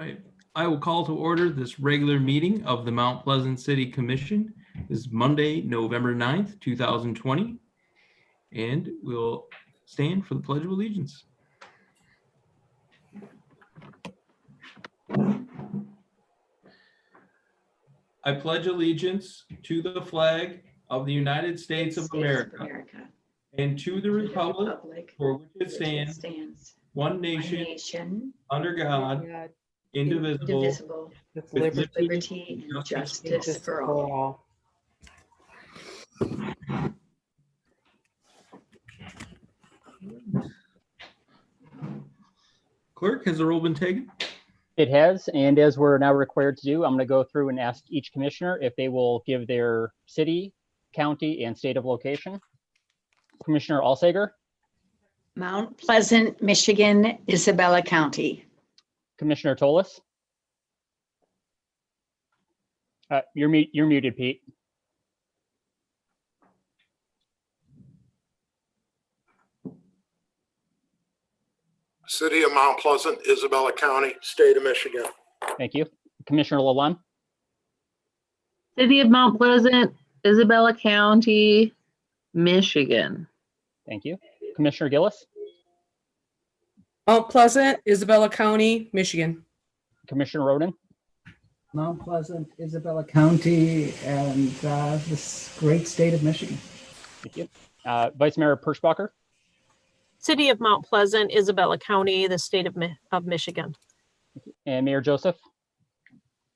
Right. I will call to order this regular meeting of the Mount Pleasant City Commission. This is Monday, November 9th, 2020. And we'll stand for the Pledge of Allegiance. I pledge allegiance to the flag of the United States of America and to the republic for which it stands, one nation, under God, indivisible, with with liberty, and justice for all. Clerk, has the roll been taken? It has, and as we're now required to do, I'm going to go through and ask each commissioner if they will give their city, county, and state of location. Commissioner Alsager, Mount Pleasant, Michigan, Isabella County. Commissioner Tolis. You're muted, Pete. City of Mount Pleasant, Isabella County, State of Michigan. Thank you. Commissioner Lalonde. City of Mount Pleasant, Isabella County, Michigan. Thank you. Commissioner Gillis. Mount Pleasant, Isabella County, Michigan. Commissioner Roden. Mount Pleasant, Isabella County, and this great state of Michigan. Thank you. Vice Mayor Perschbacher. City of Mount Pleasant, Isabella County, the state of Michigan. And Mayor Joseph.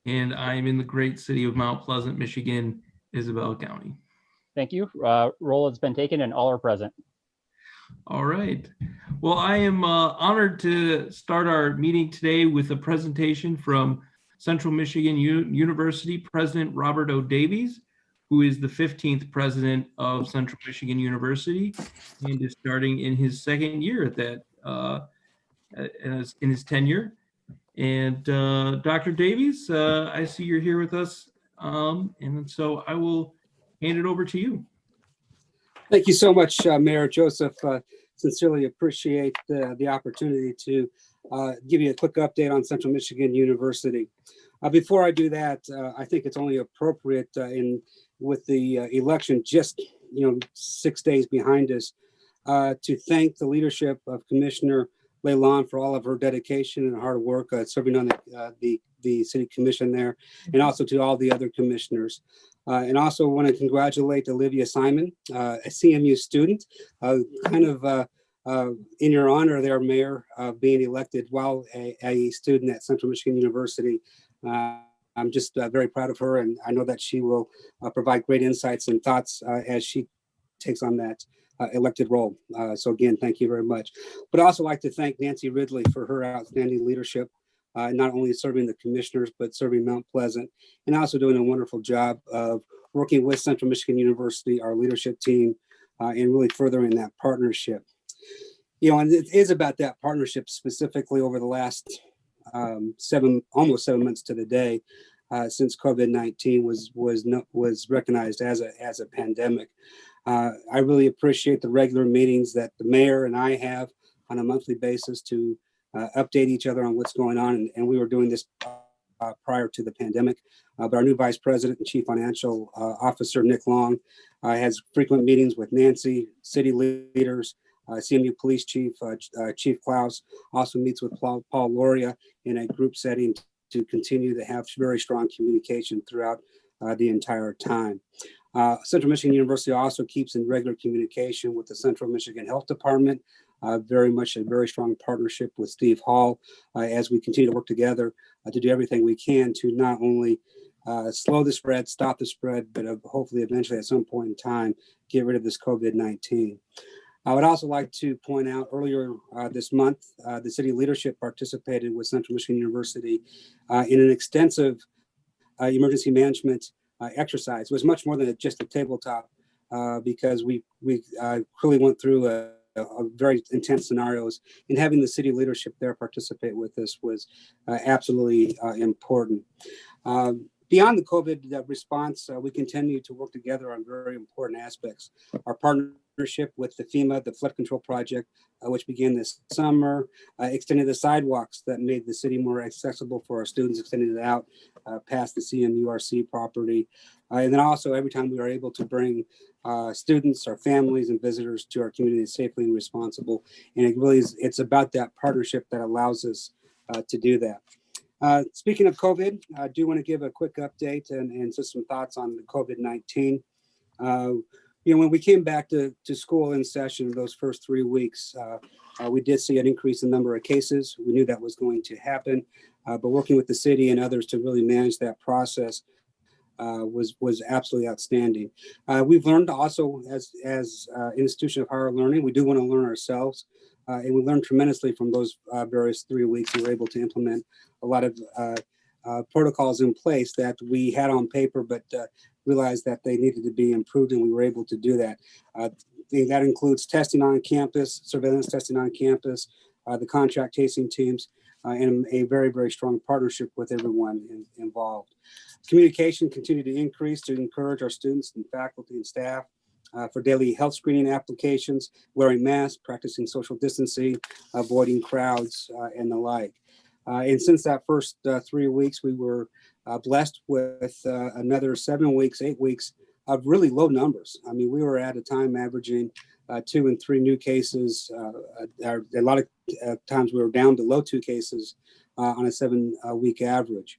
And I'm in the great city of Mount Pleasant, Michigan, Isabella County. Thank you. Roll has been taken and all are present. All right. Well, I am honored to start our meeting today with a presentation from Central Michigan University President Robert O. Davies, who is the 15th president of Central Michigan University and is starting in his second year at that, in his tenure. And Dr. Davies, I see you're here with us. And so I will hand it over to you. Thank you so much, Mayor Joseph. Sincerely appreciate the opportunity to give you a quick update on Central Michigan University. Before I do that, I think it's only appropriate with the election just 6 days behind us to thank the leadership of Commissioner Lalonde for all of her dedication and hard work serving on the city commission there, and also to all the other commissioners. And also want to congratulate Olivia Simon, a CMU student, in your honor there, Mayor, being elected while a student at Central Michigan University. I'm just very proud of her, and I know that she will provide great insights and thoughts as she takes on that elected role. So again, thank you very much. But I also like to thank Nancy Ridley for her outstanding leadership, not only serving the commissioners, but serving Mount Pleasant, and also doing a wonderful job of working with Central Michigan University, our leadership team, and really furthering that partnership. And it is about that partnership specifically over the last almost 7 months to the day, since COVID-19 was recognized as a pandemic. I really appreciate the regular meetings that the mayor and I have on a monthly basis to update each other on what's going on. And we were doing this prior to the pandemic. But our new Vice President and Chief Financial Officer, Nick Long, has frequent meetings with Nancy, city leaders, CMU Police Chief, Chief Klaus, also meets with Paul Loria in a group setting to continue to have very strong communication throughout the entire time. Central Michigan University also keeps in regular communication with the Central Michigan Health Department, very much a very strong partnership with Steve Hall as we continue to work together to do everything we can to not only slow the spread, stop the spread, but hopefully eventually at some point in time, get rid of this COVID-19. I would also like to point out earlier this month, the city leadership participated with Central Michigan University in an extensive emergency management exercise. It was much more than just a tabletop because we really went through a very intense scenarios, and having the city leadership there participate with us was absolutely important. Beyond the COVID response, we continue to work together on very important aspects. Our partnership partnership with the FEMA, the Flood Control Project, which began this summer, extended the sidewalks that made the city more accessible for our students, extended it out past the CMURC property. And then also every time we are able to bring students, our families and visitors to our community safely and responsible. And it really is, it's about that partnership that allows us to do that. Speaking of COVID, I do want to give a quick update and just some thoughts on the COVID-19. When we came back to school in session those first 3 weeks, we did see an increase in number of cases. We knew that was going to happen, but working with the city and others to really manage that process was absolutely outstanding. We've learned also as institution of higher learning, we do want to learn ourselves. And we learned tremendously from those various 3 weeks. We were able to implement a lot of protocols in place that we had on paper, but realized that they needed to be improved, and we were able to do that. That includes testing on campus, surveillance testing on campus, the contract tracing teams, and a very, very strong partnership with everyone involved. Communication continued to increase to encourage our students and faculty and staff for daily health screening applications, wearing masks, practicing social distancing, avoiding crowds, and the like. And since that first 3 weeks, we were blessed with another 7 weeks, 8 weeks of really low numbers. I mean, we were at a time averaging 2 and 3 new cases. A lot of times we were down to low 2 cases on a 7-week average.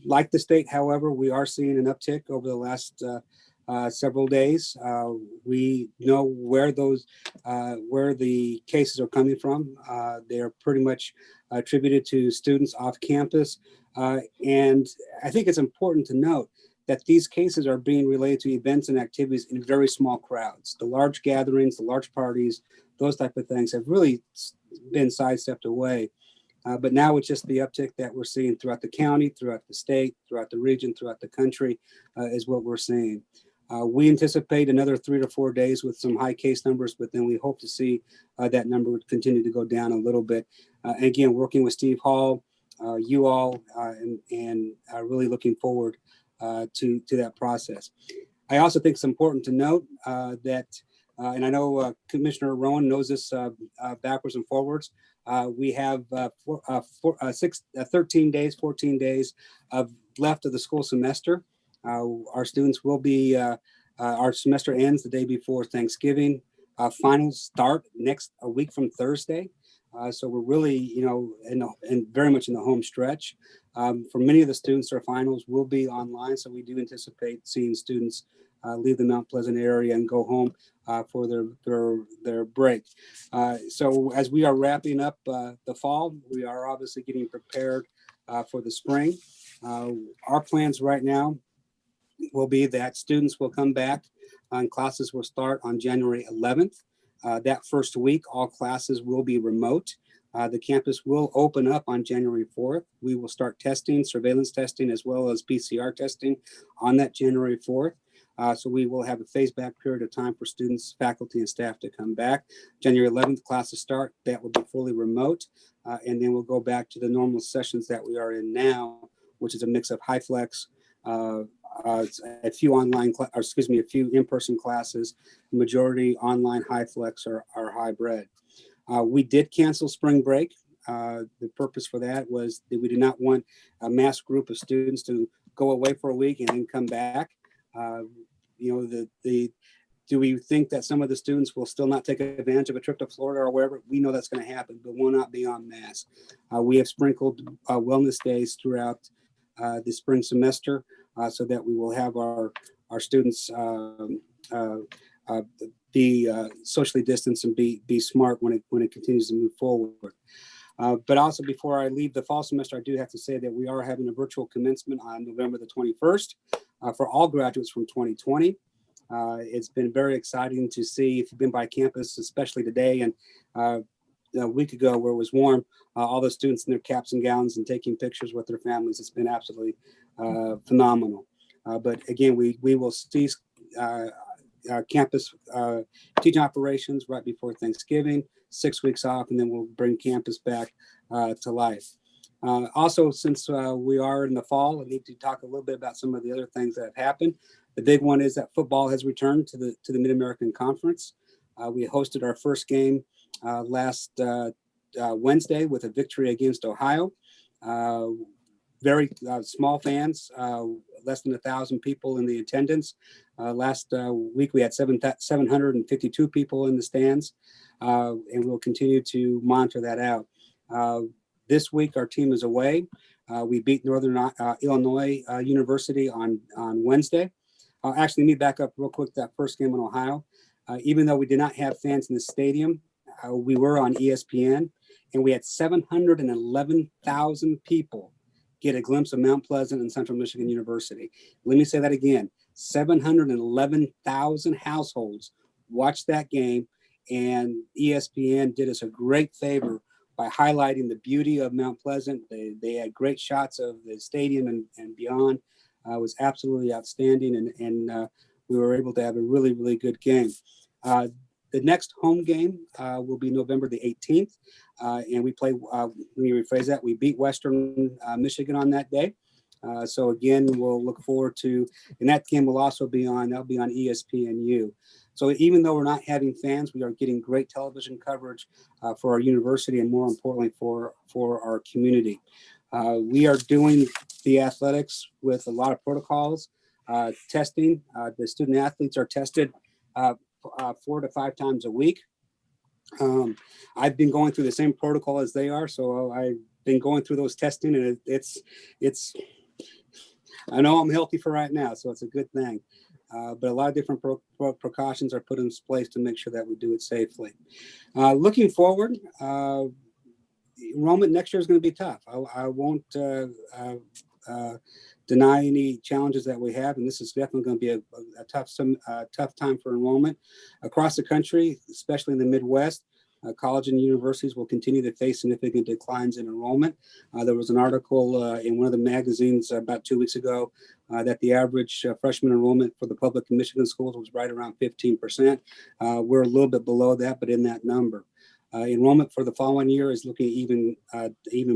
Like the state, however, we are seeing an uptick over the last several days. We know where the cases are coming from. They are pretty much attributed to students off campus. And I think it's important to note that these cases are being related to events and activities in very small crowds. The large gatherings, the large parties, those type of things have really been sidestepped away. But now it's just the uptick that we're seeing throughout the county, throughout the state, throughout the region, throughout the country is what we're seeing. We anticipate another 3 to 4 days with some high case numbers, but then we hope to see that number would continue to go down a little bit. And again, working with Steve Hall, you all, and really looking forward to that process. I also think it's important to note that, and I know Commissioner Rowan knows this backwards and forwards, we have 13 days, 14 days of left of the school semester. Our students will be, our semester ends the day before Thanksgiving. Finals start a week from Thursday. So we're really, in very much in the home stretch. For many of the students, our finals will be online. So we do anticipate seeing students leave the Mount Pleasant area and go home for their break. So as we are wrapping up the fall, we are obviously getting prepared for the spring. Our plans right now will be that students will come back and classes will start on January 11th. That first week, all classes will be remote. The campus will open up on January 4th. We will start testing, surveillance testing, as well as PCR testing on that January 4th. So we will have a phase back period of time for students, faculty, and staff to come back. January 11th, classes start. That will be fully remote. And then we'll go back to the normal sessions that we are in now, which is a mix of HyFlex, a few a few in-person classes, the majority online, HyFlex or hybrid. We did cancel spring break. The purpose for that was that we did not want a mass group of students to go away for a week and then come back. Do we think that some of the students will still not take advantage of a trip to Florida or wherever? We know that's going to happen, but will not be en masse. We have sprinkled wellness days throughout the spring semester so that we will have our students be socially distanced and be smart when it continues to move forward. But also before I leave the fall semester, I do have to say that we are having a virtual commencement on November the 21st for all graduates from 2020. It's been very exciting to see, if you've been by campus, especially today and a week ago where it was warm, all the students in their caps and gowns and taking pictures with their families. It's been absolutely phenomenal. But again, we will cease campus teaching operations right before Thanksgiving, 6 weeks off, and then we'll bring campus back to life. Also, since we are in the fall, I need to talk a little bit about some of the other things that have happened. The big one is that football has returned to the Mid-American Conference. We hosted our first game last Wednesday with a victory against Ohio. Very small fans, less than 1,000 people in the attendance. Last week we had 752 people in the stands, and we'll continue to monitor that out. This week our team is away. We beat Northern Illinois University on Wednesday. Actually, let me back up real quick. That first game in Ohio, even though we did not have fans in the stadium, we were on ESPN, and we had 711,000 people get a glimpse of Mount Pleasant and Central Michigan University. Let me say that again. 711,000 households watched that game, and ESPN did us a great favor by highlighting the beauty of Mount Pleasant. They had great shots of the stadium and beyond. It was absolutely outstanding, and we were able to have a really, really good game. The next home game will be November the 18th, and we play, let me rephrase that, we beat Western Michigan on that day. So again, we'll look forward to, and that game will also be on, that'll be on ESPNU. So even though we're not having fans, we are getting great television coverage for our university, and more importantly for our community. We are doing the athletics with a lot of protocols, testing. The student athletes are tested 4 to 5 times a week. I've been going through the same protocol as they are, so I've been going through those testing, and it's I know I'm healthy for right now, so it's a good thing. But a lot of different precautions are put in place to make sure that we do it safely. Looking forward, enrollment next year is going to be tough. I won't deny any challenges that we have, and this is definitely going to be a tough time for enrollment across the country, especially in the Midwest. College and universities will continue to face significant declines in enrollment. There was an article in one of the magazines about 2 weeks ago that the average freshman enrollment for the public Michigan schools was right around 15%. We're a little bit below that, but in that number. Enrollment for the following year is looking even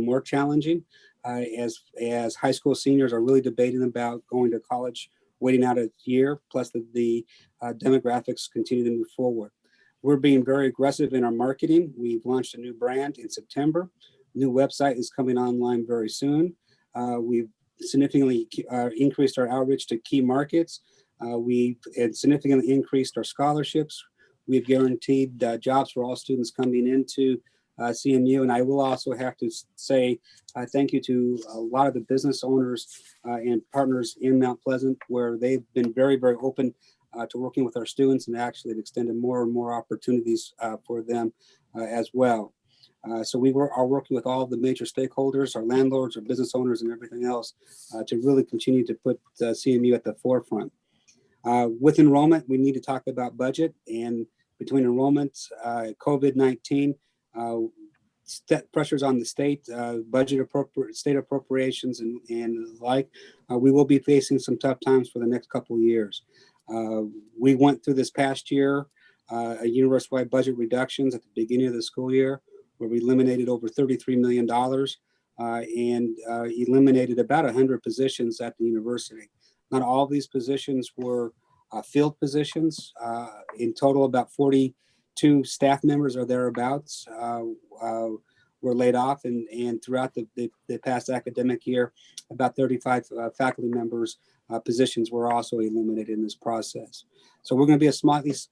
more challenging as high school seniors are really debating about going to college, waiting out a year, plus the demographics continue to move forward. We're being very aggressive in our marketing. We've launched a new brand in September. New website is coming online very soon. We've significantly increased our outreach to key markets. We've significantly increased our scholarships. We've guaranteed jobs for all students coming into CMU. And I will also have to say thank you to a lot of the business owners and partners in Mount Pleasant, where they've been very, very open to working with our students, and actually have extended more and more opportunities for them as well. So we are working with all of the major stakeholders, our landlords, our business owners, and everything else to really continue to put CMU at the forefront. With enrollment, we need to talk about budget, and between enrollments, COVID-19, pressures on the state, state appropriations and the like, we will be facing some tough times for the next couple of years. We went through this past year a university-wide budget reductions at the beginning of the school year, where we eliminated over $33 million and eliminated about 100 positions at the university. Not all of these positions were field positions. In total, about 42 staff members or thereabouts were laid off, and throughout the past academic year, about 35 faculty members positions were also eliminated in this process. So we're going to be a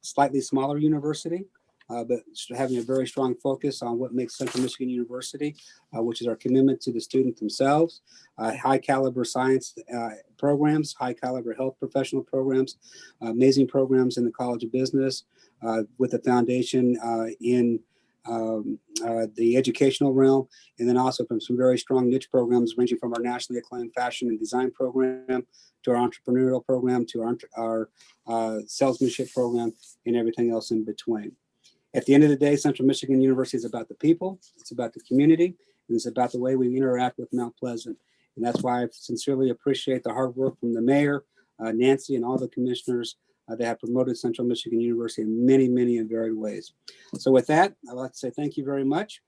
slightly smaller university, but having a very strong focus on what makes Central Michigan University, which is our commitment to the student themselves, high caliber science programs, high caliber health professional programs, amazing programs in the College of Business, with a foundation in the educational realm, and then also from some very strong niche programs ranging from our nationally acclaimed fashion and design program to our entrepreneurial program to our salesmanship program and everything else in between. At the end of the day, Central Michigan University is about the people, it's about the community, and it's about the way we interact with Mount Pleasant. And that's why I sincerely appreciate the hard work from the mayor, Nancy, and all the commissioners that have promoted Central Michigan University in many, many and varied ways. So with that, I'd like to say thank you very much.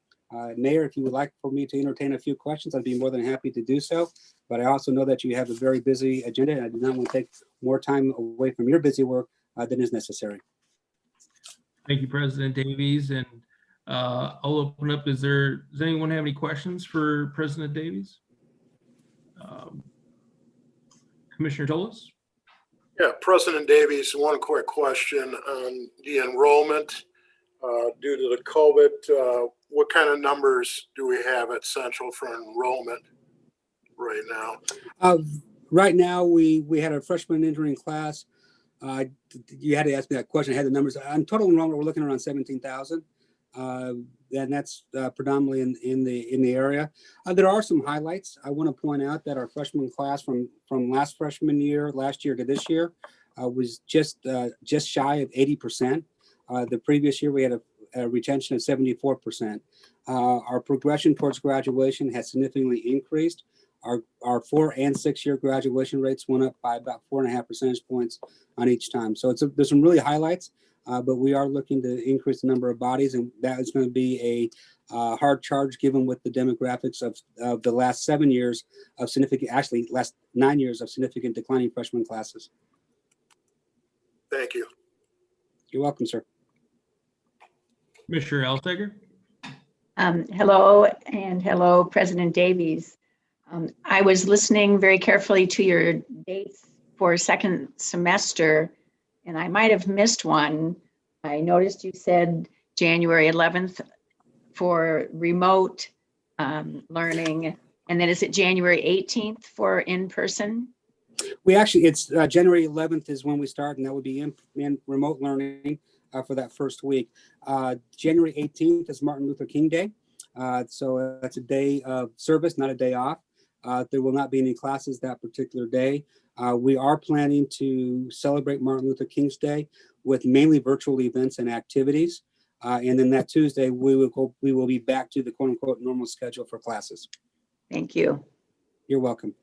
Mayor, if you would like for me to entertain a few questions, I'd be more than happy to do so. But I also know that you have a very busy agenda, and I do not want to take more time away from your busy work than is necessary. Thank you, President Davies. And I'll open up. Does anyone have any questions for President Davies? Commissioner Toles? Yeah, President Davies, one quick question on the enrollment. Due to the COVID, what kind of numbers do we have at Central for enrollment right now? Right now, we had a freshman entering class. You had to ask me that question. I had the numbers. On total enrollment, we're looking around 17,000. And that's predominantly in the area. There are some highlights. I want to point out that our freshman class from last year to this year, was just shy of 80%. The previous year, we had a retention of 74%. Our progression towards graduation has significantly increased. Our 4 and 6 year graduation rates went up by about 4.5 percentage points on each time. So there's some really highlights, but we are looking to increase the number of bodies, and that is going to be a hard charge given with the demographics of the last 7 years of significant, actually last 9 years of significant declining freshman classes. Thank you. You're welcome, sir. Commissioner Alsteiger? Hello, and hello, President Davies. I was listening very carefully to your dates for second semester, and I might have missed one. I noticed you said January 11th for remote learning, and then is it January 18th for in-person? We actually, it's January 11th is when we start, and that would be in remote learning for that first week. January 18th is Martin Luther King Day. So that's a day of service, not a day off. There will not be any classes that particular day. We are planning to celebrate Martin Luther King's Day with mainly virtual events and activities. And then that Tuesday, we will be back to the quote unquote normal schedule for classes. Thank you. You're welcome.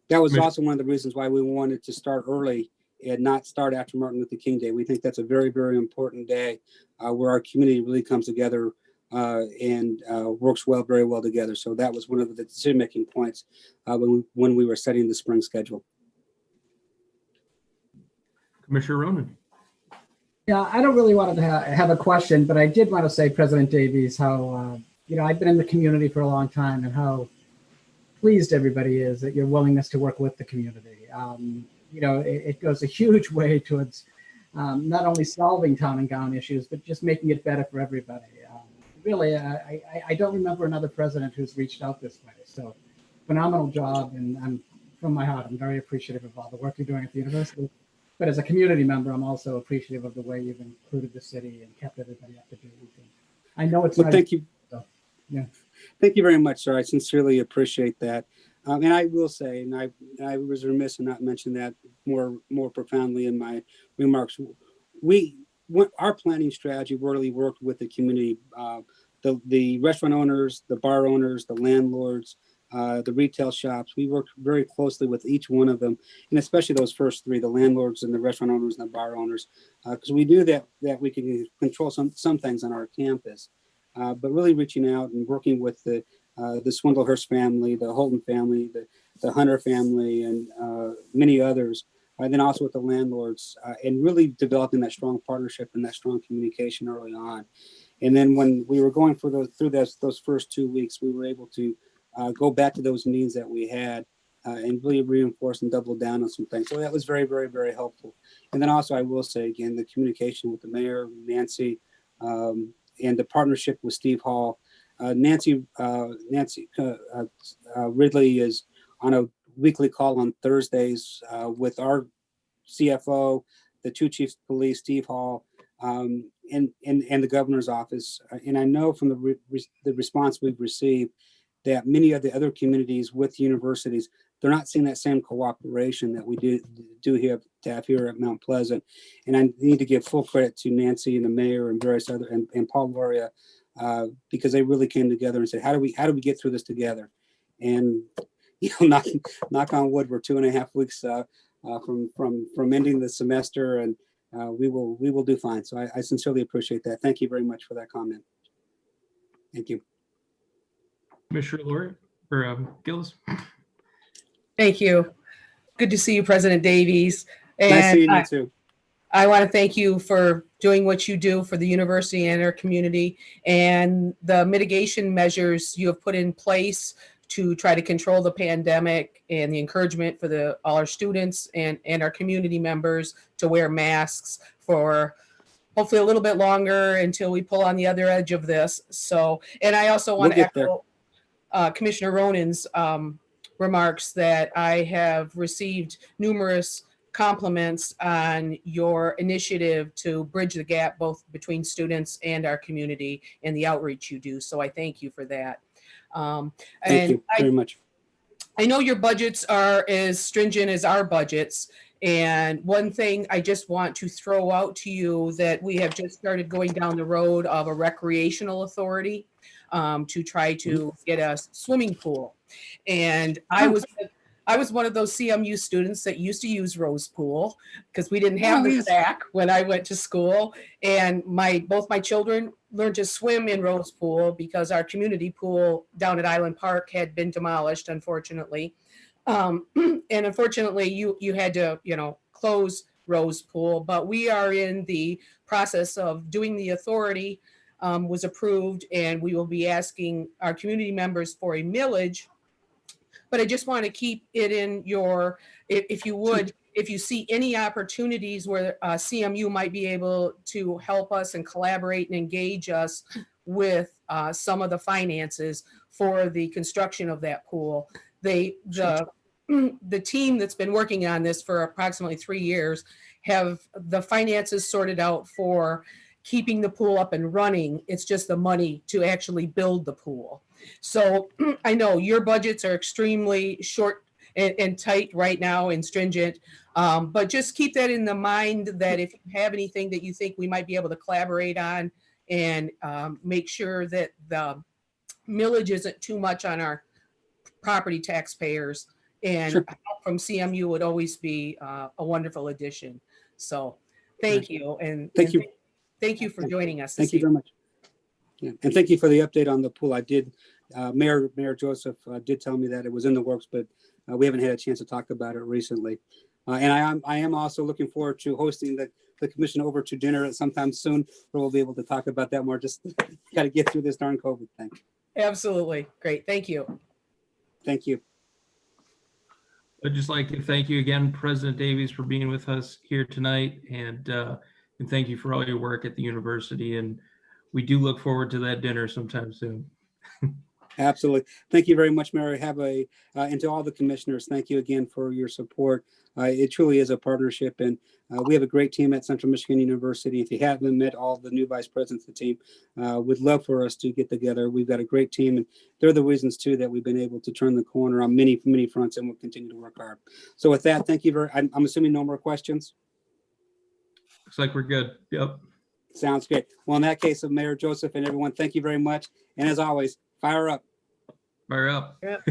That was also one of the reasons why we wanted to start early and not start after Martin Luther King Day. We think that's a very, very important day where our community really comes together and works very well together. So that was one of the decision-making points when we were setting the spring schedule. Commissioner Ronan? Yeah, I don't really want to have a question, but I did want to say, President Davies, how, I've been in the community for a long time and how pleased everybody is at your willingness to work with the community. It goes a huge way towards not only solving town and gown issues, but just making it better for everybody. Really, I don't remember another president who's reached out this way. So phenomenal job. And from my heart, I'm very appreciative of all the work you're doing at the university. But as a community member, I'm also appreciative of the way you've included the city and kept everybody up to date. I know it's well, thank you. So, yeah. Thank you very much, sir. I sincerely appreciate that. And I will say, and I was remiss in not mentioning that more profoundly in my remarks. Our planning strategy really worked with the community, the restaurant owners, the bar owners, the landlords, the retail shops. We worked very closely with each one of them, and especially those first three, the landlords and the restaurant owners and the bar owners, because we knew that we could control some things on our campus. But really reaching out and working with the Swindlehurst family, the Holton family, the Hunter family, and many others. And then also with the landlords, and really developing that strong partnership and that strong communication early on. And then when we were going through those first 2 weeks, we were able to go back to those meetings that we had and really reinforce and double down on some things. So that was very, very, very helpful. And then also, I will say again, the communication with the mayor, Nancy, and the partnership with Steve Hall. Nancy Ridley is on a weekly call on Thursdays with our CFO, the two chiefs of police, Steve Hall, and the governor's office. And I know from the response we've received that many of the other communities with universities, they're not seeing that same cooperation that we do have here at Mount Pleasant. And I need to give full credit to Nancy and the mayor and various other and Paul Loria because they really came together and said, how do we get through this together? And knock on wood, we're 2.5 weeks from ending the semester, and we will do fine. So I sincerely appreciate that. Thank you very much for that comment. Thank you. Commissioner Laurie or Gillis? Thank you. Good to see you, President Davies. And Nice seeing you too. I want to thank you for doing what you do for the university and our community, and the mitigation measures you have put in place to try to control the pandemic, and the encouragement for all our students and our community members to wear masks for hopefully a little bit longer until we pull on the other edge of this. So, and I also want We'll to get there. echo Commissioner Ronan's remarks that I have received numerous compliments on your initiative to bridge the gap both between students and our community and the outreach you do. So I thank you for that. Thank And you very much. I know your budgets are as stringent as our budgets. And one thing I just want to throw out to you that we have just started going down the road of a recreational authority to try to get a swimming pool. And I was one of those CMU students that used to use Rose Pool because we didn't have the stack when I went to school. And both my children learned to swim in Rose Pool because our community pool down at Island Park had been demolished, unfortunately. And unfortunately, you had to, close Rose Pool. But we are in the process of doing the authority was approved, and we will be asking our community members for a millage. But I just want to keep it in your, if you would, if you see any opportunities where CMU might be able to help us and collaborate and engage us with some of the finances for the construction of that pool. The team that's been working on this for approximately 3 years have the finances sorted out for keeping the pool up and running. It's just the money to actually build the pool. So I know your budgets are extremely short and tight right now and stringent, but just keep that in the mind that if you have anything that you think we might be able to collaborate on and make sure that the millage isn't too much on our property taxpayers, and Sure. help from CMU would always be a wonderful addition. So thank you. And Thank you. Thank you for joining us. Thank you very much. Yeah, and thank you for the update on the pool. I did, Mayor Joseph did tell me that it was in the works, but we haven't had a chance to talk about it recently. And I am also looking forward to hosting the commission over to dinner at sometime soon, where we'll be able to talk about that more. Just got to get through this darn COVID thing. Absolutely. Great. Thank you. Thank you. I'd just like to thank you again, President Davies, for being with us here tonight, and thank you for all your work at the university. And we do look forward to that dinner sometime soon. Absolutely. Thank you very much, Mary. And to all the commissioners, thank you again for your support. It truly is a partnership, and we have a great team at Central Michigan University. If you haven't met all the new vice presidents of the team, would love for us to get together. We've got a great team, and they're the reasons too that we've been able to turn the corner on many fronts, and we'll continue to work hard. So with that, thank you I'm assuming no more questions. Looks like we're good. Yep. Sounds great. Well, in that case, of Mayor Joseph and everyone, thank you very much. And as always, fire up. Fire up. Yep.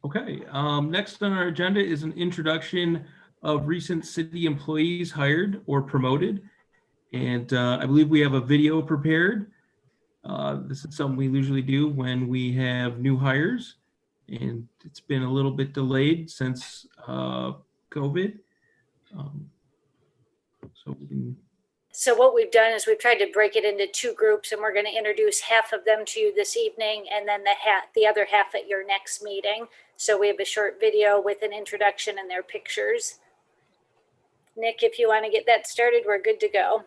Okay, next on our agenda is an introduction of recent city employees hired or promoted. And I believe we have a video prepared. This is something we usually do when we have new hires, and it's been a little bit delayed since COVID. So we can. So what we've done is we've tried to break it into two groups, and we're going to introduce half of them to you this evening, and then the other half at your next meeting. So we have a short video with an introduction and their pictures. Nick, if you want to get that started, we're good to go.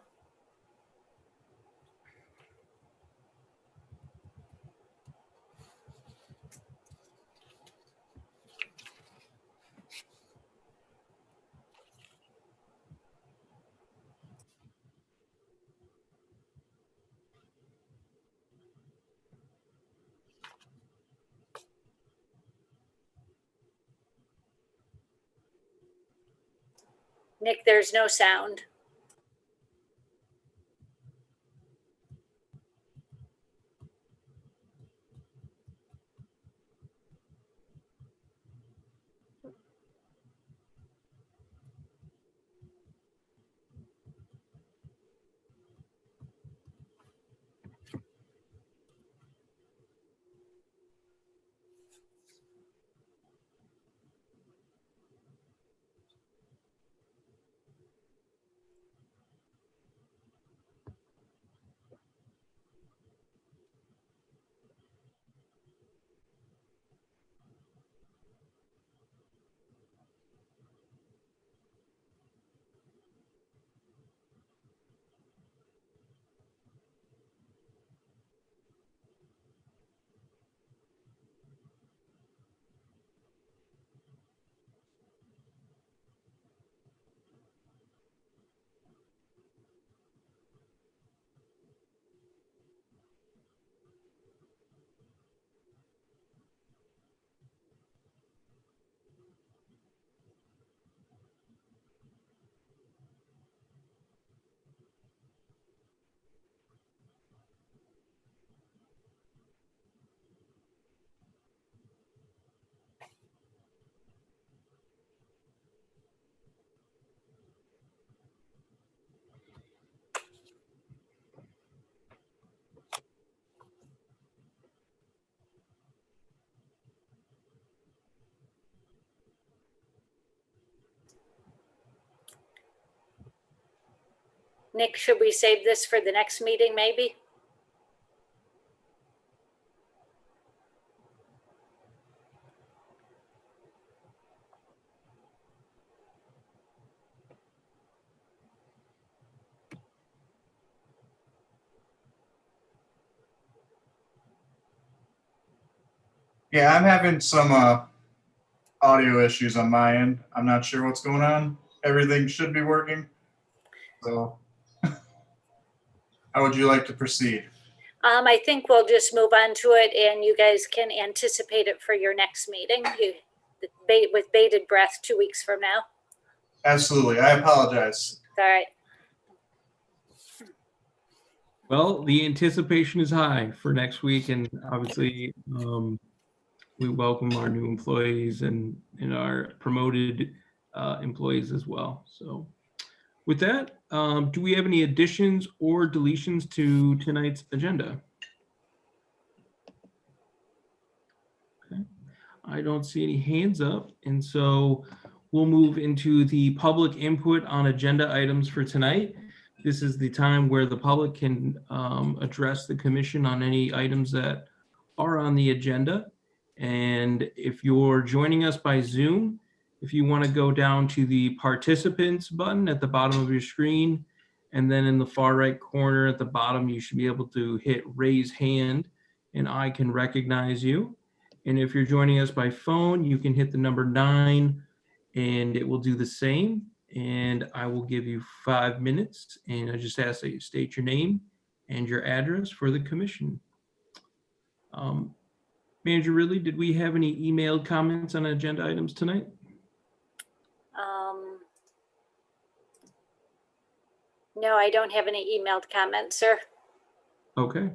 Nick, there's no sound. Nick, should we save this for the next meeting, maybe? Yeah, I'm having some audio issues on my end. I'm not sure what's going on. Everything should be working. So how would you like to proceed? I think we'll just move on to it and you guys can anticipate it for your next meeting. With bated breath 2 weeks from now. Absolutely. I apologize. All right. Well, the anticipation is high for next week, and obviously, we welcome our new employees and our promoted employees as well. So with that, do we have any additions or deletions to tonight's agenda? Okay. I don't see any hands up, and so we'll move into the public input on agenda items for tonight. This is the time where the public can address the commission on any items that are on the agenda. And if you're joining us by Zoom, if you want to go down to the participants button at the bottom of your screen, and then in the far right corner at the bottom, you should be able to hit raise hand and I can recognize you. And if you're joining us by phone, you can hit the number 9 and it will do the same. And I will give you 5 minutes, and I just ask that you state your name and your address for the commission. Manager Ridley, did we have any emailed comments on agenda items tonight? No, I don't have any emailed comments, sir. Okay.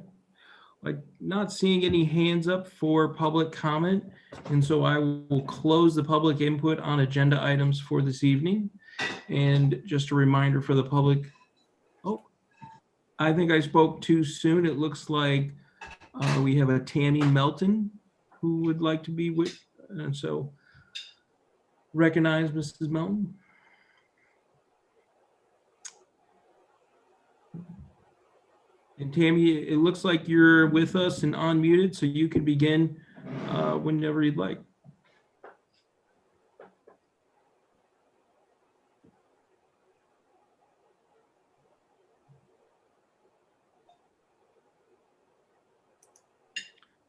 Like, not seeing any hands up for public comment, and so I will close the public input on agenda items for this evening. And just a reminder for the public, oh, I think I spoke too soon. It looks like we have a Tammy Melton who would like to be with, and so recognize Mrs. Melton. And Tammy, it looks like you're with us and unmuted, so you can begin whenever you'd like.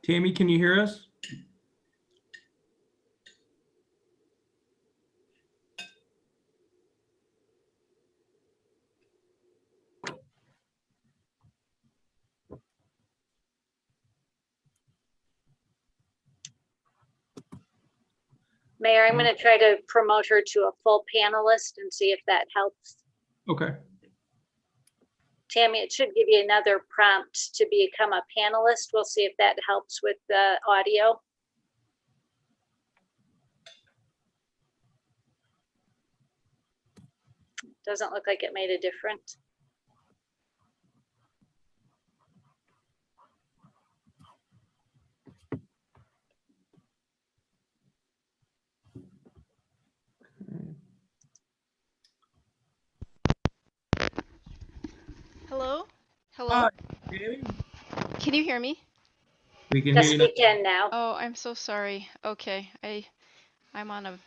Tammy, can you hear us? Mayor, I'm going to try to promote her to a full panelist and see if that helps. Okay. Tammy, it should give you another prompt to become a panelist. We'll see if that helps with the audio. Doesn't look like it made a difference. Hello? Hello? Hi, Tammy. Can you hear me? We can hear Yes, you. we can now. Oh, I'm so sorry. Okay, I'm on a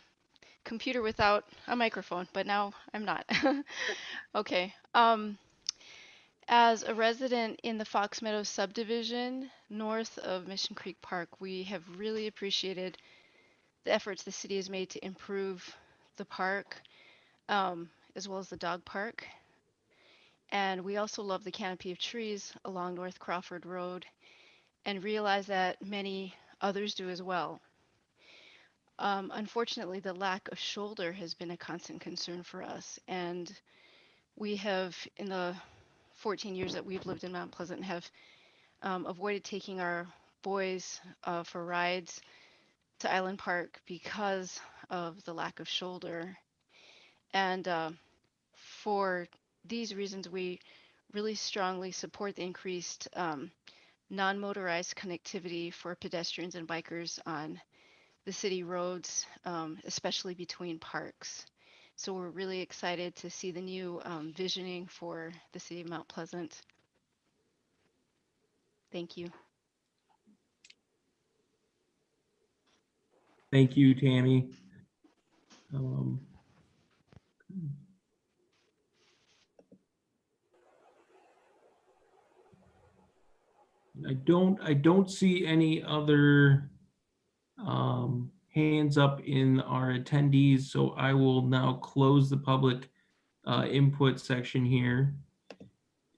computer without a microphone, but now I'm not. Okay. As a resident in the Fox Meadows subdivision north of Mission Creek Park, we have really appreciated the efforts the city has made to improve the park, as well as the dog park. And we also love the canopy of trees along North Crawford Road and realize that many others do as well. Unfortunately, the lack of shoulder has been a constant concern for us. And we have, in the 14 years that we've lived in Mount Pleasant, have avoided taking our boys for rides to Island Park because of the lack of shoulder. And for these reasons, we really strongly support the increased non-motorized connectivity for pedestrians and bikers on the city roads, especially between parks. So we're really excited to see the new visioning for the city of Mount Pleasant. Thank you. Thank you, Tammy. Um, I don't see any other hands up in our attendees, so I will now close the public input section here.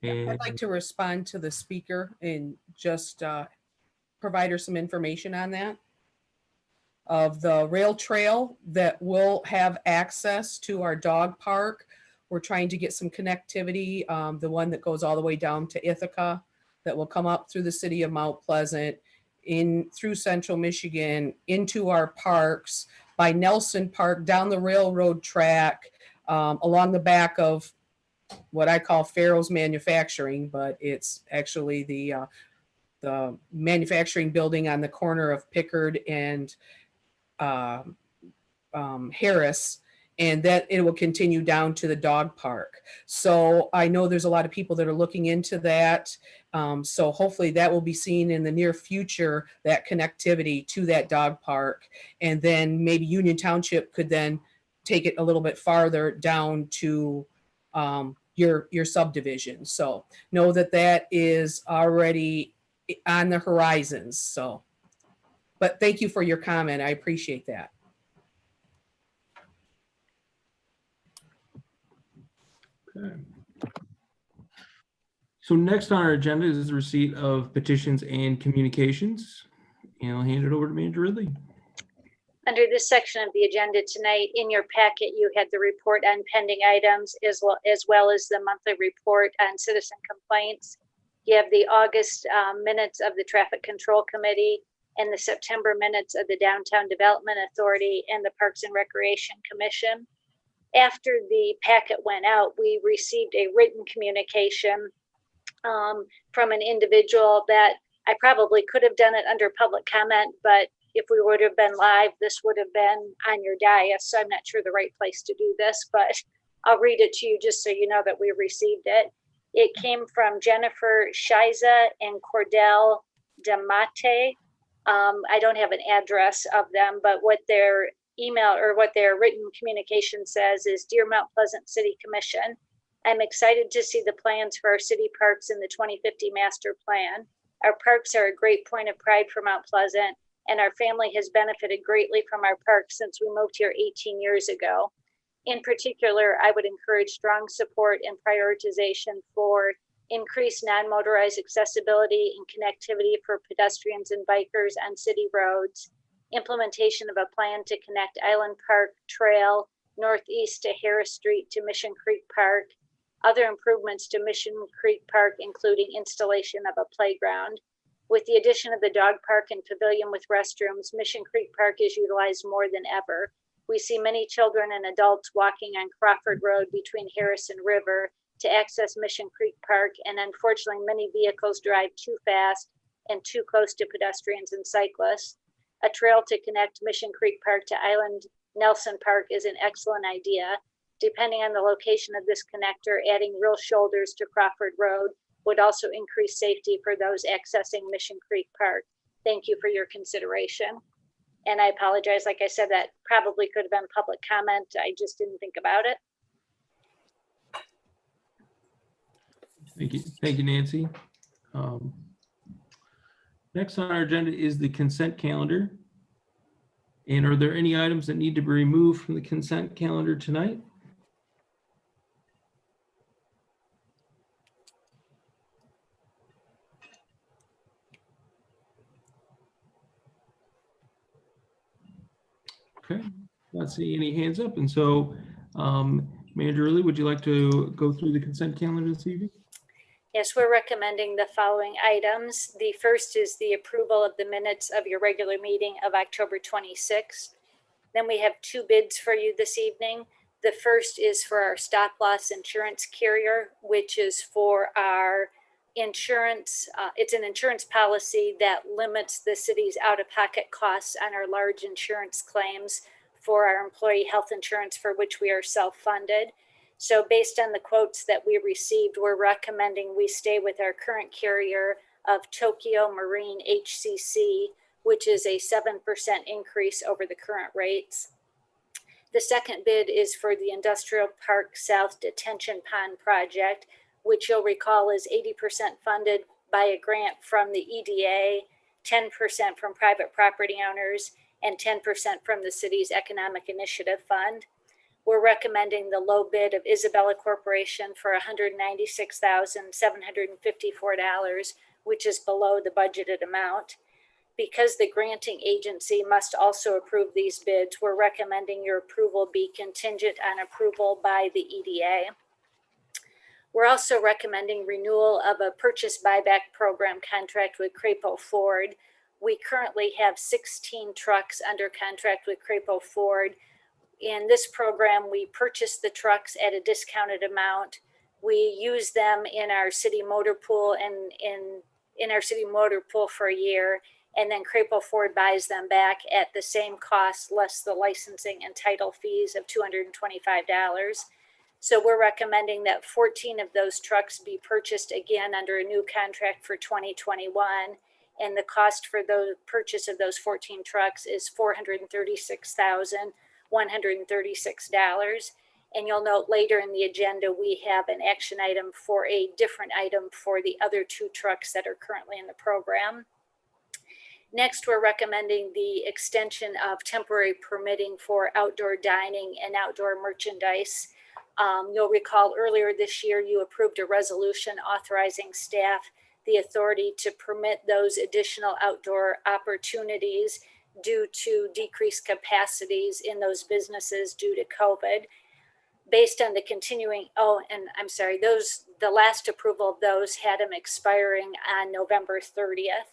I'd And like to respond to the speaker and just provide her some information on that. Of the rail trail that will have access to our dog park. We're trying to get some connectivity, the one that goes all the way down to Ithaca, that will come up through the city of Mount Pleasant, in through central Michigan, into our parks, by Nelson Park, down the railroad track, along the back of what I call Farrell's Manufacturing, but it's actually the manufacturing building on the corner of Pickard and Harris, and that it will continue down to the dog park. So I know there's a lot of people that are looking into that. So hopefully that will be seen in the near future, that connectivity to that dog park. And then maybe Union Township could then take it a little bit farther down to your subdivision. So know that that is already on the horizons. So, but thank you for your comment. I appreciate that. okay. So next on our agenda is the receipt of petitions and communications. And I'll hand it over to Manager Ridley. Under this section of the agenda tonight, in your packet, you had the report on pending items as well as the monthly report on citizen complaints. You have the August minutes of the Traffic Control Committee and the September minutes of the Downtown Development Authority and the Parks and Recreation Commission. After the packet went out, we received a written communication from an individual that I probably could have done it under public comment, but if we would have been live, this would have been on your dais. So I'm not sure the right place to do this, but I'll read it to you just so you know that we received it. It came from Jennifer Shiza and Cordell Demate. I don't have an address of them, but what their email or what their written communication says is, Dear Mount Pleasant City Commission, I'm excited to see the plans for our city parks in the 2050 master plan. Our parks are a great point of pride for Mount Pleasant, and our family has benefited greatly from our parks since we moved here 18 years ago. In particular, I would encourage strong support and prioritization for increased non-motorized accessibility and connectivity for pedestrians and bikers on city roads, implementation of a plan to connect Island Park Trail northeast to Harris Street to Mission Creek Park, other improvements to Mission Creek Park, including installation of a playground. With the addition of the dog park and pavilion with restrooms, Mission Creek Park is utilized more than ever. We see many children and adults walking on Crawford Road between Harris and River to access Mission Creek Park, and unfortunately, many vehicles drive too fast and too close to pedestrians and cyclists. A trail to connect Mission Creek Park to Island Nelson Park is an excellent idea. Depending on the location of this connector, adding real shoulders to Crawford Road would also increase safety for those accessing Mission Creek Park. Thank you for your consideration. And I apologize, like I said, that probably could have been public comment. I just didn't think about it. Thank you, Nancy. Next on our agenda is the consent calendar. And are there any items that need to be removed from the consent calendar tonight? Okay, not seeing any hands up. And so, Manager Ridley, would you like to go through the consent calendar this evening? Yes, we're recommending the following items. The first is the approval of the minutes of your regular meeting of October 26th. Then we have two bids for you this evening. The first is for our stop loss insurance carrier, which is for our insurance. It's an insurance policy that limits the city's out-of-pocket costs on our large insurance claims for our employee health insurance, for which we are self-funded. So based on the quotes that we received, we're recommending we stay with our current carrier of Tokyo Marine HCC, which is a 7% increase over the current rates. The second bid is for the Industrial Park South Detention Pond project, which you'll recall is 80% funded by a grant from the EDA, 10% from private property owners, and 10% from the city's Economic Initiative Fund. We're recommending the low bid of Isabella Corporation for $196,754, which is below the budgeted amount. Because the granting agency must also approve these bids, we're recommending your approval be contingent on approval by the EDA. We're also recommending renewal of a purchase buyback program contract with Crapo Ford. We currently have 16 trucks under contract with Crapo Ford. In this program, we purchase the trucks at a discounted amount. We use them in our city motor pool and in our city motor pool for a year, and then Crapo Ford buys them back at the same cost, less the licensing and title fees of $225. So we're recommending that 14 of those trucks be purchased again under a new contract for 2021. And the cost for the purchase of those 14 trucks is $436,136. And you'll note later in the agenda, we have an action item for a different item for the other 2 trucks that are currently in the program. Next, we're recommending the extension of temporary permitting for outdoor dining and outdoor merchandise. You'll recall earlier this year, you approved a resolution authorizing staff the authority to permit those additional outdoor opportunities due to decreased capacities in those businesses due to COVID. Based on the continuing, the last approval of those had them expiring on November 30th.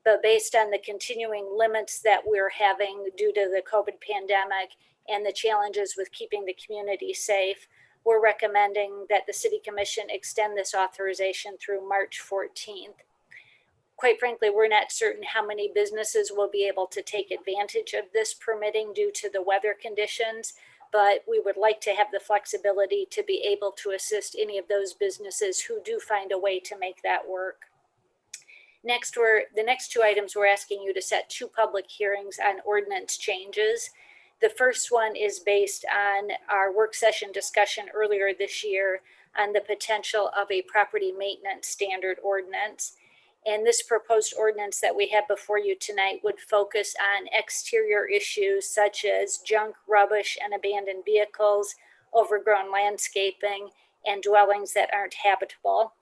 But based on the continuing limits that we're having due to the COVID pandemic and the challenges with keeping the community safe, we're recommending that the City Commission extend this authorization through March 14th. Quite frankly, we're not certain how many businesses will be able to take advantage of this permitting due to the weather conditions, but we would like to have the flexibility to be able to assist any of those businesses who do find a way to make that work. Next, the next 2 items, we're asking you to set 2 public hearings on ordinance changes. The first one is based on our work session discussion earlier this year on the potential of a property maintenance standard ordinance. And this proposed ordinance that we have before you tonight would focus on exterior issues such as junk, rubbish, and abandoned vehicles, overgrown landscaping, and dwellings that aren't habitable.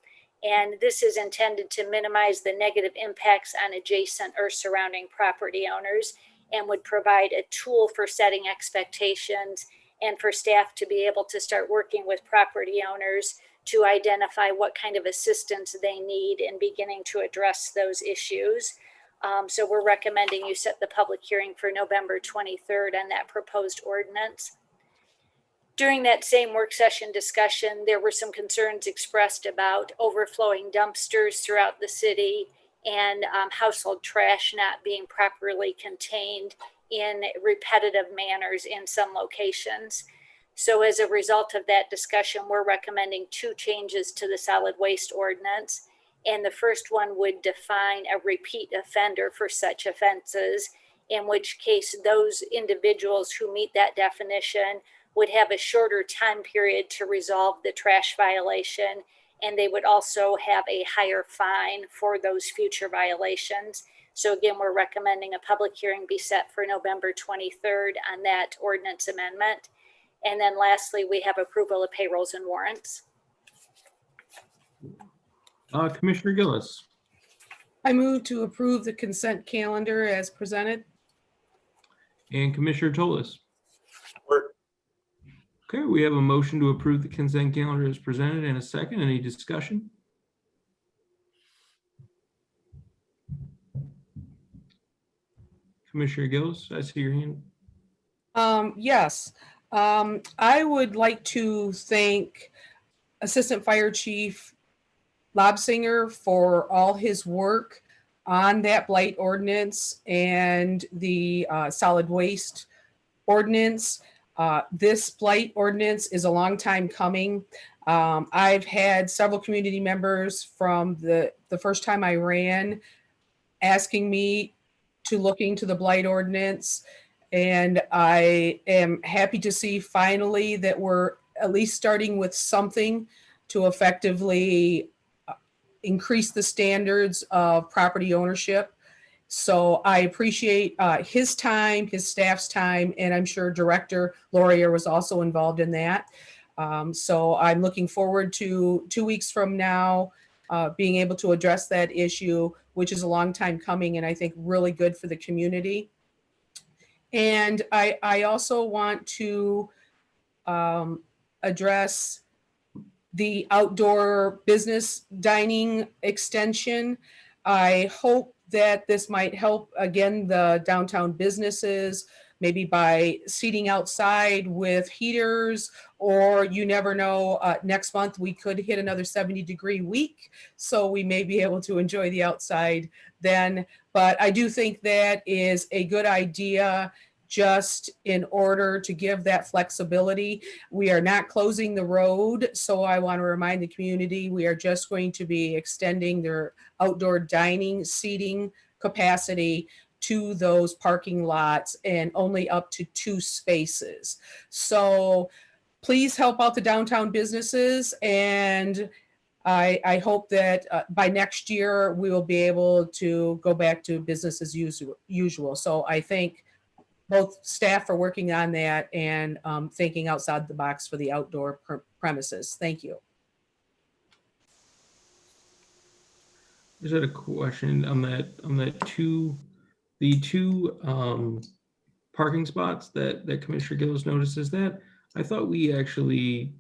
And this is intended to minimize the negative impacts on adjacent or surrounding property owners and would provide a tool for setting expectations and for staff to be able to start working with property owners to identify what kind of assistance they need in beginning to address those issues. So we're recommending you set the public hearing for November 23rd on that proposed ordinance. During that same work session discussion, there were some concerns expressed about overflowing dumpsters throughout the city and household trash not being properly contained in repetitive manners in some locations. So as a result of that discussion, we're recommending 2 changes to the solid waste ordinance. And the first one would define a repeat offender for such offenses, in which case those individuals who meet that definition would have a shorter time period to resolve the trash violation, and they would also have a higher fine for those future violations. So again, we're recommending a public hearing be set for November 23rd on that ordinance amendment. And then lastly, we have approval of payrolls and warrants. Commissioner Gillis. I move to approve the consent calendar as presented. And Commissioner Tolis. Support. Okay, we have a motion to approve the consent calendar as presented and a second. Any discussion? Commissioner Gillis, I see your hand. Yes, I would like to thank Assistant Fire Chief Lobsinger for all his work on that blight ordinance and the solid waste ordinance. This blight ordinance is a long time coming. I've had several community members from the first time I ran asking me to look into the blight ordinance. And I am happy to see finally that we're at least starting with something to effectively increase the standards of property ownership. So I appreciate his time, his staff's time, and I'm sure Director Laurier was also involved in that. So I'm looking forward to 2 weeks from now being able to address that issue, which is a long time coming and I think really good for the community. And I also want to address the outdoor business dining extension. I hope that this might help, again, the downtown businesses, maybe by seating outside with heaters, or you never know, next month we could hit another 70-degree week. So we may be able to enjoy the outside then. But I do think that is a good idea, just in order to give that flexibility. We are not closing the road, so I want to remind the community, we are just going to be extending their outdoor dining seating capacity to those parking lots and only up to 2 spaces. So please help out the downtown businesses, and I hope that by next year we will be able to go back to business as usual. So I think both staff are working on that and thinking outside the box for the outdoor premises. Thank you. I just had a question on the two parking spots that Commissioner Gillis notices that. I thought we actually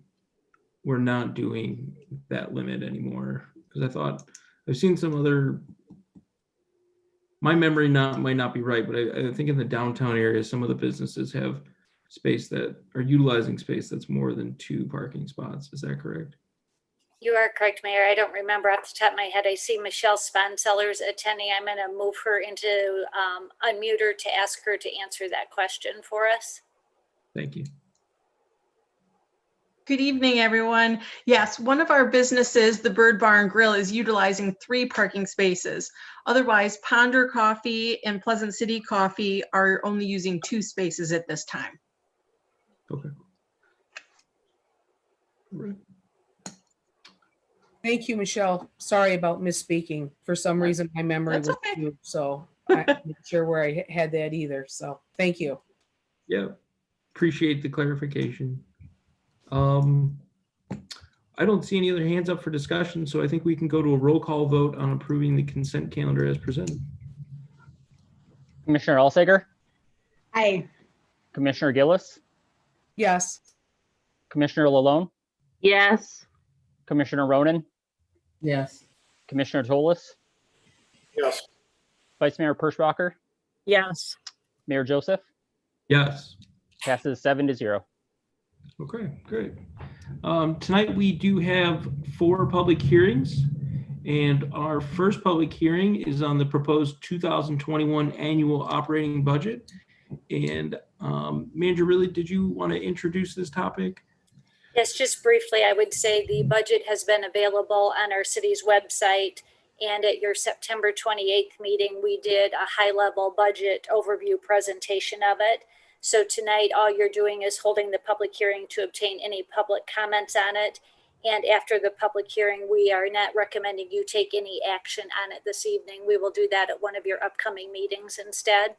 were not doing that limit anymore, because I thought I've seen some other, my memory might not be right, but I think in the downtown area, some of the businesses have space that are utilizing space that's more than 2 parking spots. Is that correct? You are correct, Mayor. I don't remember off the top of my head. I see Michelle Sponsellers attending. I'm going to move her into unmute her to ask her to answer that question for us. Thank you. Good evening, everyone. Yes, one of our businesses, the Bird Bar and Grill, is utilizing 3 parking spaces. Otherwise, Ponder Coffee and Pleasant City Coffee are only using 2 spaces at this time. Okay. Right. Thank you, Michelle. Sorry about misspeaking. For some reason, my memory That's was okay. skewed, so I'm not sure where I had that either. So thank you. Yeah, appreciate the clarification. I don't see any other hands up for discussion, so I think we can go to a roll call vote on approving the consent calendar as presented. Commissioner Alsager, Aye. Commissioner Gillis, Yes. Commissioner Lalone, Yes. Commissioner Ronan, Yes. Commissioner Tolis, Yes. Vice Mayor Perschbacher, Yes. Mayor Joseph. Yes. Passes 7-0. Okay, great. Tonight we do have 4 public hearings, and our first public hearing is on the proposed 2021 annual operating budget. And Manager Ridley, did you want to introduce this topic? Yes, just briefly, I would say the budget has been available on our city's website. And at your September 28th meeting, we did a high-level budget overview presentation of it. So tonight, all you're doing is holding the public hearing to obtain any public comments on it. And after the public hearing, we are not recommending you take any action on it this evening. We will do that at one of your upcoming meetings instead.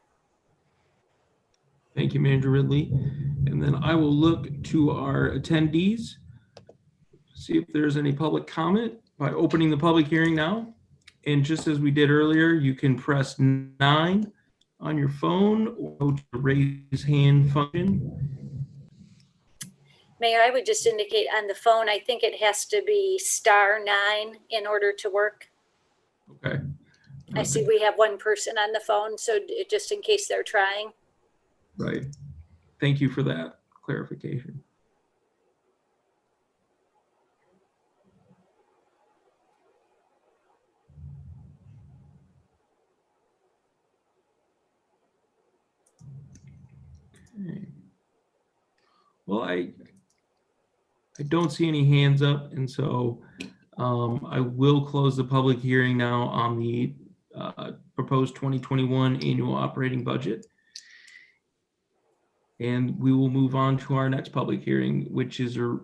Thank you, Manager Ridley. And then I will look to our attendees, see if there's any public comment by opening the public hearing now. And just as we did earlier, you can press 9 on your phone or go to the raise hand function. Mayor, I would just indicate on the phone, I think it has to be *9 in order to work. Okay. I see we have one person on the phone, so just in case they're trying. Right. Thank you for that clarification. Okay. Well, I don't see any hands up, and so I will close the public hearing now on the proposed 2021 annual operating budget. And we will move on to our next public hearing, which is a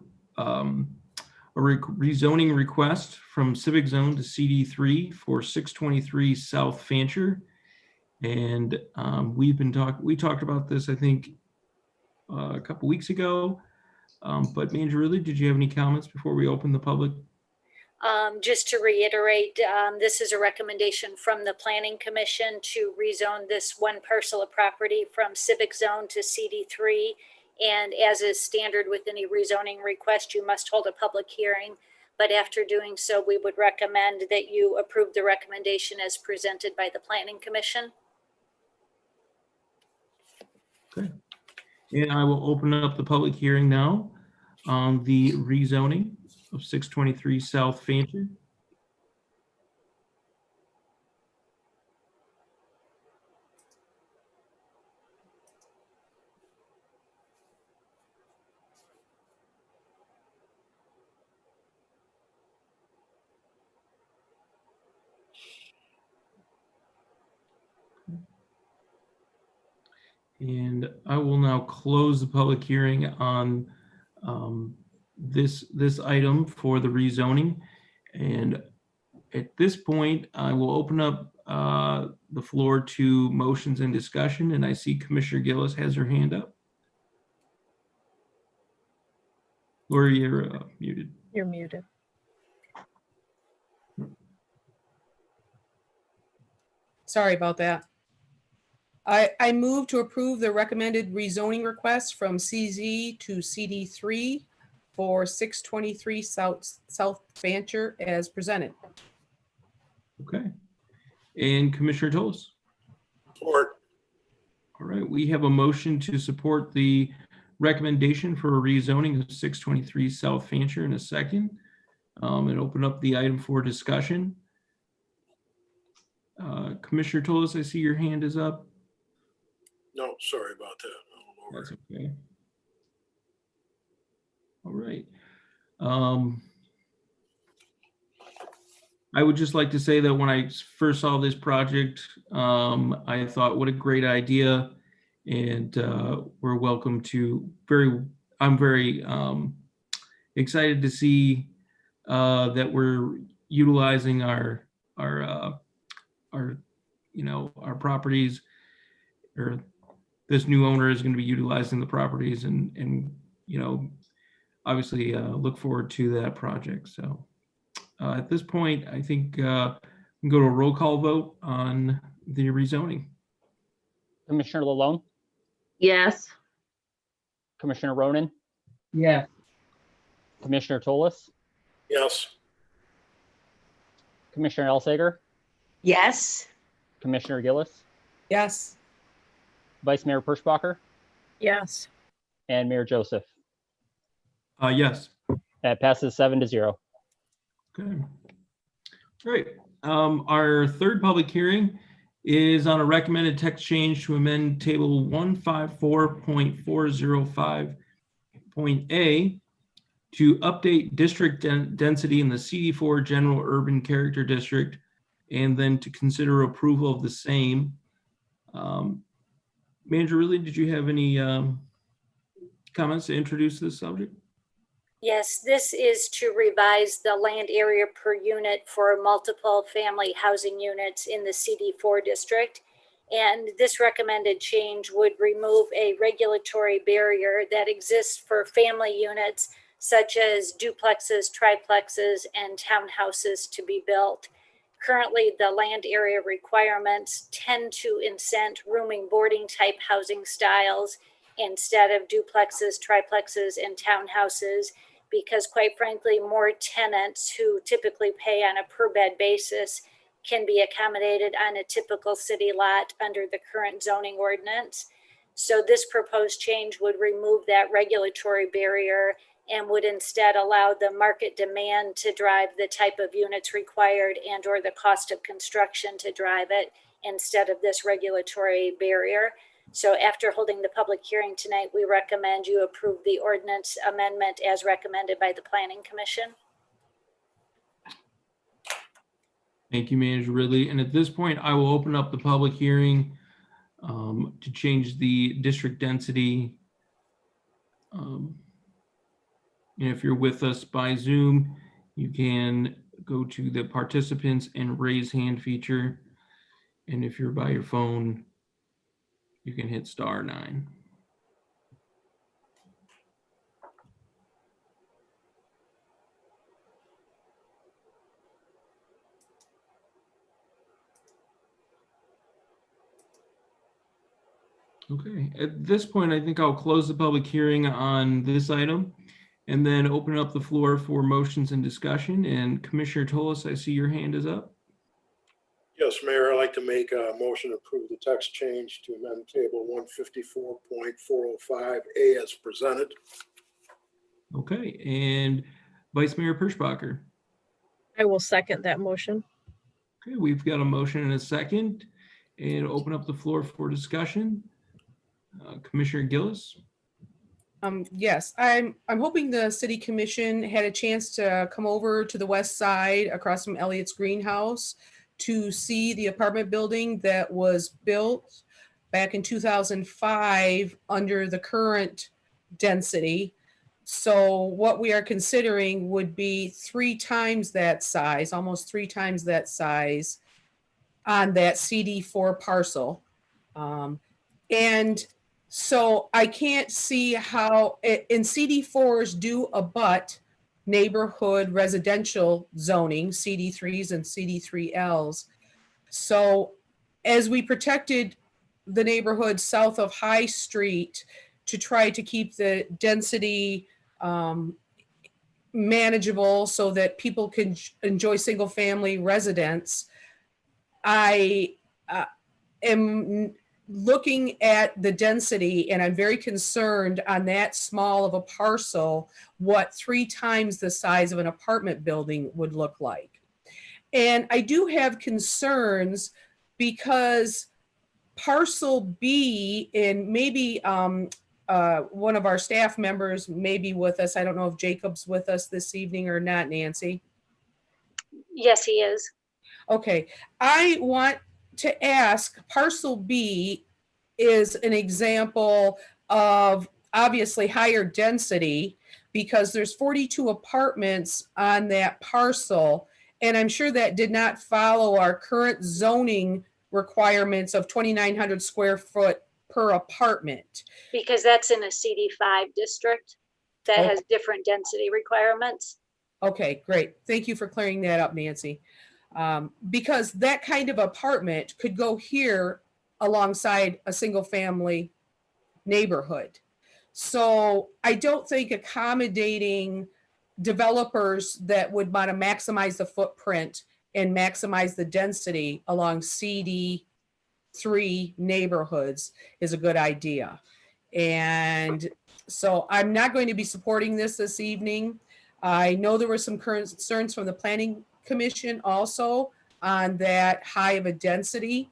rezoning request from Civic Zone to CD3 for 623 South Fancher. And we talked about this, I think, a couple weeks ago. But Mangiarelli, did you have any comments before we open the public? Just to reiterate, this is a recommendation from the Planning Commission to rezone this one parcel of property from Civic Zone to CD3. And as is standard with any rezoning request, you must hold a public hearing. But after doing so, we would recommend that you approve the recommendation as presented by the Planning Commission. Okay. And I will open up the public hearing now on the rezoning of 623 South Fancher. And I will now close the public hearing on this item for the rezoning. And at this point, I will open up the floor to motions and discussion. And I see Commissioner Gillis has her hand up. Lori, you're muted. You're muted. Sorry about that. I move to approve the recommended rezoning request from CZ to CD3 for 623 South Fancher as presented. Okay. And Commissioner Toles? Support. All right, we have a motion to support the recommendation for a rezoning of 623 South Fancher in a second. And open up the item for discussion. Commissioner Toles, I see your hand is up. No, sorry about that. That's okay. All right. I would just like to say that when I first saw this project, I thought, what a great idea. And we're welcome to I'm very excited to see that we're utilizing our properties, or this new owner is going to be utilizing the properties, and obviously look forward to that project. So at this point, I think we can go to a roll call vote on the rezoning. Commissioner Lalone, Yes. Commissioner Ronan, Yeah. Commissioner Toles, Yes. Commissioner Elsager, Yes. Commissioner Gillis, Yes. Vice Mayor Perschbacher, Yes. and Mayor Joseph. Yes. That passes 7-0. Okay. Great. Our third public hearing is on a recommended text change to amend table 154.405.A to update district density in the CD4 General Urban Character District, and then to consider approval of the same. Mangiarelli, did you have any comments to introduce this subject? Yes, this is to revise the land area per unit for multiple family housing units in the CD4 district. And this recommended change would remove a regulatory barrier that exists for family units such as duplexes, triplexes, and townhouses to be built. Currently, the land area requirements tend to incent rooming boarding type housing styles instead of duplexes, triplexes, and townhouses, because quite frankly, more tenants who typically pay on a per bed basis can be accommodated on a typical city lot under the current zoning ordinance. So this proposed change would remove that regulatory barrier and would instead allow the market demand to drive the type of units required and or the cost of construction to drive it instead of this regulatory barrier. So after holding the public hearing tonight, we recommend you approve the ordinance amendment as recommended by the Planning Commission. Thank you, Manager Ridley. And at this point, I will open up the public hearing to change the district density. And if you're with us by Zoom, you can go to the participants and raise hand feature. And if you're by your phone, you can hit *9. Okay, at this point, I think I'll close the public hearing on this item and then open up the floor for motions and discussion. And Commissioner Tullis, I see your hand is up. Yes, Mayor, I'd like to make a motion to approve the text change to amend table 154.405A as presented. Okay, and Vice Mayor Perschbacher. I will second that motion. Okay, we've got a motion and a second, and open up the floor for discussion. Commissioner Gillis. Yes, I'm hoping the City Commission had a chance to come over to the west side across from Elliott's Greenhouse to see the apartment building that was built back in 2005 under the current density. So what we are considering would be 3 times that size, almost 3 times that size on that CD4 parcel. And so I can't see how, in CD4s do abut neighborhood residential zoning, CD3s and CD3Ls. So as we protected the neighborhood south of High Street to try to keep the density manageable so that people can enjoy single family residence, I am looking at the density, and I'm very concerned on that small of a parcel, what 3 times the size of an apartment building would look like. And I do have concerns because parcel B, and maybe one of our staff members may be with us. I don't know if Jacob's with us this evening or not, Nancy. Yes, he is. Okay, I want to ask, parcel B is an example of obviously higher density because there's 42 apartments on that parcel. And I'm sure that did not follow our current zoning requirements of 2,900 square foot per apartment. Because that's in a CD5 district that Okay. has different density requirements. Okay, great. Thank you for clearing that up, Nancy. Because that kind of apartment could go here alongside a single family neighborhood. So I don't think accommodating developers that would want to maximize the footprint and maximize the density along CD3 neighborhoods is a good idea. And so I'm not going to be supporting this evening. I know there were some concerns from the Planning Commission also on that high of a density.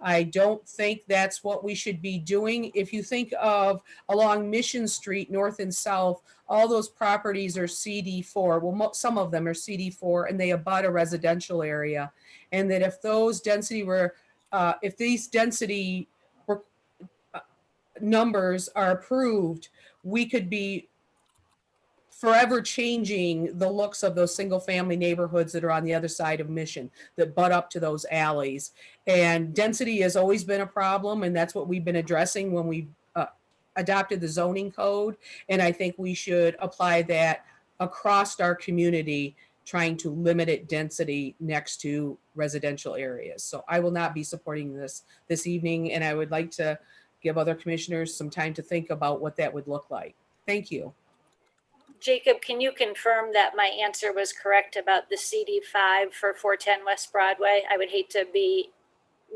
I don't think that's what we should be doing. If you think of along Mission Street, north and south, all those properties are CD4. Well, some of them are CD4 and they abut a residential area. And that if those density were, if these density numbers are approved, we could be forever changing the looks of those single family neighborhoods that are on the other side of Mission that butt up to those alleys. And density has always been a problem, and that's what we've been addressing when we adopted the zoning code. And I think we should apply that across our community, trying to limit it density next to residential areas. So I will not be supporting this evening, and I would like to give other commissioners some time to think about what that would look like. Thank you. Jacob, can you confirm that my answer was correct about the CD5 for 410 West Broadway? I would hate to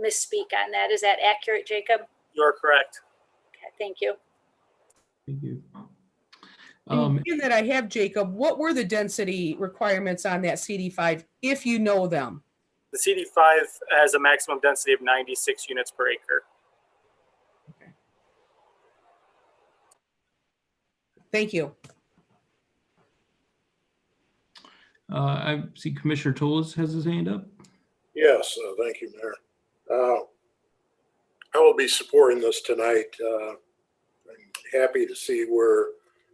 misspeak on that. Is that accurate, Jacob? You're correct. Okay, thank you. Thank you. Given that I have Jacob, what were the density requirements on that CD5, if you know them? The CD5 has a maximum density of 96 units per acre. Thank you. I see Commissioner Toles has his hand up. Yes, thank you, Mayor. I will be supporting this tonight. I'm happy to see we're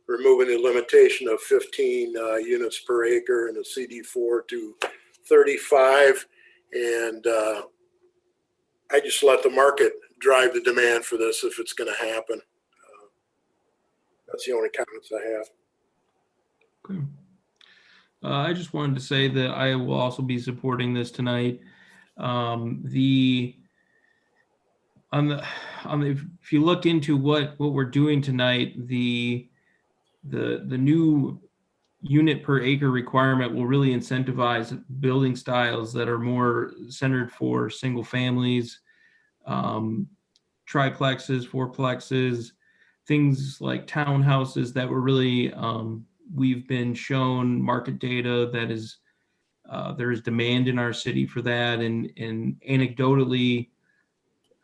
removing the limitation of 15 units per acre in the CD4 to 35. And I just let the market drive the demand for this if it's going to happen. That's the only comments I have. Okay. I just wanted to say that I will also be supporting this tonight. If you look into what we're doing tonight, the new unit per acre requirement will really incentivize building styles that are more centered for single families, triplexes, fourplexes, things like townhouses that were really, we've been shown market data that is, there is demand in our city for that. And anecdotally,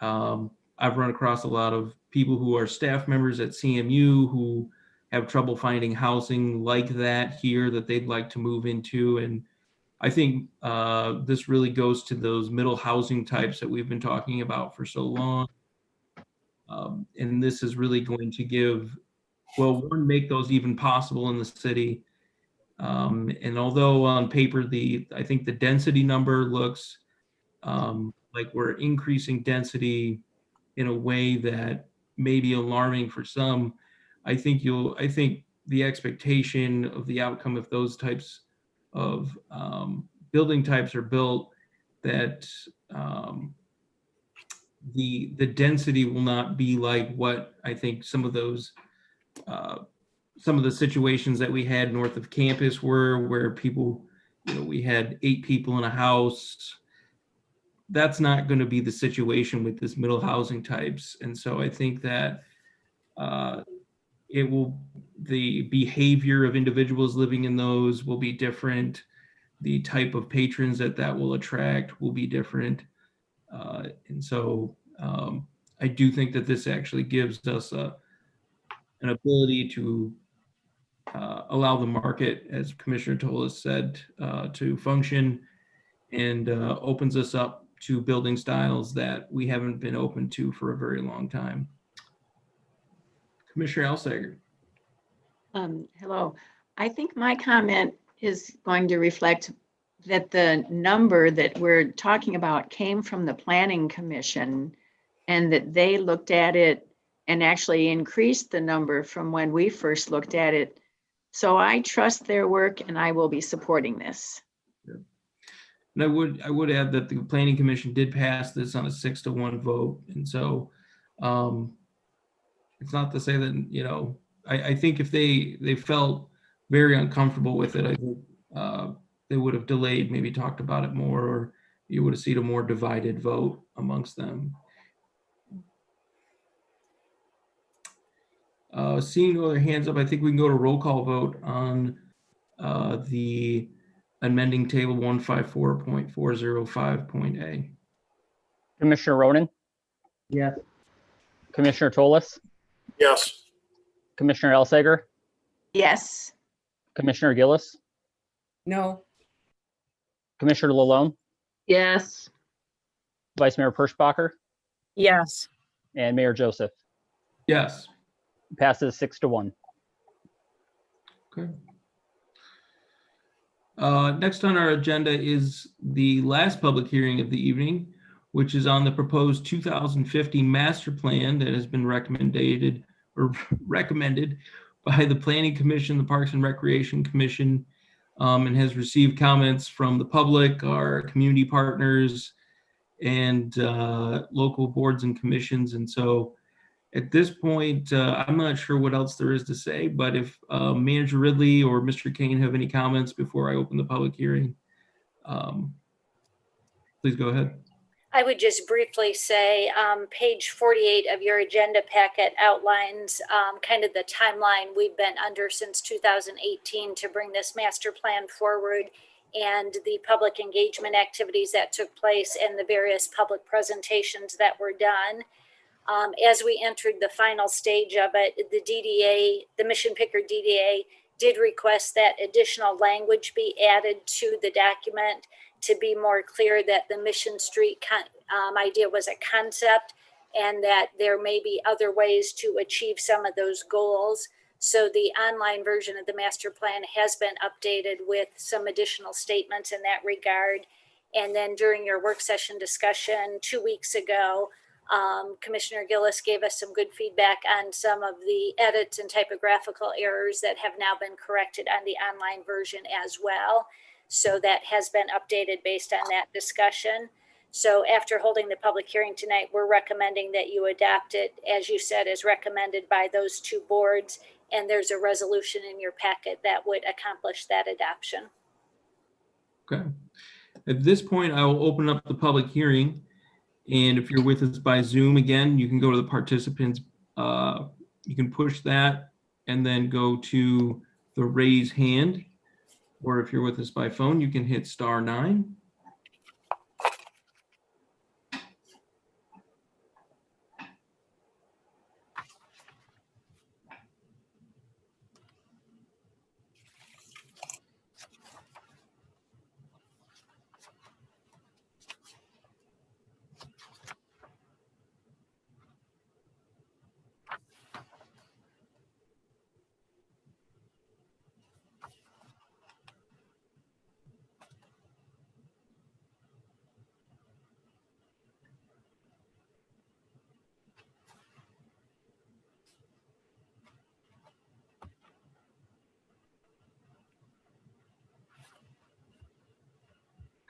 I've run across a lot of people who are staff members at CMU who have trouble finding housing like that here that they'd like to move into. And I think this really goes to those middle housing types that we've been talking about for so long. And this is really going to give, well, one, make those even possible in the city. And although on paper, I think the density number looks like we're increasing density in a way that may be alarming for some, I think the expectation of the outcome of those types of building types are built, that the density will not be like what I think some of those some of the situations that we had north of campus were, where people, we had 8 people in a house. That's not going to be the situation with this middle housing types. And so I think that the behavior of individuals living in those will be different. The type of patrons that will attract will be different. And so I do think that this actually gives us an ability to allow the market, as Commissioner Toles said, to function, and opens us up to building styles that we haven't been open to for a very long time. Commissioner Alsager. Hello. I think my comment is going to reflect that the number that we're talking about came from the Planning Commission, and that they looked at it and actually increased the number from when we first looked at it. So I trust their work, and I will be supporting this. And I would add that the Planning Commission did pass this on a 6-1 vote. And so it's not to say that, I think if they felt very uncomfortable with it, I think they would have delayed, maybe talked about it more, or you would have seen a more divided vote amongst them. Seeing no other hands up, I think we can go to roll call vote on the amending table 154.405.A. Commissioner Ronan, Yes. Commissioner Toles, Yes. Commissioner Alsager, Yes. Commissioner Gillis, No. Commissioner Lalone, Yes. Vice Mayor Perschbacher, Yes. and Mayor Joseph. Yes. Passes 6-1. Okay. Next on our agenda is the last public hearing of the evening, which is on the proposed 2050 master plan that has been recommended by the Planning Commission, the Parks and Recreation Commission, and has received comments from the public, our community partners, and local boards and commissions. And so at this point, I'm not sure what else there is to say, but if Manager Ridley or Mr. Kane have any comments before I open the public hearing, please go ahead. I would just briefly say page 48 of your agenda packet outlines kind of the timeline we've been under since 2018 to bring this master plan forward, and the public engagement activities that took place and the various public presentations that were done. As we entered the final stage of it, the DDA, the Mission Picker DDA, did request that additional language be added to the document to be more clear that the Mission Street idea was a concept and that there may be other ways to achieve some of those goals. So the online version of the master plan has been updated with some additional statements in that regard. And then during your work session discussion 2 weeks ago, Commissioner Gillis gave us some good feedback on some of the edits and typographical errors that have now been corrected on the online version as well. So that has been updated based on that discussion. So after holding the public hearing tonight, we're recommending that you adopt it, as you said, as recommended by those two boards. And there's a resolution in your packet that would accomplish that adoption. Okay. At this point, I will open up the public hearing. And if you're with us by Zoom, again, you can go to the participants. You can push that and then go to the raise hand. Or if you're with us by phone, you can hit *9.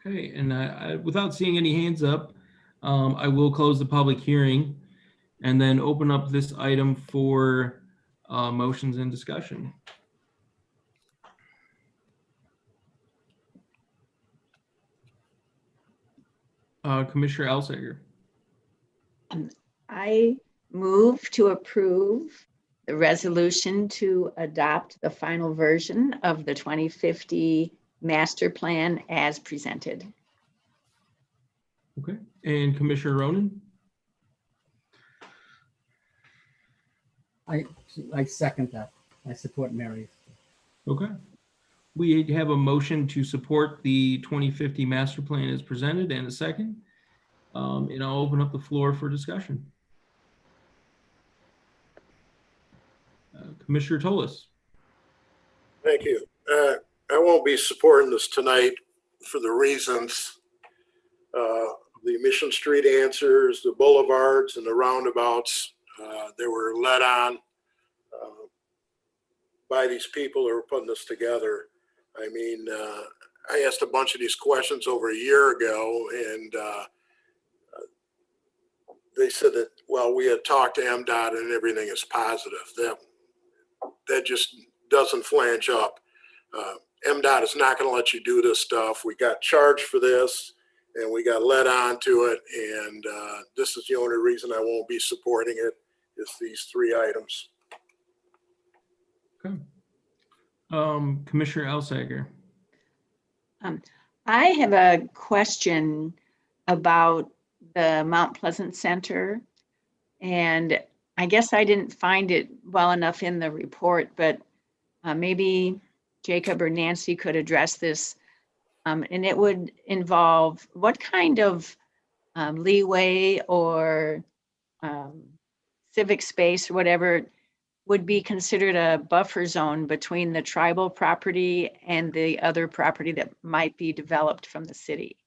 Okay, and without seeing any hands up, I will close the public hearing and then open up this item for motions and discussion. Commissioner Elsager. I move to approve the resolution to adopt the final version of the 2050 master plan as presented. Okay, and Commissioner Ronan? I second that. I support Mary. Okay. We have a motion to support the 2050 master plan as presented and a second. And I'll open up the floor for discussion. Commissioner Tolis. Thank you. I won't be supporting this tonight for the reasons, the Mission Street answers, the boulevards and the roundabouts, they were led on by these people who were putting this together. I mean, I asked a bunch of these questions over a year ago, and they said that, well, we had talked to MDOT and everything is positive. That just doesn't flange up. MDOT is not going to let you do this stuff. We got charged for this and we got led on to it. And this is the only reason I won't be supporting it, is these three items. Okay. Commissioner Elsager. I have a question about the Mount Pleasant Center. And I guess I didn't find it well enough in the report, but maybe Jacob or Nancy could address this. And it would involve what kind of leeway or civic space or whatever would be considered a buffer zone between the tribal property and the other property that might be developed from the city.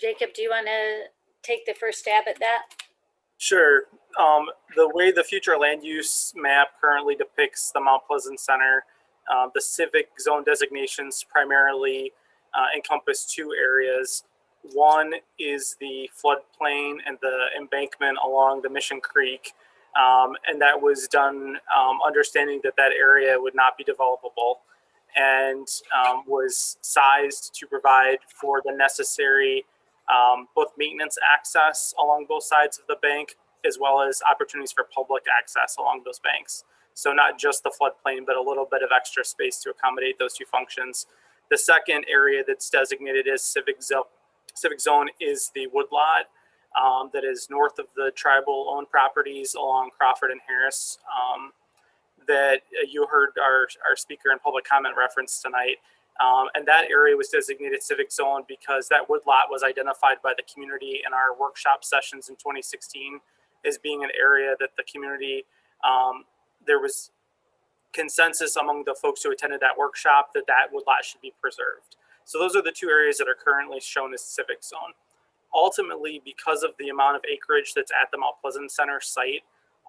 Jacob, do you want to take the first stab at that? Sure. The way the future land use map currently depicts the Mount Pleasant Center, the civic zone designations primarily encompass two areas. One is the floodplain and the embankment along the Mission Creek. And that was done understanding that that area would not be developable, and was sized to provide for the necessary both maintenance access along both sides of the bank, as well as opportunities for public access along those banks. So not just the floodplain, but a little bit of extra space to accommodate those two functions. The second area that's designated as Civic Zone is the woodlot that is north of the tribal owned properties along Crawford and Harris that you heard our speaker in public comment reference tonight. And that area was designated Civic Zone because that woodlot was identified by the community in our workshop sessions in 2016 as being an area that the community, there was consensus among the folks who attended that workshop that that woodlot should be preserved. So those are the two areas that are currently shown as Civic Zone. Ultimately, because of the amount of acreage that's at the Mount Pleasant Center site,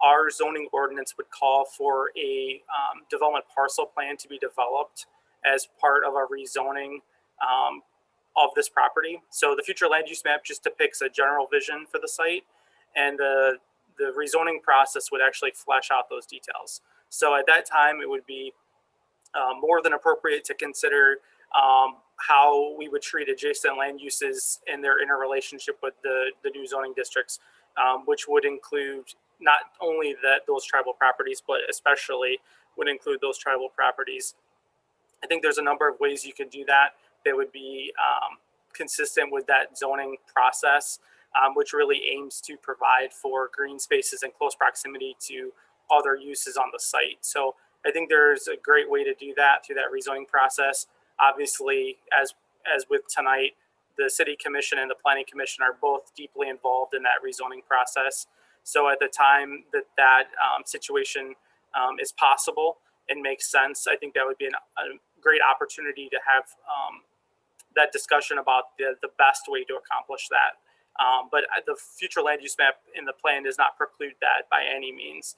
our zoning ordinance would call for a development parcel plan to be developed as part of a rezoning of this property. So the future land use map just depicts a general vision for the site, and the rezoning process would actually flesh out those details. So at that time, it would be more than appropriate to consider how we would treat adjacent land uses and their interrelationship with the new zoning districts, which would include not only those tribal properties, but especially would include those tribal properties. I think there's a number of ways you could do that that would be consistent with that zoning process, which really aims to provide for green spaces in close proximity to other uses on the site. So I think there's a great way to do that through that rezoning process. Obviously, as with tonight, the City Commission and the Planning Commission are both deeply involved in that rezoning process. So at the time that situation is possible and makes sense, I think that would be a great opportunity to have that discussion about the best way to accomplish that. But the future land use map in the plan does not preclude that by any means.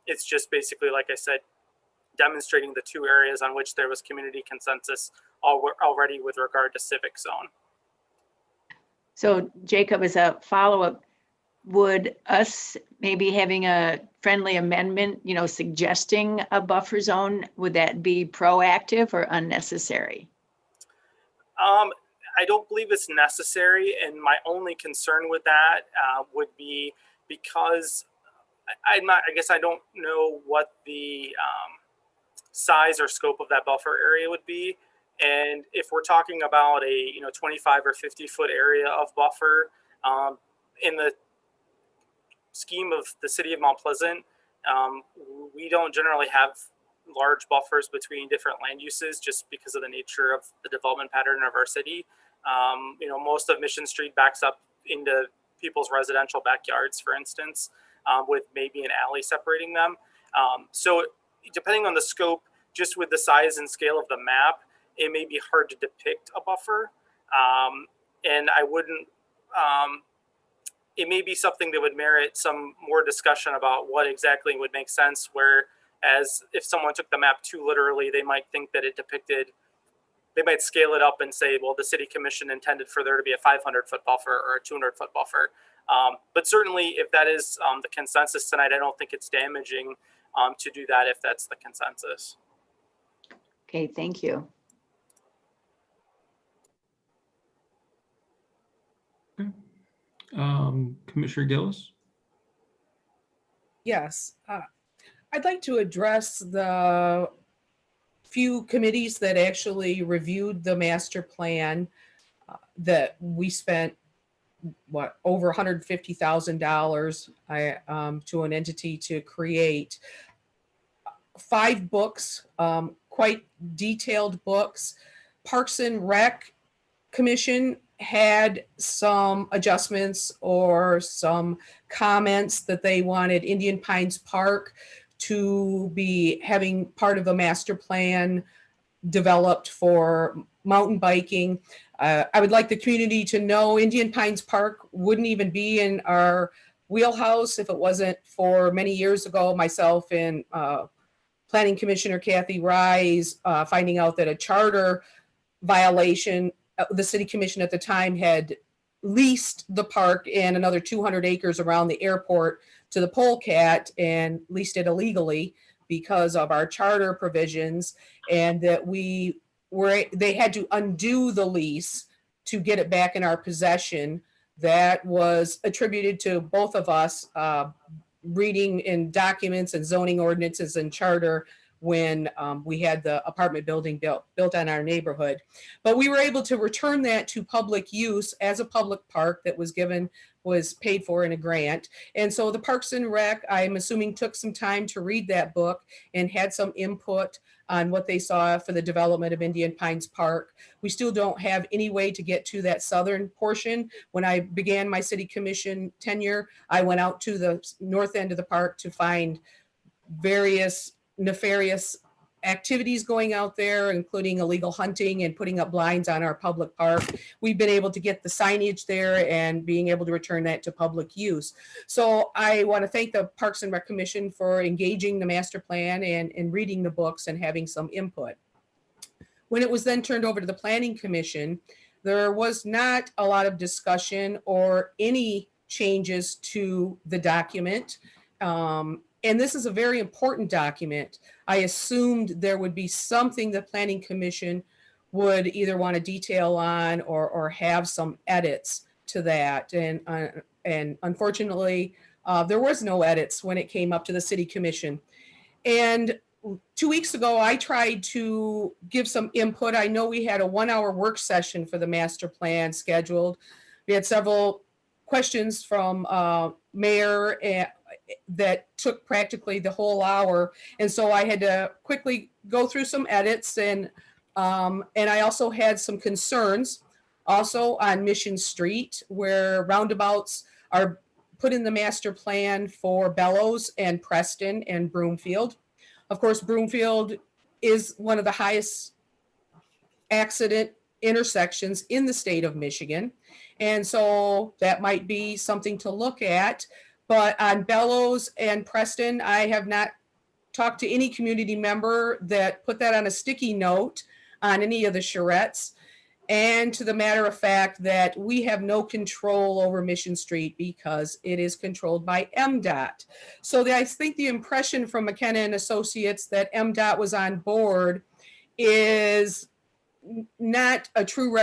It's just basically, like I said, demonstrating the two areas on which there was community consensus already with regard to Civic Zone. So Jacob, as a follow-up, would us maybe having a friendly amendment, suggesting a buffer zone, would that be proactive or unnecessary? I don't believe it's necessary. And my only concern with that would be because I guess I don't know what the size or scope of that buffer area would be. And if we're talking about a 25 or 50 foot area of buffer in the scheme of the city of Mount Pleasant, we don't generally have large buffers between different land uses just because of the nature of the development pattern of our city. Most of Mission Street backs up into people's residential backyards, for instance, with maybe an alley separating them. So depending on the scope, just with the size and scale of the map, it may be hard to depict a buffer. And I wouldn't, it may be something that would merit some more discussion about what exactly would make sense, whereas if someone took the map too literally, they might think that it depicted, they might scale it up and say, well, the city commission intended for there to be a 500 foot buffer or a 200 foot buffer. But certainly if that is the consensus tonight, I don't think it's damaging to do that if that's the consensus. Okay, thank you. Commissioner Gillis? Yes, I'd like to address the few committees that actually reviewed the master plan that we spent over $150,000 to an entity to create 5 books, quite detailed books. Parks and Rec Commission had some adjustments or some comments that they wanted Indian Pines Park to be having part of a master plan developed for mountain biking. I would like the community to know Indian Pines Park wouldn't even be in our wheelhouse if it wasn't for many years ago, myself and Planning Commissioner Kathy Rise finding out that a charter violation, the city commission at the time had leased the park and another 200 acres around the airport to the Polecat and leased it illegally because of our charter provisions, and that they had to undo the lease to get it back in our possession. That was attributed to both of us reading in documents and zoning ordinances and charter when we had the apartment building built on our neighborhood. But we were able to return that to public use as a public park that was paid for in a grant. And so the Parks and Rec, I'm assuming, took some time to read that book and had some input on what they saw for the development of Indian Pines Park. We still don't have any way to get to that southern portion. When I began my city commission tenure, I went out to the north end of the park to find various nefarious activities going out there, including illegal hunting and putting up blinds on our public park. We've been able to get the signage there and being able to return that to public use. So I want to thank the Parks and Rec Commission for engaging the master plan and reading the books and having some input. When it was then turned over to the Planning Commission, there was not a lot of discussion or any changes to the document. And this is a very important document. I assumed there would be something the Planning Commission would either want to detail on or have some edits to that. And unfortunately, there was no edits when it came up to the City Commission. And 2 weeks ago, I tried to give some input. I know we had a 1-hour work session for the master plan scheduled. We had several questions from Mayor that took practically the whole hour. And so I had to quickly go through some edits and I also had some concerns also on Mission Street where roundabouts are put in the master plan for Bellows and Preston and Broomfield. Of course, Broomfield is one of the highest accident intersections in the state of Michigan. And so that might be something to look at. But on Bellows and Preston, I have not talked to any community member that put that on a sticky note on any of the charrettes. And to the matter of fact that we have no control over Mission Street because it is controlled by MDOT. So I think the impression from McKenna and Associates that MDOT was on board is not a true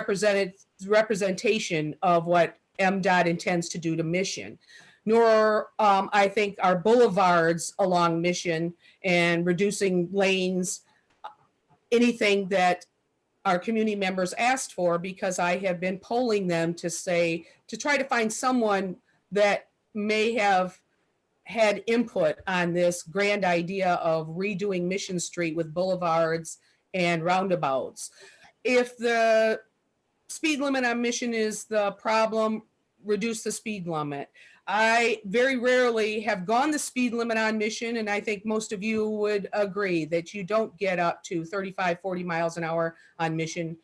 representation of what MDOT intends to do to Mission. Nor I think our boulevards along Mission and reducing lanes, anything that our community members asked for, because I have been polling them to try to find someone that may have had input on this grand idea of redoing Mission Street with boulevards and roundabouts. If the speed limit on Mission is the problem, reduce the speed limit. I very rarely have gone the speed limit on Mission, and I think most of you would agree that you don't get up to 35, 40 miles an hour on Mission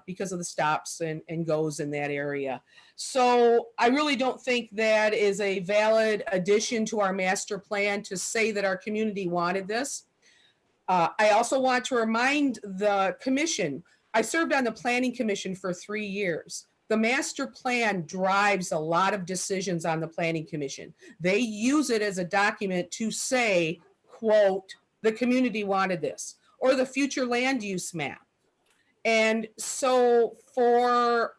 because of the stops and goes in that area. So I really don't think that is a valid addition to our master plan to say that our community wanted this. I also want to remind the commission, I served on the Planning Commission for 3 years. The master plan drives a lot of decisions on the Planning Commission. They use it as a document to say, quote, the community wanted this, or the future land use map. And so for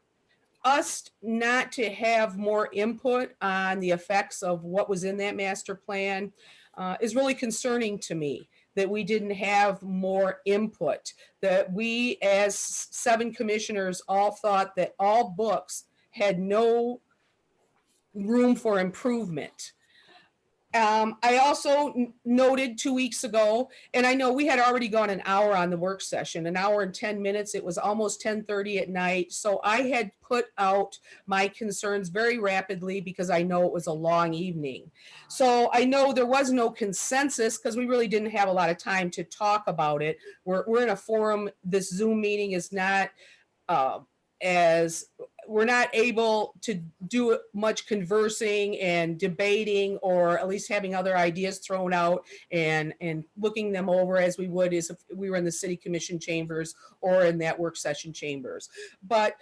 us not to have more input on the effects of what was in that master plan is really concerning to me, that we didn't have more input, that we as 7 commissioners all thought that all books had no room for improvement. I also noted 2 weeks ago, and I know we had already gone an hour on the work session, an hour and 10 minutes. It was almost 10:30 at night. So I had put out my concerns very rapidly because I know it was a long evening. So I know there was no consensus because we really didn't have a lot of time to talk about it. We're in a forum. This Zoom meeting is not we're not able to do much conversing and debating, or at least having other ideas thrown out and looking them over as we would as if we were in the city commission chambers or in that work session chambers. But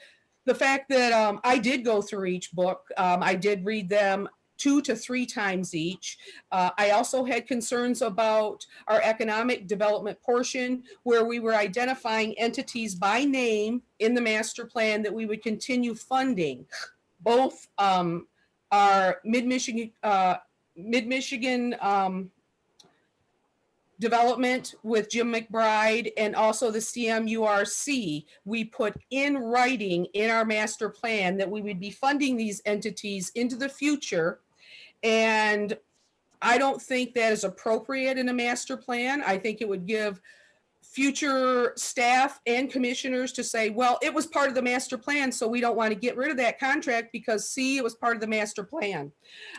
the fact that I did go through each book, I did read them 2 to 3 times each. I also had concerns about our economic development portion, where we were identifying entities by name in the master plan that we would continue funding. Both our Mid-Michigan development with Jim McBride and also the CMURC, we put in writing in our master plan that we would be funding these entities into the future. And I don't think that is appropriate in a master plan. I think it would give future staff and commissioners to say, well, it was part of the master plan, so we don't want to get rid of that contract because see, it was part of the master plan.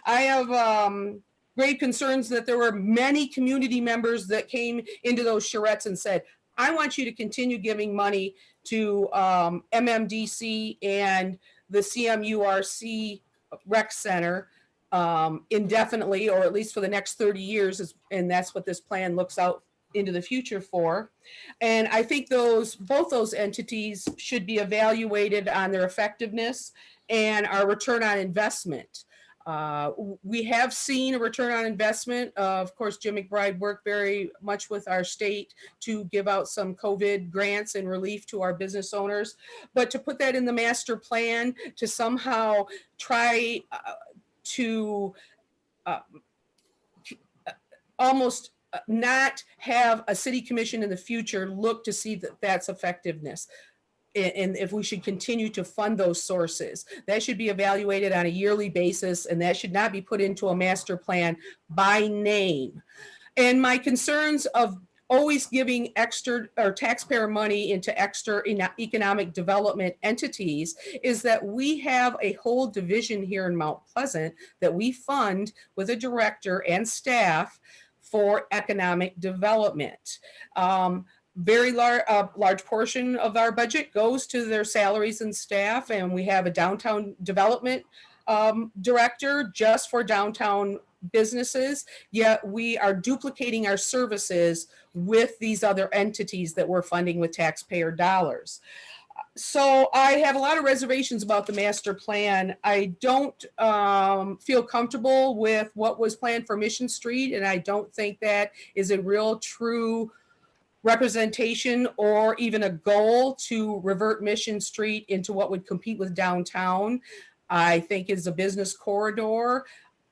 I have great concerns that there were many community members that came into those charrettes and said, I want you to continue giving money to MMDC and the CMURC Rec Center indefinitely, or at least for the next 30 years, and that's what this plan looks out into the future for. And I think both those entities should be evaluated on their effectiveness and our return on investment. We have seen a return on investment. Of course, Jim McBride worked very much with our state to give out some COVID grants and relief to our business owners. But to put that in the master plan, to somehow try to almost not have a city commission in the future look to see that that's effectiveness. And if we should continue to fund those sources, that should be evaluated on a yearly basis, and that should not be put into a master plan by name. And my concerns of always giving extra or taxpayer money into extra economic development entities is that we have a whole division here in Mount Pleasant that we fund with a director and staff for economic development. Very large portion of our budget goes to their salaries and staff, and we have a downtown development director just for downtown businesses, yet we are duplicating our services with these other entities that we're funding with taxpayer dollars. So I have a lot of reservations about the master plan. I don't feel comfortable with what was planned for Mission Street, and I don't think that is a real true representation or even a goal to revert Mission Street into what would compete with downtown. I think is a business corridor.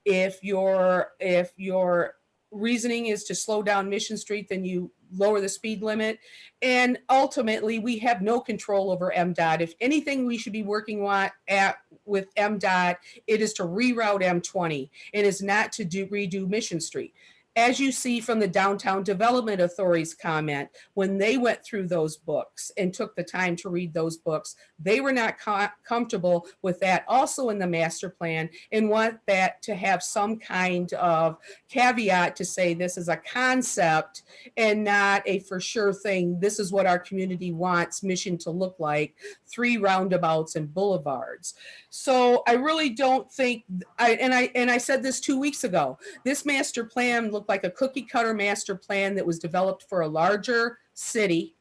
If your reasoning is to slow down Mission Street, then you lower the speed limit. And ultimately, we have no control over MDOT. If anything we should be working at with MDOT, it is to reroute M20. It is not to redo Mission Street. As you see from the Downtown Development Authority's comment, when they went through those books and took the time to read those books, they were not comfortable with that also in the master plan and want that to have some kind of caveat to say this is a concept and not a for sure thing. This is what our community wants Mission to look like, 3 roundabouts and boulevards. So I really don't think, I said this 2 weeks ago, this master plan looked like a cookie cutter master plan that was developed for a larger city,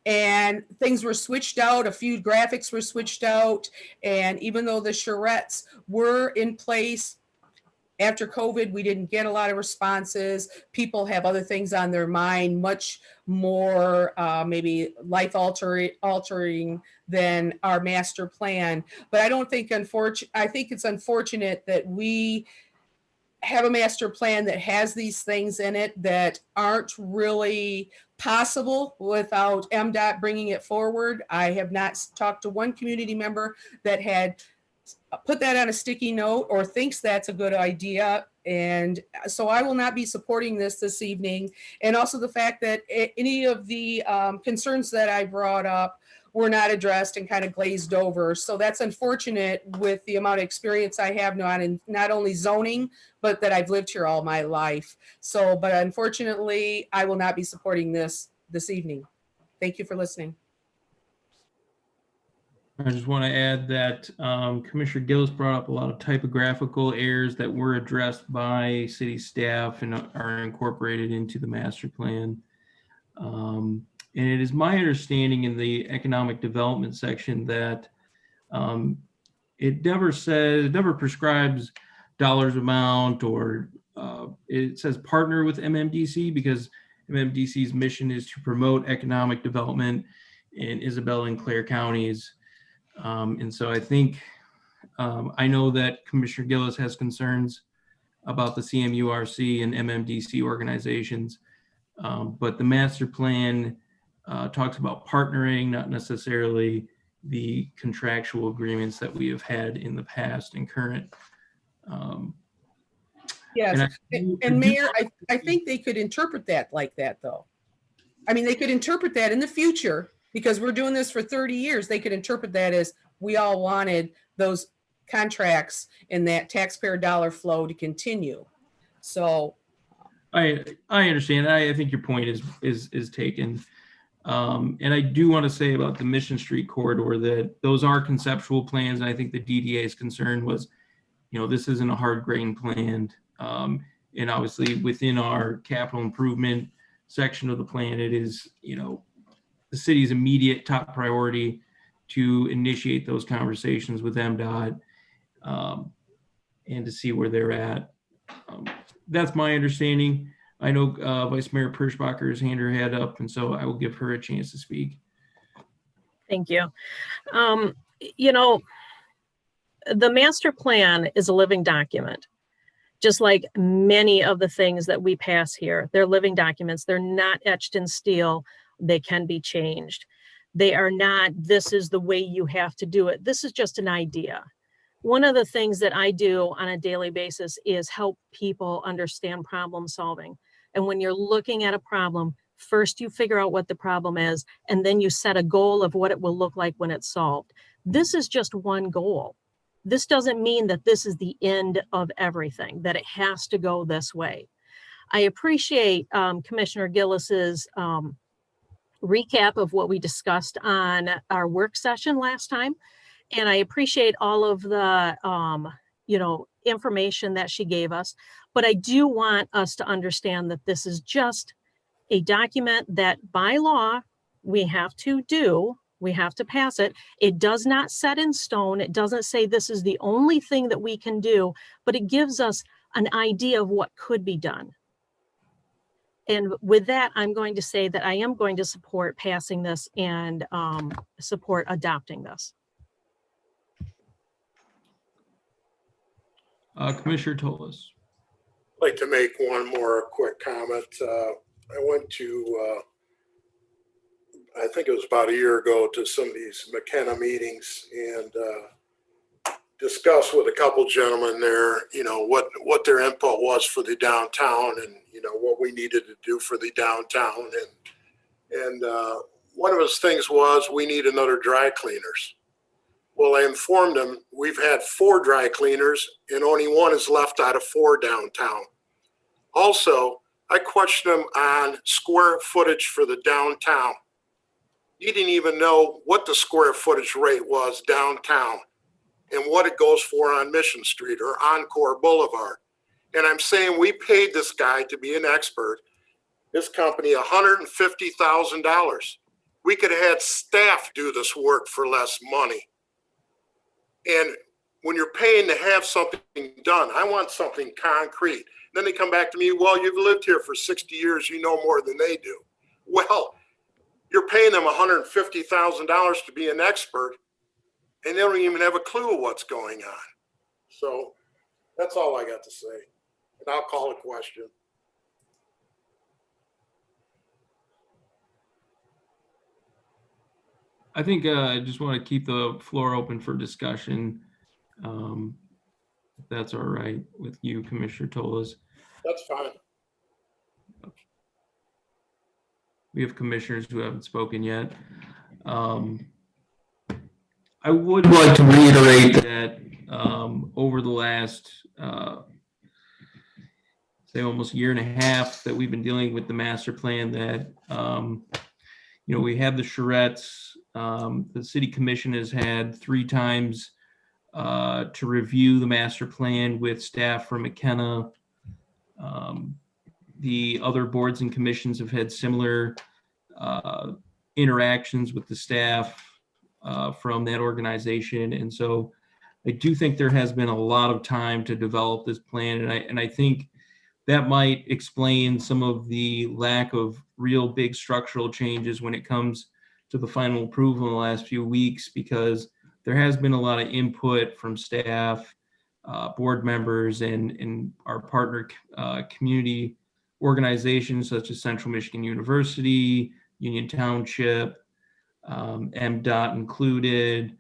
and things were switched out. A few graphics were switched out. And even though the charrettes were in place after COVID, we didn't get a lot of responses. People have other things on their mind, much more maybe life altering than our master plan. But I don't think, I think it's unfortunate that we have a master plan that has these things in it that aren't really possible without MDOT bringing it forward. I have not talked to one community member that had put that on a sticky note or thinks that's a good idea. And so I will not be supporting this evening. And also the fact that any of the concerns that I brought up were not addressed and kind of glazed over. So that's unfortunate with the amount of experience I have not only zoning, but that I've lived here all my life. So, but unfortunately, I will not be supporting this evening. Thank you for listening. I just want to add that Commissioner Gillis brought up a lot of typographical errors that were addressed by city staff and are incorporated into the master plan. And it is my understanding in the economic development section that it never prescribes dollars amount, or it says partner with MMDC, because MMDC's mission is to promote economic development in Isabella and Clare counties. And so I think, I know that Commissioner Gillis has concerns about the CMURC and MMDC organizations. But the master plan talks about partnering, not necessarily the contractual agreements that we have had in the past and current. Yes, and and Mayor, I think they could interpret that like that, though. I mean, they could interpret that in the future, because we're doing this for 30 years. They could interpret that as we all wanted those contracts and that taxpayer dollar flow to continue. So I understand. I think your point is taken. And I do want to say about the Mission Street corridor that those are conceptual plans. And I think the DDA's concern was, this isn't a hard grain plan. And obviously within our capital improvement section of the plan, it is, the city's immediate top priority to initiate those conversations with MDOT and to see where they're at. That's my understanding. I know Vice Mayor Perschbacher has hand her head up, and so I will give her a chance to speak. Thank you. The master plan is a living document, just like many of the things that we pass here. They're living documents. They're not etched in steel. They can be changed. They are not, this is the way you have to do it. This is just an idea. One of the things that I do on a daily basis is help people understand problem solving. And when you're looking at a problem, first you figure out what the problem is, and then you set a goal of what it will look like when it's solved. This is just one goal. This doesn't mean that this is the end of everything, that it has to go this way. I appreciate Commissioner Gillis's recap of what we discussed on our work session last time. And I appreciate all of the, information that she gave us. But I do want us to understand that this is just a document that by law we have to do. We have to pass it. It does not set in stone. It doesn't say this is the only thing that we can do, but it gives us an idea of what could be done. And with that, I'm going to say that I am going to support passing this and support adopting this. Commissioner Toles. I'd like to make one more quick comment. I went to, I think it was about a year ago, to some of these McKenna meetings and discussed with a couple gentlemen there, what their input was for the downtown and, what we needed to do for the downtown. And one of his things was we need another dry cleaners. Well, I informed them we've had 4 dry cleaners and only 1 is left out of 4 downtown. Also, I questioned him on square footage for the downtown. He didn't even know what the square footage rate was downtown and what it goes for on Mission Street or Encore Boulevard. And I'm saying we paid this guy to be an expert, this company, $150,000. We could have had staff do this work for less money. And when you're paying to have something done, I want something concrete. Then they come back to me, well, you've lived here for 60 years, you know more than they do. Well, you're paying them $150,000 to be an expert, and they don't even have a clue of what's going on. So that's all I got to say. And I'll call a question. I think I just want to keep the floor open for discussion. If that's all right with you, Commissioner Toles. That's fine. We have commissioners who haven't spoken yet. I would like to reiterate that over the last, say almost year and a half that we've been dealing with the master plan, that, we have the charrettes. The city commission has had 3 times to review the master plan with staff from McKenna. The other boards and commissions have had similar interactions with the staff from that organization. And so I do think there has been a lot of time to develop this plan. And I think that might explain some of the lack of real big structural changes when it comes to the final approval in the last few weeks, because there has been a lot of input from staff, board members, and our partner community organizations such as Central Michigan University, Union Township, MDOT included,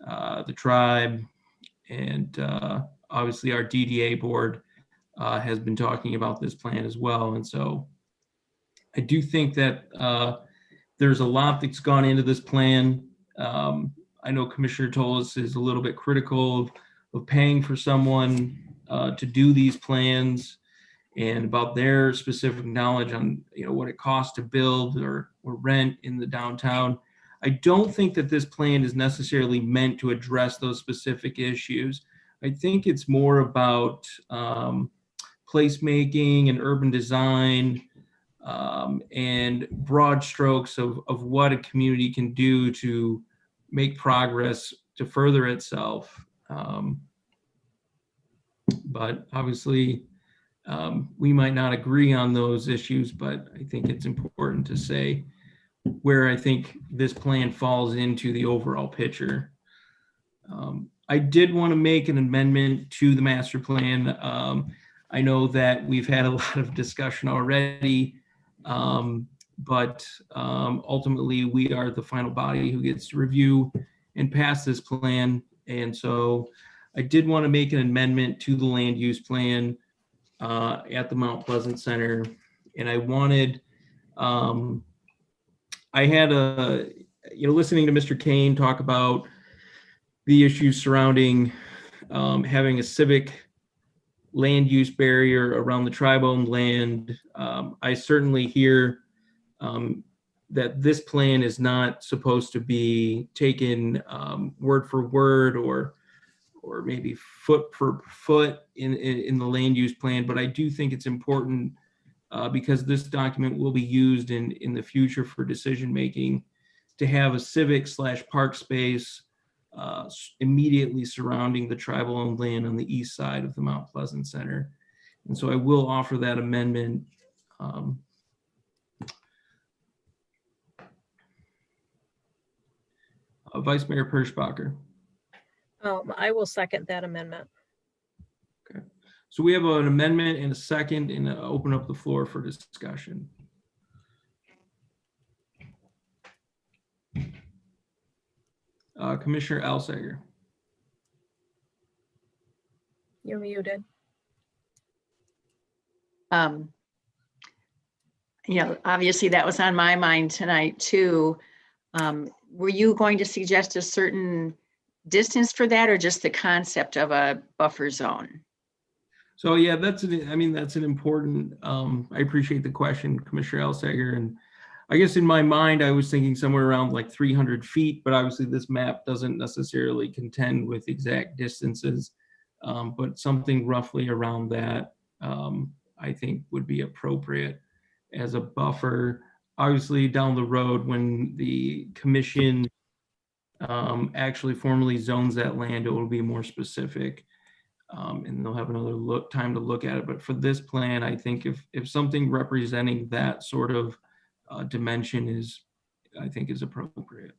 the tribe, and obviously our DDA board has been talking about this plan as well. And so I do think that there's a lot that's gone into this plan. I know Commissioner Toles is a little bit critical of paying for someone to do these plans and about their specific knowledge on what it costs to build or rent in the downtown. I don't think that this plan is necessarily meant to address those specific issues. I think it's more about placemaking and urban design, and broad strokes of what a community can do to make progress to further itself. But obviously, we might not agree on those issues, but I think it's important to say where I think this plan falls into the overall picture. I did want to make an amendment to the master plan. I know that we've had a lot of discussion already, but ultimately we are the final body who gets to review and pass this plan. And so I did want to make an amendment to the land use plan at the Mount Pleasant Center. And I wanted, I had listening to Mr. Kane talk about the issues surrounding having a civic land use barrier around the tribe-owned land. I certainly hear that this plan is not supposed to be taken word for word or maybe foot for foot in the land use plan, but I do think it's important because this document will be used in the future for decision making to have a civic/park space immediately surrounding the tribal owned land on the east side of the Mount Pleasant Center. And so I will offer that amendment. Vice Mayor Perschbacher. I will second that amendment. Okay. So we have an amendment and a second, and open up the floor for discussion. Commissioner Alsager. You're muted. Obviously that was on my mind tonight too. Were you going to suggest a certain distance for that, or just the concept of a buffer zone? So yeah, that's an important, I appreciate the question, Commissioner Alsager. And I guess in my mind, I was thinking somewhere around like 300 feet, but obviously this map doesn't necessarily contend with exact distances, but something roughly around that, I think would be appropriate as a buffer. Obviously down the road, when the commission actually formally zones that land, it will be more specific, and they'll have another time to look at it. But for this plan, I think if something representing that sort of dimension is appropriate.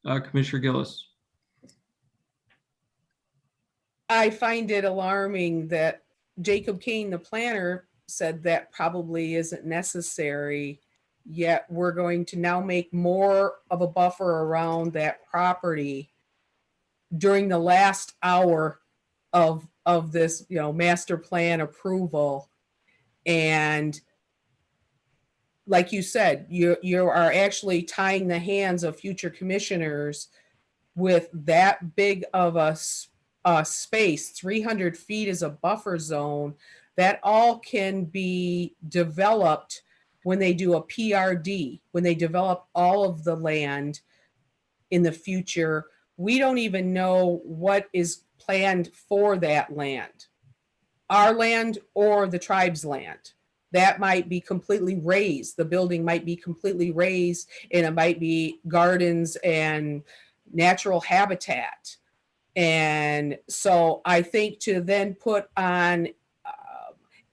Commissioner Gillis. I find it alarming that Jacob Kane, the planner, said that probably isn't necessary, yet we're going to now make more of a buffer around that property during the last hour of this, master plan approval. And like you said, you are actually tying the hands of future commissioners with that big of a space. 300 feet is a buffer zone. That all can be developed when they do a PRD, when they develop all of the land in the future. We don't even know what is planned for that land, our land or the tribe's land. That might be completely raised. The building might be completely raised, and it might be gardens and natural habitat. And so I think to then put on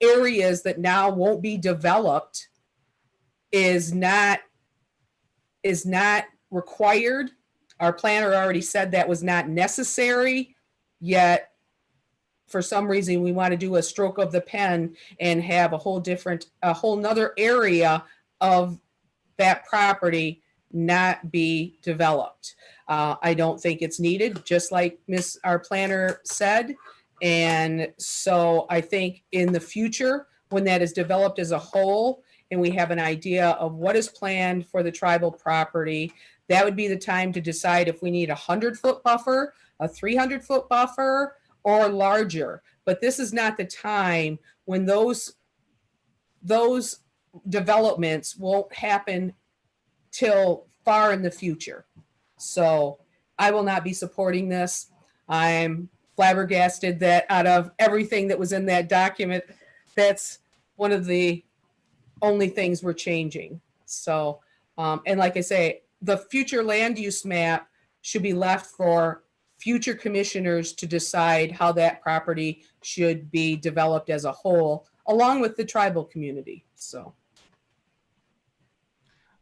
areas that now won't be developed is not required. Our planner already said that was not necessary, yet for some reason we want to do a stroke of the pen and have a whole nother area of that property not be developed. I don't think it's needed, just like our planner said. And so I think in the future, when that is developed as a whole and we have an idea of what is planned for the tribal property, that would be the time to decide if we need a 100-foot buffer, a 300-foot buffer, or larger. But this is not the time when those developments won't happen till far in the future. So I will not be supporting this. I'm flabbergasted that out of everything that was in that document, that's one of the only things we're changing. So, and like I say, the future land use map should be left for future commissioners to decide how that property should be developed as a whole, along with the tribal community. So.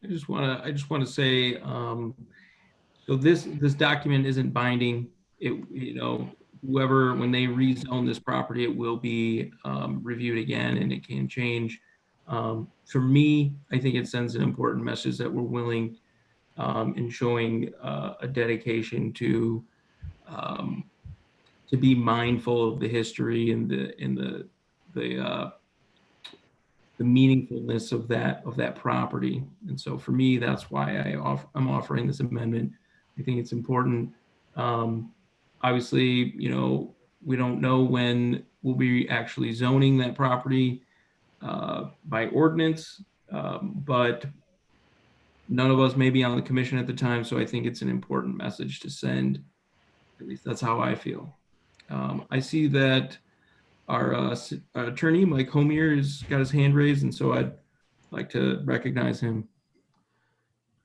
I just want to say, so this document isn't binding. It, whoever, when they rezone this property, it will be reviewed again, and it can change. For me, I think it sends an important message that we're willing in showing a dedication to be mindful of the history and the meaningfulness of that property. And so for me, that's why I'm offering this amendment. I think it's important. Obviously, we don't know when we'll be actually zoning that property by ordinance, but none of us may be on the commission at the time. So I think it's an important message to send. At least that's how I feel. I see that our attorney, Mike Homier, has got his hand raised, and so I'd like to recognize him.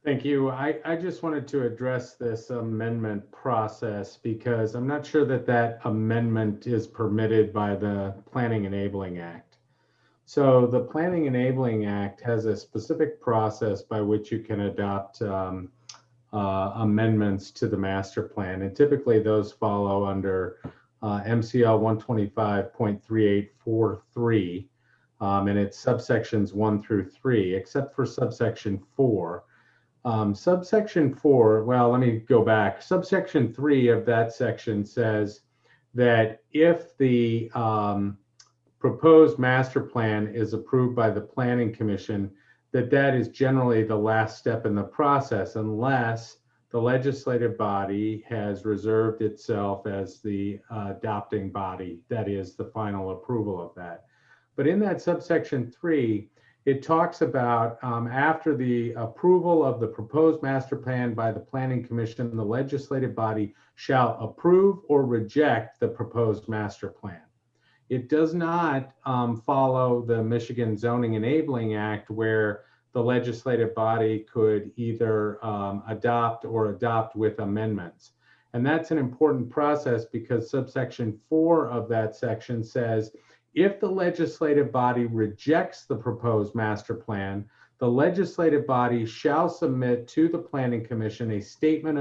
Thank you. I just wanted to address this amendment process because I'm not sure that amendment is permitted by the Planning Enabling Act. So the Planning Enabling Act has a specific process by which you can adopt amendments to the master plan, and typically those follow under MCL 125.3843, and it's subsections 1 through 3, except for subsection 4. Subsection 4, well, let me go back. Subsection 3 of that section says that if the proposed master plan is approved by the Planning Commission, that is generally the last step in the process, unless the legislative body has reserved itself as the adopting body, that is the final approval of that. But in that subsection 3, it talks about after the approval of the proposed master plan by the Planning Commission, the legislative body shall approve or reject the proposed master plan. It does not follow the Michigan Zoning Enabling Act, where the legislative body could either adopt or adopt with amendments. And that's an important process because subsection 4 of that section says, if the legislative body rejects the proposed master plan, the legislative body shall submit to the Planning Commission a statement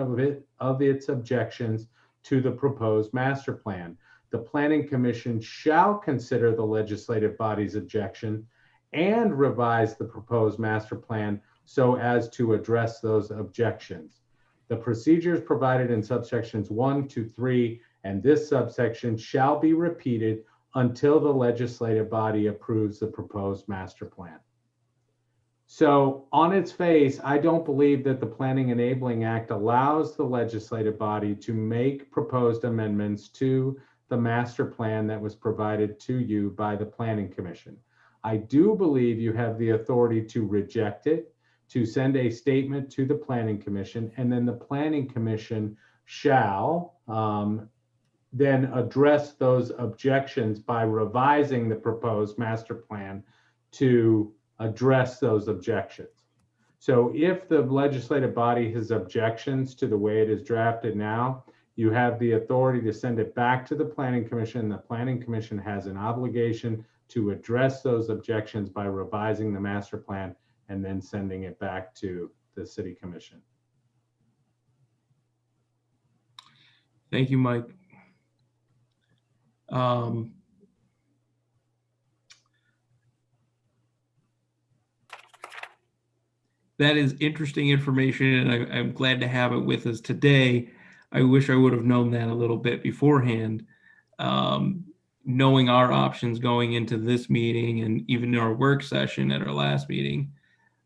of its objections to the proposed master plan. The Planning Commission shall consider the legislative body's objection and revise the proposed master plan so as to address those objections. The procedures provided in subsections 1 to 3 and this subsection shall be repeated until the legislative body approves the proposed master plan. So on its face, I don't believe that the Planning Enabling Act allows the legislative body to make proposed amendments to the master plan that was provided to you by the Planning Commission. I do believe you have the authority to reject it, to send a statement to the Planning Commission, and then the Planning Commission shall then address those objections by revising the proposed master plan to address those objections. So if the legislative body has objections to the way it is drafted now, you have the authority to send it back to the Planning Commission. The Planning Commission has an obligation to address those objections by revising the master plan and then sending it back to the City Commission. Thank you, Mike. Um, that is interesting information, and I'm glad to have it with us today. I wish I would have known that a little bit beforehand. Knowing our options going into this meeting and even our work session at our last meeting.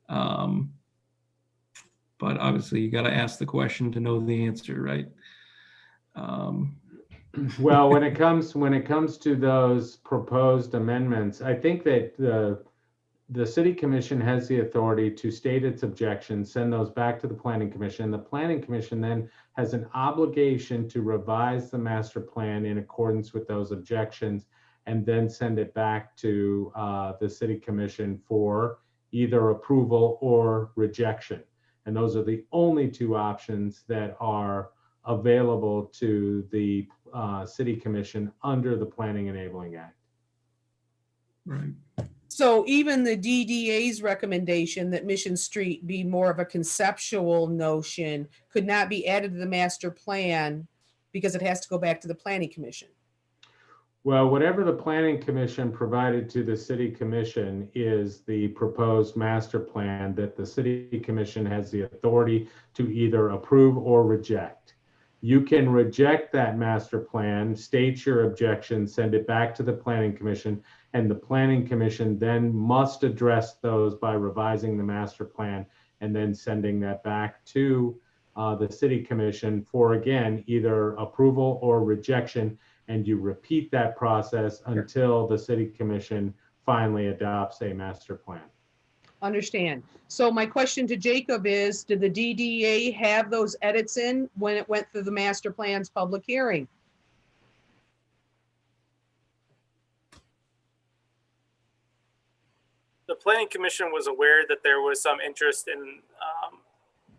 But obviously you got to ask the question to know the answer, right? Well, when it comes to those proposed amendments, I think that the city commission has the authority to state its objections, send those back to the planning commission. The planning commission then has an obligation to revise the master plan in accordance with those objections, and then send it back to the city commission for either approval or rejection. And those are the only two options that are available to the city commission under the Planning Enabling Act. Right. So even the DDA's recommendation that Mission Street be more of a conceptual notion could not be added to the master plan because it has to go back to the planning commission. Well, whatever the planning commission provided to the city commission is the proposed master plan that the city commission has the authority to either approve or reject. You can reject that master plan, state your objection, send it back to the planning commission, and the planning commission then must address those by revising the master plan and then sending that back to the city commission for, again, either approval or rejection. And you repeat that process until the city commission finally adopts a master plan. Understand. So my question to Jacob is, did the DDA have those edits in when it went through the master plan's public hearing? The planning commission was aware that there was some interest in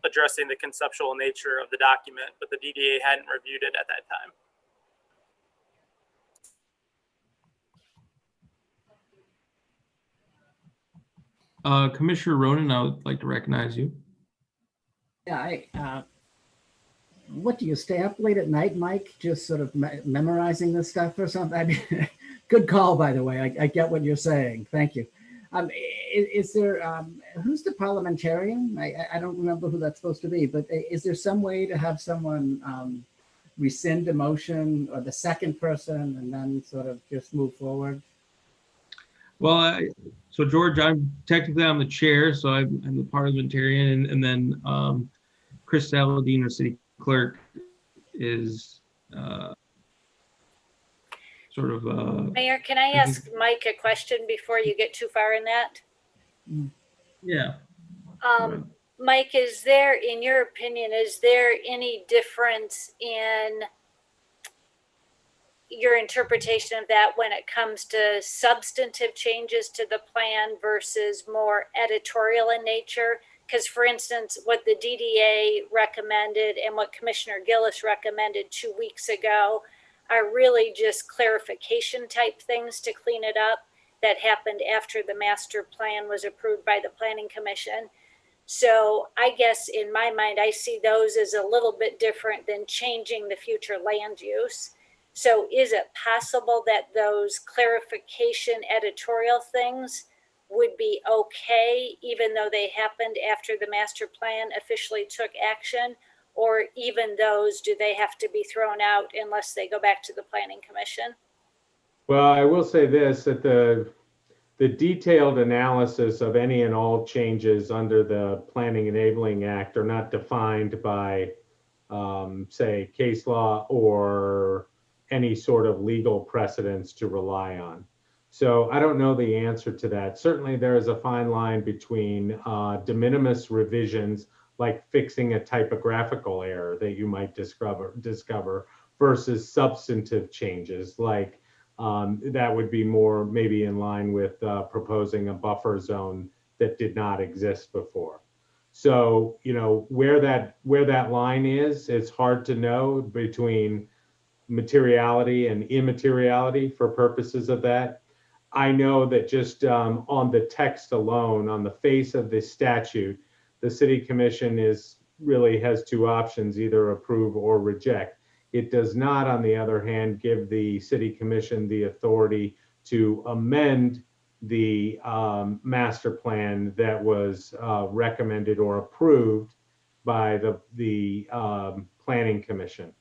addressing the conceptual nature of the document, but the DDA hadn't reviewed it at that time. Commissioner Ronan, I would like to recognize you. Yeah, what do you stay up late at night, Mike? Just sort of memorizing this stuff or something? I mean, good call, by the way. I get what you're saying. Thank you. Is there, who's the parliamentarian? I don't remember who that's supposed to be, but is there some way to have someone rescind a motion, or the second person, and then sort of just move forward? Well, so George, I'm the chair, so I'm the parliamentarian, and then Chris Saladin, our city clerk, is sort of. Mayor, can I ask Mike a question before you get too far in that? Yeah. Mike, is there, in your opinion, is there any difference in your interpretation of that when it comes to substantive changes to the plan versus more editorial in nature? Because, for instance, what the DDA recommended and what Commissioner Gillis recommended 2 weeks ago are really just clarification type things to clean it up that happened after the master plan was approved by the Planning Commission. So I guess in my mind, I see those as a little bit different than changing the future land use. So is it possible that those clarification editorial things would be okay, even though they happened after the master plan officially took action? Or even those, do they have to be thrown out unless they go back to the Planning Commission? Well, I will say this, that the detailed analysis of any and all changes under the Planning Enabling Act are not defined by, say, case law or any sort of legal precedents to rely on. So I don't know the answer to that. Certainly there is a fine line between de minimis revisions, like fixing a typographical error that you might discover versus substantive changes, like that would be more maybe in line with proposing a buffer zone that did not exist before. So, you know, where that line is, it's hard to know between materiality and immateriality for purposes of that. I know that just on the text alone, on the face of this statute, the city commission really has two options, either approve or reject. It does not, on the other hand, give the city commission the authority to amend the master plan that was recommended or approved by the planning commission.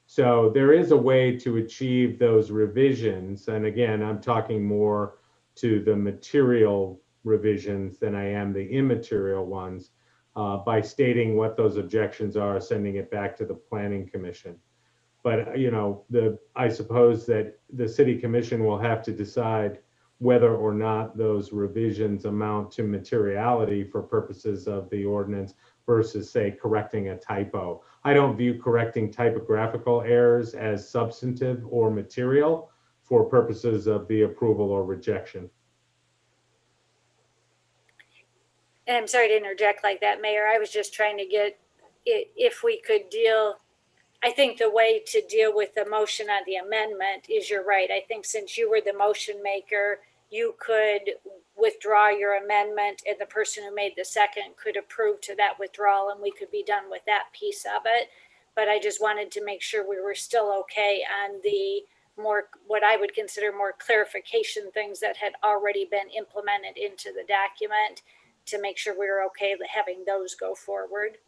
So there is a way to achieve those revisions. And again, I'm talking more to the material revisions than I am the immaterial ones, by stating what those objections are, sending it back to the planning commission. But, you know, I suppose that the city commission will have to decide whether or not those revisions amount to materiality for purposes of the ordinance versus, say, correcting a typo. I don't view correcting typographical errors as substantive or material for purposes of the approval or rejection. And I'm sorry to interject like that, Mayor. I was just trying to get, if we could deal, I think the way to deal with the motion on the amendment is, you're right. I think since you were the motion maker, you could withdraw your amendment and the person who made the second could approve to that withdrawal and we could be done with that piece of it. But I just wanted to make sure we were still okay on the more, what I would consider more clarification things that had already been implemented into the document, to make sure we were okay with having those go forward.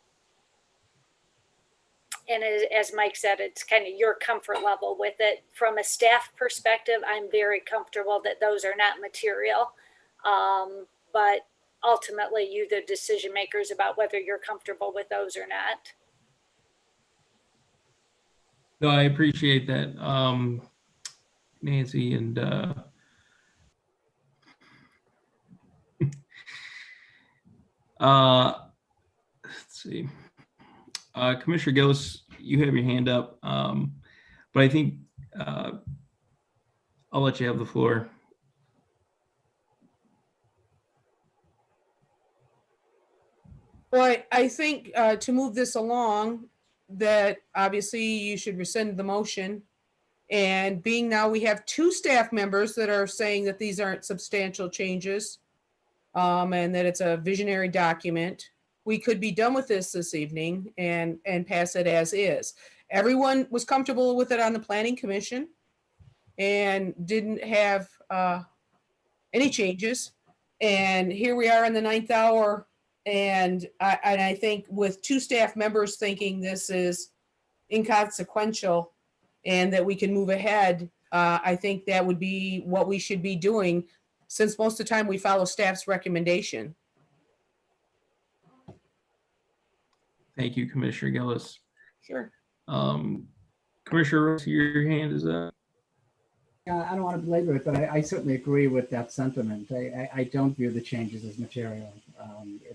And as Mike said, it's kind of your comfort level with it. From a staff perspective, I'm very comfortable that those are not material. But ultimately, you, the decision makers, about whether you're comfortable with those or not. No, I appreciate that, Nancy, and let's see. Commissioner Gillis, you have your hand up, but I think I'll let you have the floor. Well, I think to move this along, that obviously you should rescind the motion. And being now we have 2 staff members that are saying that these aren't substantial changes, and that it's a visionary document, we could be done with this evening and pass it as is. Everyone was comfortable with it on the planning commission and didn't have any changes. And here we are in the 9th hour. And I think with 2 staff members thinking this is inconsequential and that we can move ahead, I think that would be what we should be doing, since most of the time we follow staff's recommendation. Thank you, Commissioner Gillis. Sure. Commissioner Rose, your hand is up. I don't want to belabor it, but I certainly agree with that sentiment. I don't view the changes as material.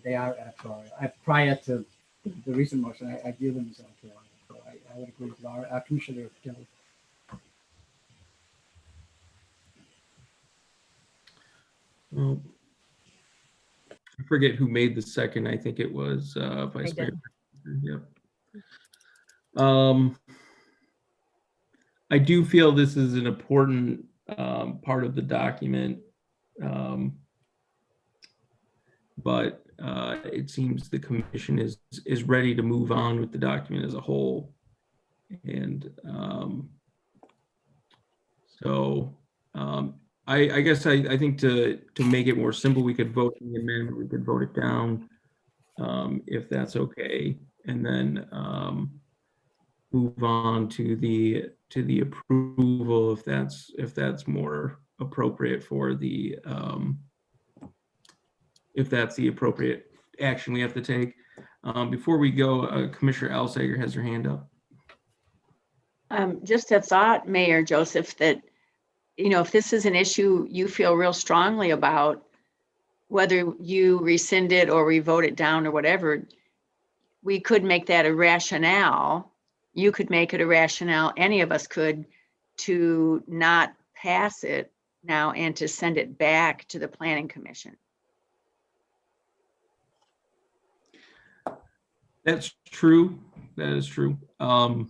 They are editorial. Prior to the recent motion, I view them as editorial. So I would agree with our Commissioner Gillis. Well, I forget who made the second. I think it was Vice Mayor. Yep. I do feel this is an important part of the document, but it seems the commission is ready to move on with the document as a whole, and so I guess I think to make it more simple, we could vote the amendment, we could vote it down if that's okay, and then move on to the approval if that's more appropriate for the if that's the appropriate action we have to take. Before we go, Commissioner Alsager has her hand up. Just a thought, Mayor Joseph, that, you know, if this is an issue you feel real strongly about, whether you rescind it or we vote it down or whatever, we could make that a rationale. You could make it a rationale, any of us could, to not pass it now and to send it back to the Planning Commission. That's true. That is true. And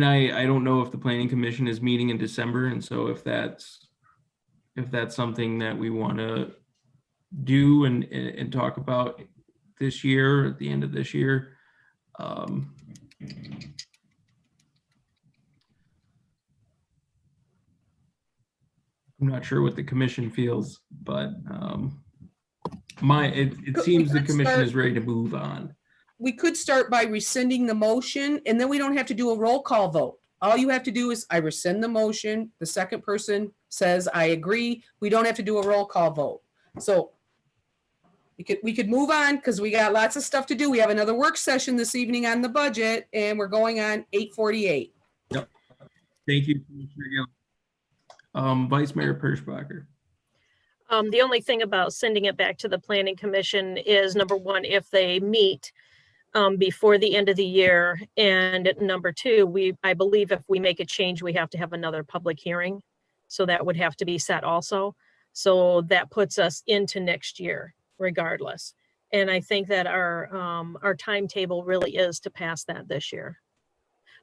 I don't know if the Planning Commission is meeting in December, and so if that's something that we want to do and talk about this year, at the end of this year, I'm not sure what the commission feels, but it seems the could commission start- is ready to move on. We could start by rescinding the motion, and then we don't have to do a roll call vote. All you have to do is I rescind the motion. The second person says, I agree. We don't have to do a roll call vote. So we could move on because we got lots of stuff to do. We have another work session this evening on the budget, and we're going on 8:48. Thank you, Commissioner Gill. Vice Mayor Perschbacher. The only thing about sending it back to the planning commission is number one, if they meet before the end of the year, and number two, I believe if we make a change, we have to have another public hearing. So that would have to be set also. So that puts us into next year regardless. And I think that our timetable really is to pass that this year.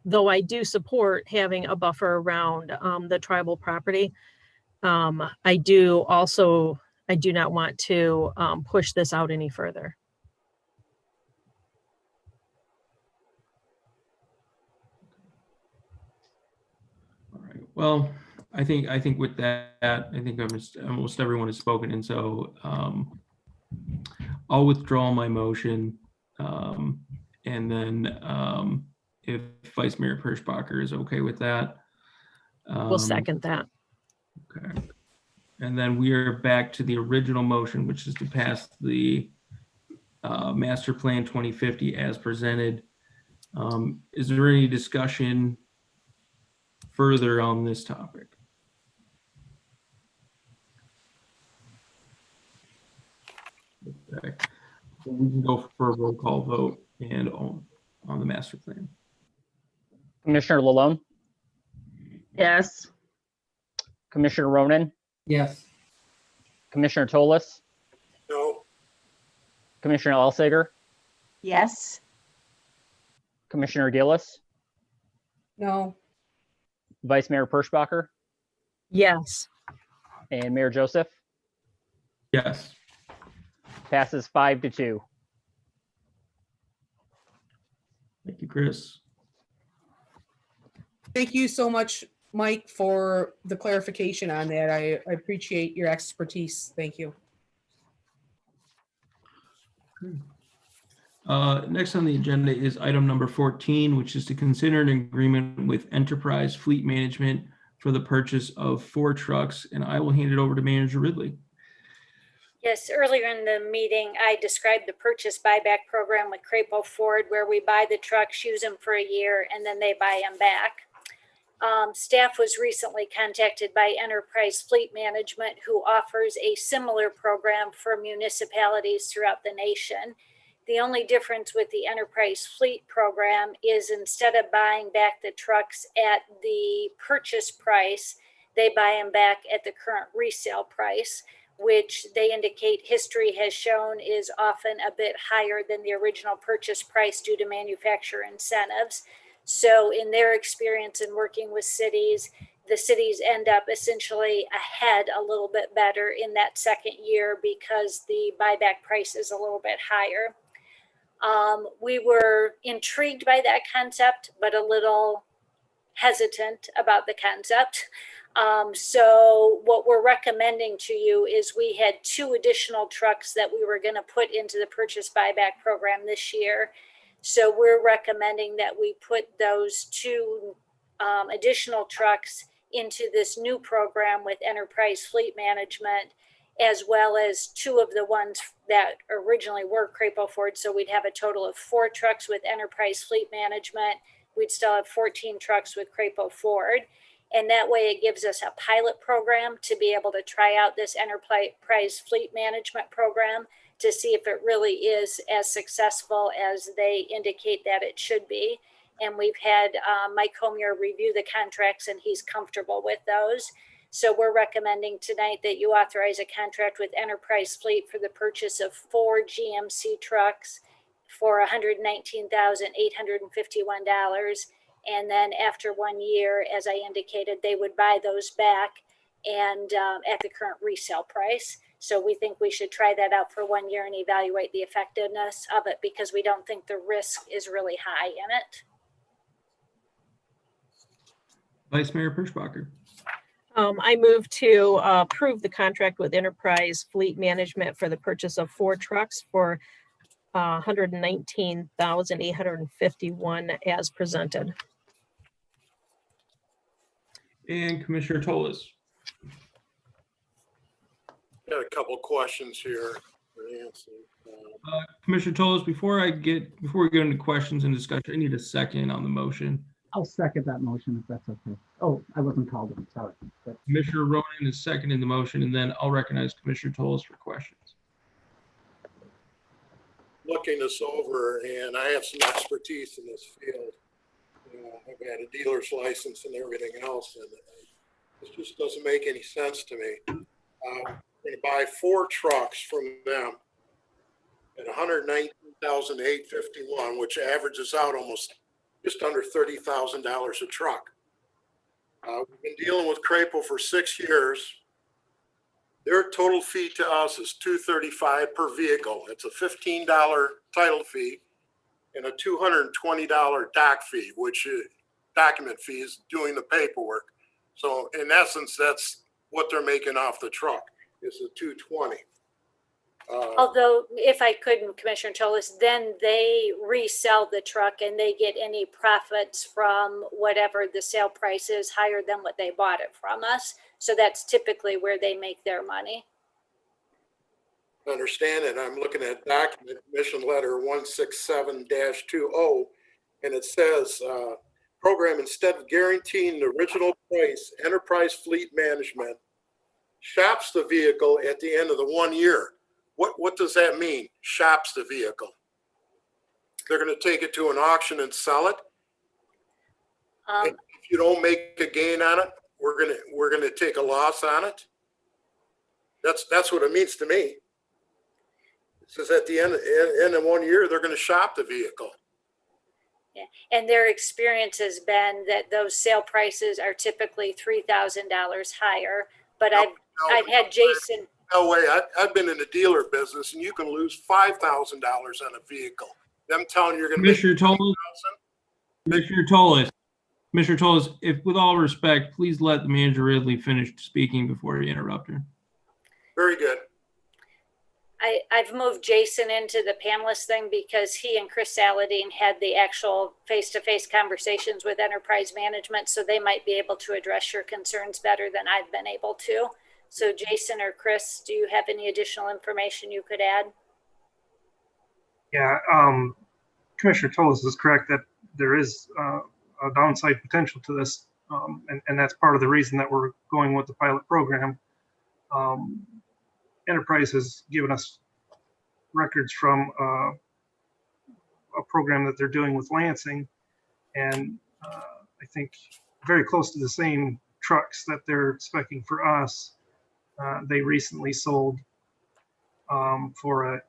Though I do support having a buffer around the tribal property. I do not want to push this out any further. All right. Well, I think with that, I think almost everyone has spoken, and so I'll withdraw my motion, and then if Vice Mayor Perschbacher is okay with that, We'll second that. Okay. And then we are back to the original motion, which is to pass the Master Plan 2050 as presented. Is there any discussion further on this topic? Okay. So we can go for a roll call vote and on the master plan. Commissioner Lalone, Yes. Commissioner Ronan, Yes. Commissioner Tolis, No. Commissioner Alsager, Yes. Commissioner Gillis, No, Vice Mayor Perschbacher, Yes. and Mayor Joseph. Yes. Passes 5-2. Thank you, Chris. thank you so much, Mike, for the clarification on that. I appreciate your expertise. Thank you. Next on the agenda is item number 14, which is to consider an agreement with Enterprise Fleet Management for the purchase of 4 trucks, and I will hand it over to Manager Ridley. Yes, earlier in the meeting, I described the purchase buyback program with Crapo Ford, where we buy the trucks, use them for a year, and then they buy them back. Staff was recently contacted by Enterprise Fleet Management, who offers a similar program for municipalities throughout the nation. The only difference with the Enterprise Fleet program is instead of buying back the trucks at the purchase price, they buy them back at the current resale price, which they indicate history has shown is often a bit higher than the original purchase price due to manufacturer incentives. So in their experience in working with cities, the cities end up essentially ahead a little bit better in that second year because the buyback price is a little bit higher. We were intrigued by that concept, but a little hesitant about the concept. So what we're recommending to you is we had 2 additional trucks that we were going to put into the purchase buyback program this year. So we're recommending that we put those 2 additional trucks into this new program with Enterprise Fleet Management, as well as 2 of the ones that originally were Crapo Ford. So we'd have a total of 4 trucks with Enterprise Fleet Management. We'd still have 14 trucks with Crapo Ford. And that way it gives us a pilot program to be able to try out this Enterprise Fleet Management program to see if it really is as successful as they indicate that it should be. And we've had Mike Homier review the contracts and he's comfortable with those. So we're recommending tonight that you authorize a contract with Enterprise Fleet for the purchase of 4 GMC trucks for $119,851. And then after 1 year, as I indicated, they would buy those back and at the current resale price. So we think we should try that out for 1 year and evaluate the effectiveness of it because we don't think the risk is really high in it. Vice Mayor Perschbacher. I move to approve the contract with Enterprise Fleet Management for the purchase of 4 trucks for $119,851 as presented. And Commissioner Toles. Got a couple questions here for Nancy. Commissioner Toles, before we go into questions and discussion, I need a second on the motion. I'll second that motion if that's okay. Oh, I wasn't called on, sorry. But Commissioner Ronan is seconding the motion, and then I'll recognize Commissioner Toles for questions. Looking this over, and I have some expertise in this field. I've had a dealer's license and everything else, and this just doesn't make any sense to me. I'm going to buy 4 trucks from them at $119,851, which averages out almost just under $30,000 a truck. We've been dealing with Crapo for 6 years. Their total fee to us is $235 per vehicle. It's a $15 title fee and a $220 doc fee, which document fee is doing the paperwork. So in essence, that's what they're making off the truck is a $220. Although, if I could, Commissioner Toles, then they resell the truck and they get any profits from whatever the sale price is higher than what they bought it from us. So that's typically where they make their money. Understand it. I'm looking at document mission letter 167-20, and it says program, instead of guaranteeing the original price, Enterprise Fleet Management shops the vehicle at the end of the 1 year. What does that mean? Shops the vehicle. They're going to take it to an auction and sell it. And if you don't make a gain on it, we're going to take a loss on it. That's what it means to me. It says at the end of 1 year, they're going to shop the vehicle. Yeah. And their experience has been that those sale prices are typically $3,000 higher. But I've had Jason. No way. I've been in the dealer business, and you can lose $5,000 on a vehicle. Them telling you you're going to make Commissioner Toles, if with all respect, please let the manager Ridley finish speaking before you interrupt her. Very good. I've moved Jason into the panelist thing because he and Chris Saladin had the actual face-to-face conversations with Enterprise Management, so they might be able to address your concerns better than I've been able to. So Jason or Chris, do you have any additional information you could add? Yeah, Commissioner Toles is correct that there is a downside potential to this, and that's part of the reason that we're going with the pilot program. Enterprise has given us records from a program that they're doing with Lansing, and I think very close to the same trucks that they're specing for us. They recently sold for a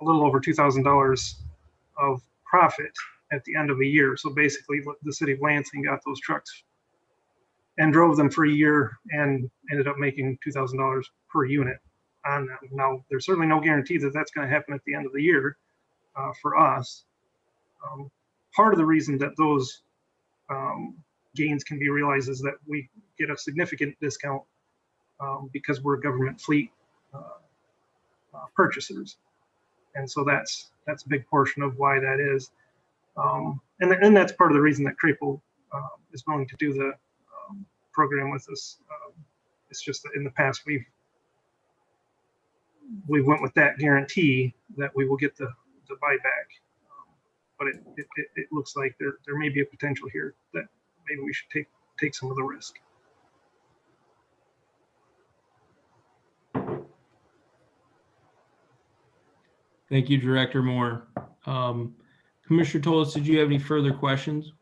little over $2,000 of profit at the end of a year. So basically the city of Lansing got those trucks and drove them for a year and ended up making $2,000 per unit on them. Now, there's certainly no guarantee that that's going to happen at the end of the year for us. Part of the reason that those gains can be realized is that we get a significant discount because we're government fleet purchasers. And so that's a big portion of why that is. And that's part of the reason that Crapo is willing to do the program with us. It's just that in the past we went with that guarantee that we will get the buyback. But it looks like there may be a potential here that maybe we should take some of the risk. Thank you, Director Moore. Commissioner Toles, did you have any further questions?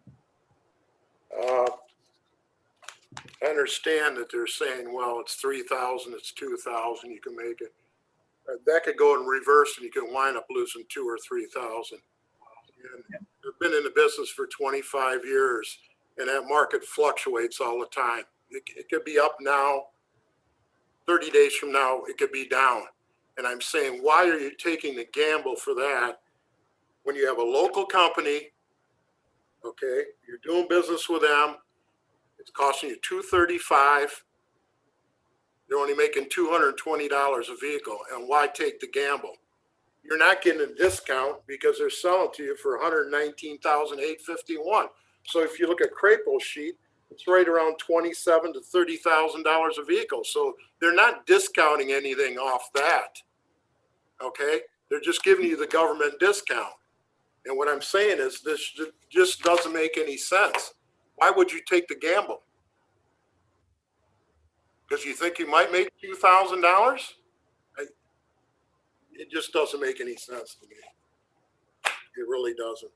I understand that they're saying, well, it's 3,000, it's 2,000, you can make it. That could go in reverse and you can wind up losing 2,000 or 3,000. I've been in the business for 25 years and that market fluctuates all the time. It could be up now, 30 days from now, it could be down. And I'm saying, why are you taking the gamble for that when you have a local company, okay, you're doing business with them, It's costing you $235. They're only making $220 a vehicle, and why take the gamble? You're not getting a discount because they're selling to you for $119,851. So if you look at Crapo's sheet, it's right around $27,000 to $30,000 a vehicle. So they're not discounting anything off that. Okay, they're just giving you the government discount. And what I'm saying is this just doesn't make any sense. Why would you take the gamble? Because you think you might make $2,000? It just doesn't make any sense to me. It really doesn't.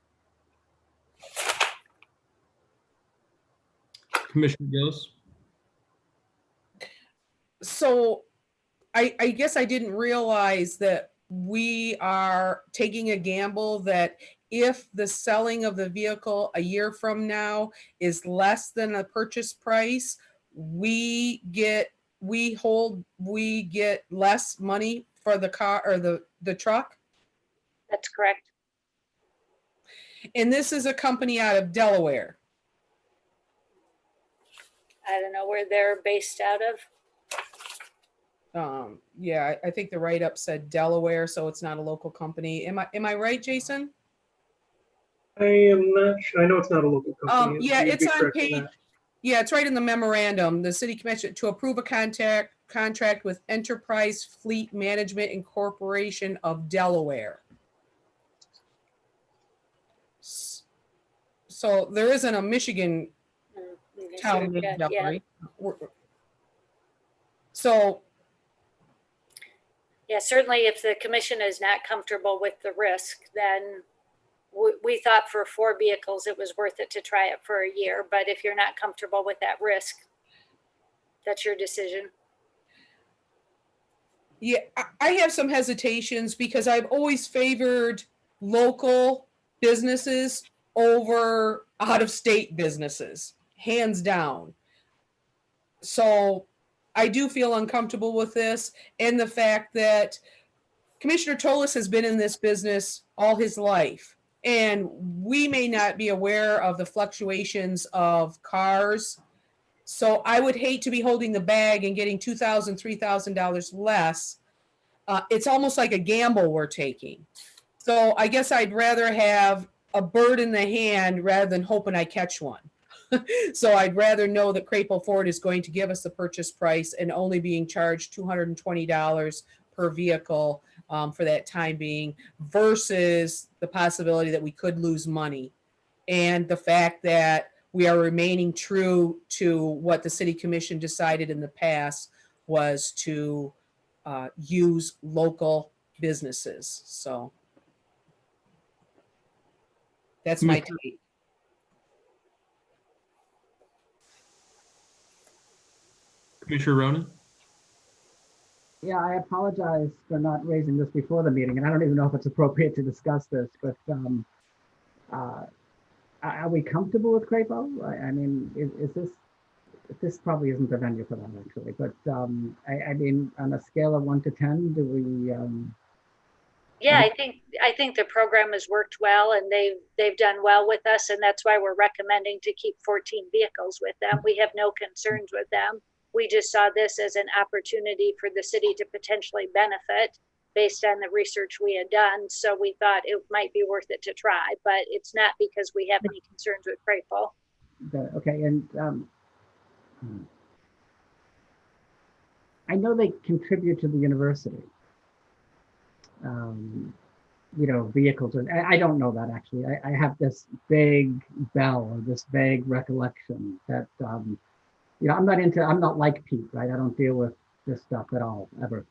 Commissioner Gillis? So I guess I didn't realize that we are taking a gamble that if the selling of the vehicle a year from now is less than the purchase price, we get less money for the car or the truck. That's correct. And this is a company out of Delaware. I don't know where they're based out of. Yeah, I think the write-up said Delaware, so it's not a local company. Am I right, Jason? I am not sure. I know it's not a local company. Yeah, You'd it's be on correct in page. that. Yeah, it's right in the memorandum. The city commission to approve a contract with Enterprise Fleet Management Incorporation of Delaware. So there isn't a Michigan town named Delaware. So yeah, certainly if the commission is not comfortable with the risk, then we thought for 4 vehicles, it was worth it to try it for a year. But if you're not comfortable with that risk, that's your decision. yeah, I have some hesitations because I've always favored local businesses over out-of-state businesses, hands down. So I do feel uncomfortable with this, and the fact that Commissioner Tolis has been in this business all his life, and we may not be aware of the fluctuations of cars. So I would hate to be holding the bag and getting $2,000, $3,000 less. It's almost like a gamble we're taking. So I guess I'd rather have a bird in the hand rather than hoping I catch one. So I'd rather know that Crapo Ford is going to give us the purchase price and only being charged $220 per vehicle for that time being, versus the possibility that we could lose money. And the fact that we are remaining true to what the city commission decided in the past was to use local businesses. So that's my take. Commissioner Ronan? Yeah, I apologize for not raising this before the meeting, and I don't even know if it's appropriate to discuss this, but are we comfortable with Crapo? I mean, is this probably isn't the venue for that actually, but I mean, on a scale of 1 to 10, do we? Yeah, I think the program has worked well, and they've done well with us, and that's why we're recommending to keep 14 vehicles with them. We have no concerns with them. We just saw this as an opportunity for the city to potentially benefit based on the research we had done. So we thought it might be worth it to try, but it's not because we have any concerns with Crapo. Okay, and I know they contribute to the university. You know, vehicles. I don't know that actually. I have this vague bell or this vague recollection that you know, I'm not like Pete, right? I don't deal with this stuff at all, ever.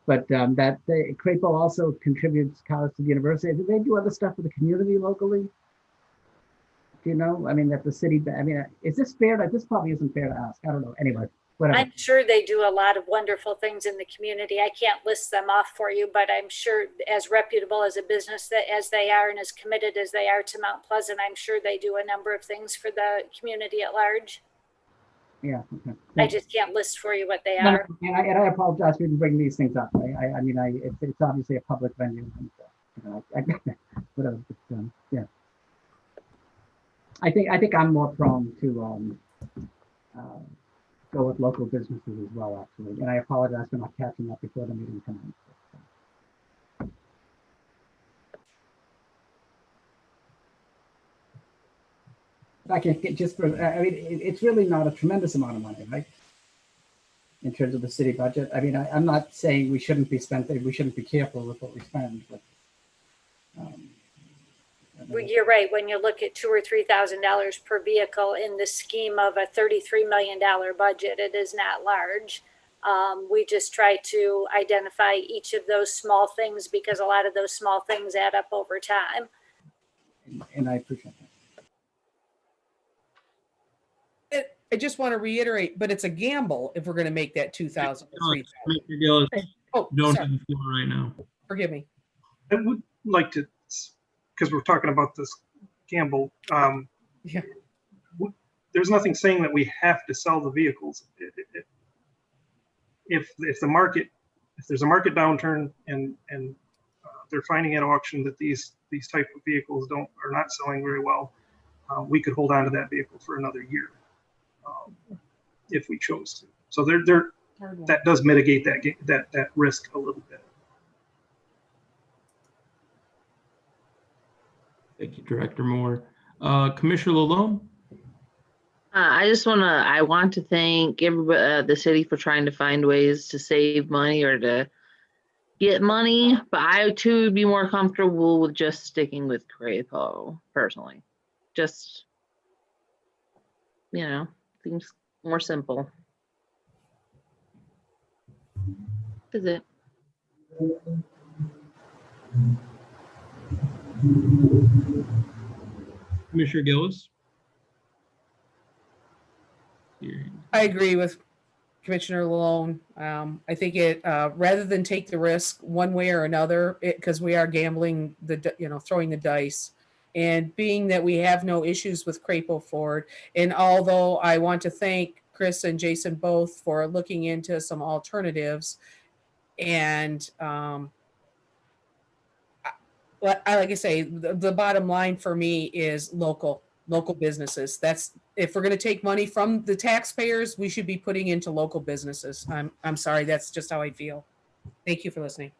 But that Crapo also contributes cars to the university. Do they do other stuff for the community locally? Do you know? I mean, that the city, I mean, is this fair? This probably isn't fair to ask. I don't know. Anyway, whatever. I'm sure they do a lot of wonderful things in the community. I can't list them off for you, but I'm sure as reputable as a business that as they are and as committed as they are to Mount Pleasant, I'm sure they do a number of things for the community at large. Yeah. Okay. I just can't list for you what they are. And I apologize for even bringing these things up. I mean, it's obviously a public venue. And, you know, whatever. But, yeah. I think I'm more prone to go with local businesses as well, actually. And I apologize for not catching up before the meeting tonight. If I can get just for, I mean, it's really not a tremendous amount of money, right? In terms of the city budget. I mean, I'm not saying we shouldn't be spending, we shouldn't be careful with what we spend, but. Well, you're right. When you look at $2,000 or $3,000 per vehicle in the scheme of a $33 million budget, it is not large. We just try to identify each of those small things because a lot of those small things add up over time. And I appreciate that. I just want to reiterate, but it's a gamble if we're going to make that 2,000 or 3,000. Commissioner Gillis, Oh, don't sorry. have the floor right now. Forgive me. I would like to, because we're talking about this gamble. Yeah. There's nothing saying that we have to sell the vehicles. If the market, if there's a market downturn and they're finding at auction that these type of vehicles are not selling very well, we could hold on to that vehicle for another year if we chose to. So that does mitigate that risk a little bit. Thank you, Director Moore. Commissioner Lalonde? I want to thank everybody, the city, for trying to find ways to save money or to get money, but I too would be more comfortable with just sticking with Crapo personally. Just, seems more simple. Is it? Commissioner Gillis? I agree with Commissioner Lalonde. I think it rather than take the risk one way or another, because we are gambling, throwing the dice, and being that we have no issues with Crapo Ford, and although I want to thank Chris and Jason both for looking into some alternatives, and like I say, the bottom line for me is local businesses. That's, if we're going to take money from the taxpayers, we should be putting into local businesses. I'm sorry, that's just how I feel. Thank you for listening.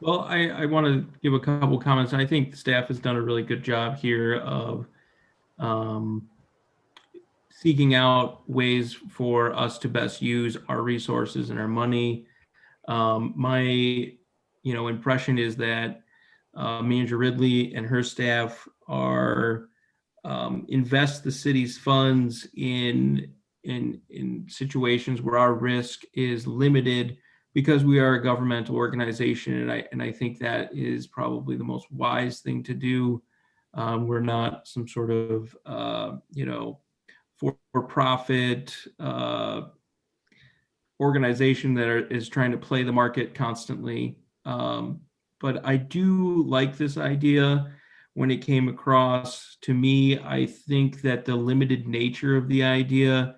Well, I want to give a couple comments. I think the staff has done a really good job here of seeking out ways for us to best use our resources and our money. My impression is that Manager Ridley and her staff are invest the city's funds in situations where our risk is limited because we are a governmental organization, and I think that is probably the most wise thing to do. We're not some sort of for-profit organization that is trying to play the market constantly. But I do like this idea. When it came across to me, I think that the limited nature of the idea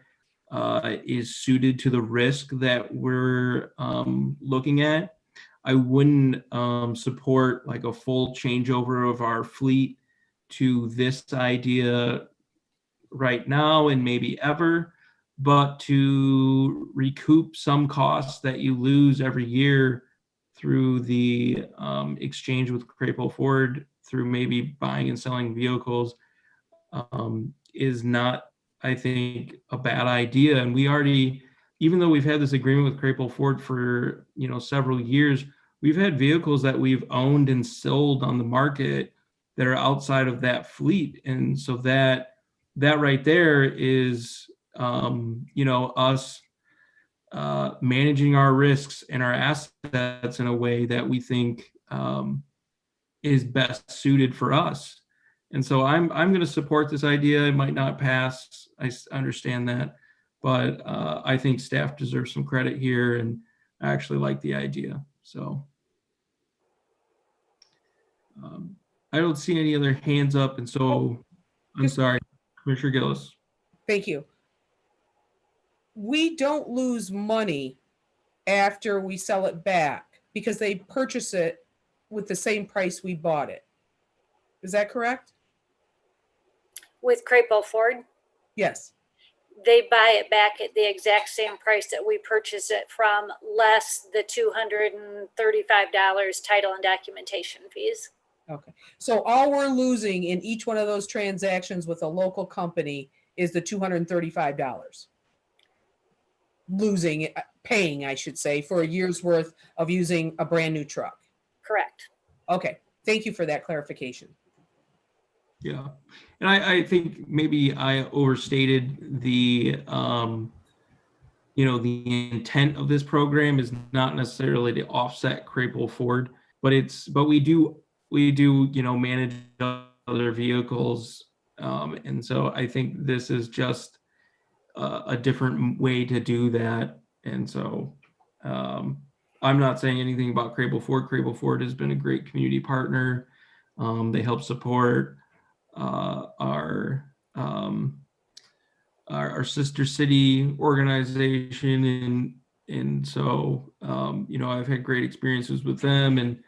is suited to the risk that we're looking at. I wouldn't support like a full changeover of our fleet to this idea right now and maybe ever, but to recoup some costs that you lose every year through the exchange with Crapo Ford, through maybe buying and selling vehicles, is not, I think, a bad idea. And we already, even though we've had this agreement with Crapo Ford for several years, we've had vehicles that we've owned and sold on the market that are outside of that fleet. And so that right there is us managing our risks and our assets in a way that we think is best suited for us. And so I'm going to support this idea. It might not pass. I understand that, but I think staff deserves some credit here, and I actually like the idea. So I don't see any other hands up, and so I'm sorry, Commissioner Gillis. Thank you. We don't lose money after we sell it back because they purchase it with the same price we bought it. Is that correct? With Crapo Ford, Yes. they buy it back at the exact same price that we purchase it from, less the $235 title and documentation fees. Okay. So all we're losing in each one of those transactions with a local company is the $235. Losing, paying, I should say, for a year's worth of using a brand new truck. Correct. Okay. Thank you for that clarification. Yeah, and I think maybe I overstated the, the intent of this program is not necessarily to offset Crapo Ford, but we do, manage other vehicles. And so I think this is just a different way to do that. And so I'm not saying anything about Crapo Ford. Crapo Ford has been a great community partner. They help support our sister city organization, and so I've had great experiences with them, and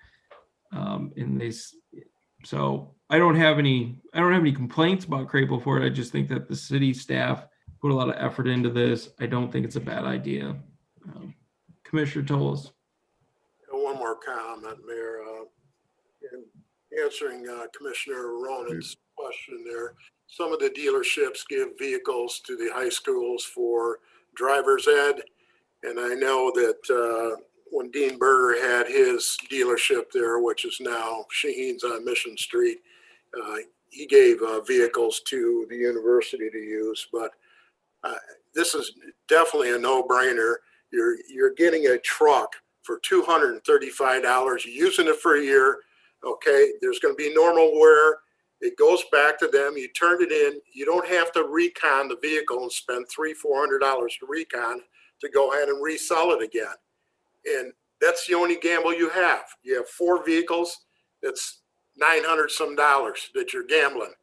so I don't have any complaints about Crapo Ford. I just think that the city staff put a lot of effort into this. I don't think it's a bad idea. Commissioner Toles. One more comment, Mayor. In answering Commissioner Ronan's question there, some of the dealerships give vehicles to the high schools for driver's ed. And I know that when Dean Berger had his dealership there, which is now Shaheen's on Mission Street, he gave vehicles to the university to use. But this is definitely a no-brainer. You're getting a truck for $235. You're using it for a year. Okay, there's going to be normal wear. It goes back to them. You turn it in. You don't have to recon the vehicle and spend $300-400 to recon to go ahead and resell it again. And that's the only gamble you have. You have 4 vehicles. That's $900 some that you're gambling.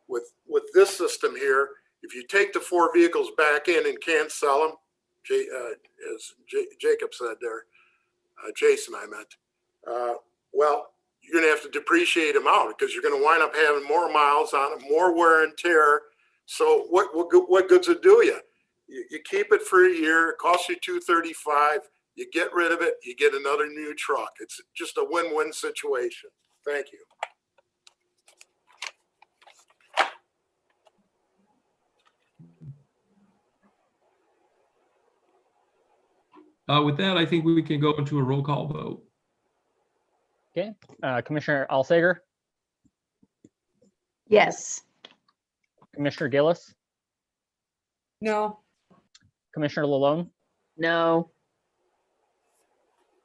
With this system here, if you take the 4 vehicles back in and can't sell them, as Jacob said there, Jason, I meant, well, you're going to have to depreciate them out because you're going to wind up having more miles on them, more wear and tear. So what good's it do you? You keep it for a year, it costs you $235, you get rid of it, you get another new truck. It's just a win-win situation. Thank you. With that, I think we can go into a roll call vote. Okay, Commissioner Alsager, Yes. Commissioner Gillis, No. Commissioner Lalone, No.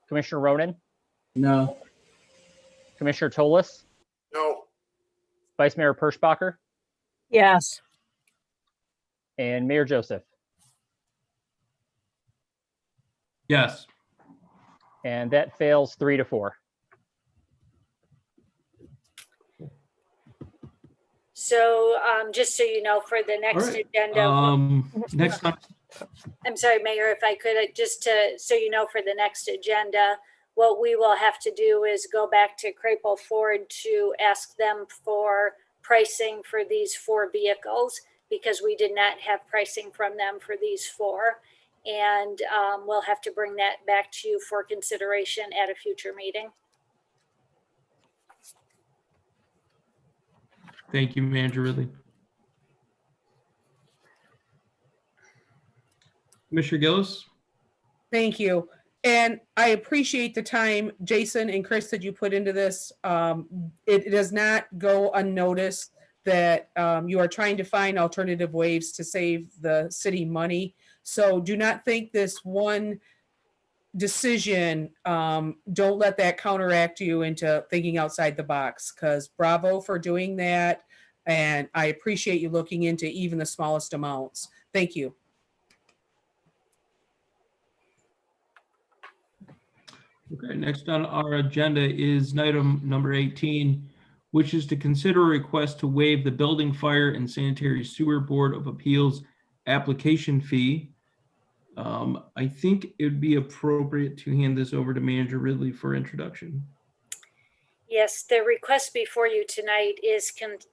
Commissioner Ronan, No. Commissioner Toles, No. Vice Mayor Perschbacher, Yes. and Mayor Joseph. Yes. And that fails 3-4. So just so you know, for the next right. agenda, Next time. I'm sorry, Mayor, if I could, just so you know, for the next agenda, what we will have to do is go back to Crapo Ford to ask them for pricing for these 4 vehicles, because we did not have pricing from them for these 4. And we'll have to bring that back to you for consideration at a future meeting. Thank you, Manager Ridley. Commissioner Gillis? Thank you. And I appreciate the time, Jason and Chris, that you put into this. It does not go unnoticed that you are trying to find alternative ways to save the city money. So do not think this one decision, don't let that counteract you into thinking outside the box, because bravo for doing that. And I appreciate you looking into even the smallest amounts. Thank you. Okay, next on our agenda is item number 18, which is to consider a request to waive the Building, Fire, and Sanitary Sewer Board of Appeals application fee. I think it would be appropriate to hand this over to Manager Ridley for introduction. Yes, the request before you tonight is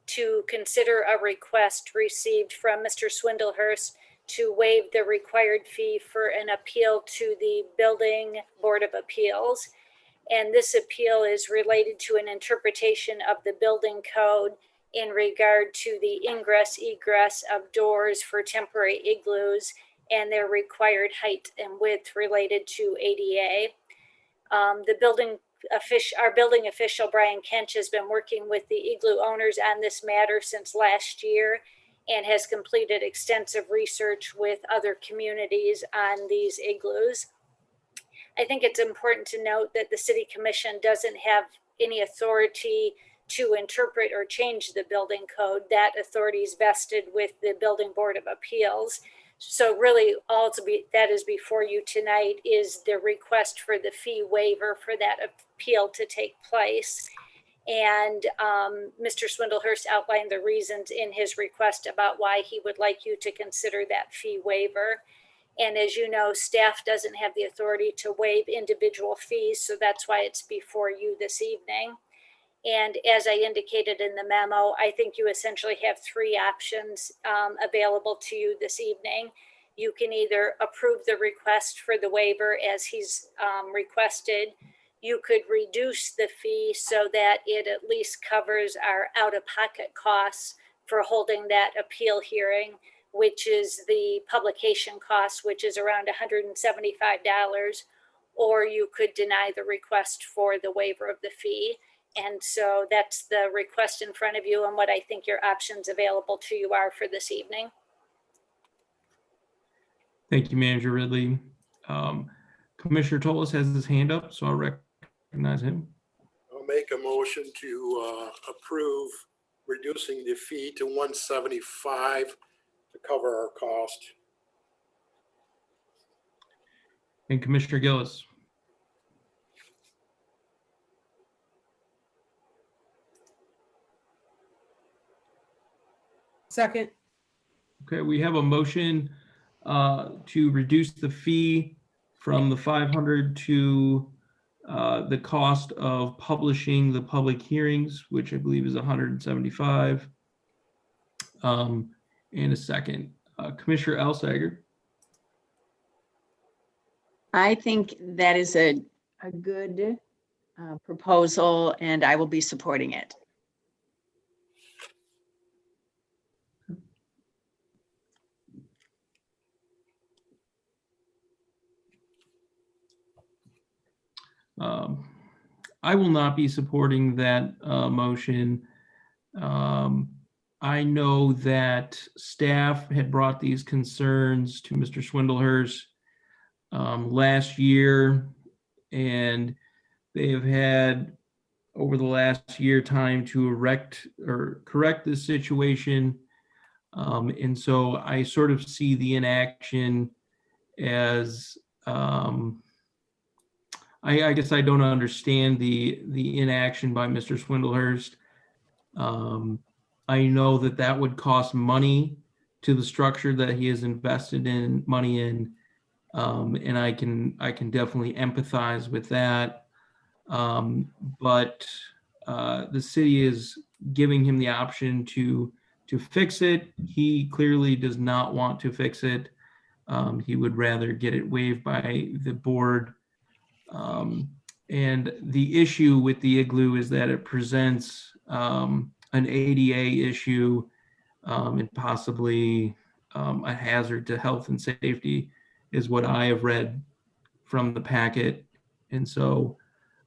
to consider a request received from Mr. Swindlehurst to waive the required fee for an appeal to the Building Board of Appeals. And this appeal is related to an interpretation of the building code in regard to the ingress egress of doors for temporary igloos and their required height and width related to ADA. Our building official, Brian Kench, has been working with the igloo owners on this matter since last year and has completed extensive research with other communities on these igloos. I think it's important to note that the City Commission doesn't have any authority to interpret or change the building code. That authority is vested with the Building Board of Appeals. So really all that is before you tonight is the request for the fee waiver for that appeal to take place. And Mr. Swindlehurst outlined the reasons in his request about why he would like you to consider that fee waiver. And as you know, staff doesn't have the authority to waive individual fees, so that's why it's before you this evening. And as I indicated in the memo, I think you essentially have three options available to you this evening. You can either approve the request for the waiver as he's requested. You could reduce the fee so that it at least covers our out-of-pocket costs for holding that appeal hearing, which is the publication cost, which is around $175, or you could deny the request for the waiver of the fee. And so that's the request in front of you and what I think your options available to you are for this evening. Thank you, Manager Ridley. Commissioner Toles has his hand up, so I'll recognize him. I'll make a motion to approve reducing the fee to $175 to cover our cost. And Commissioner Gillis. Second. Okay, we have a motion to reduce the fee from the 500 to the cost of publishing the public hearings, which I believe is 175. And a second. Commissioner Elsager. I think that is a good proposal, and I will be supporting it. I will not be supporting that motion. I know that staff had brought these concerns to Mr. Swindlehurst last year, and they have had over the last year time to correct this situation. And so I sort of see the inaction as I guess I don't understand the inaction by Mr. Swindlehurst. I know that would cost money to the structure that he has invested in money in, and I can definitely empathize with that. But the city is giving him the option to fix it. He clearly does not want to fix it. He would rather get it waived by the board. And the issue with the igloo is that it presents an ADA issue and possibly a hazard to health and safety is what I have read from the packet. And so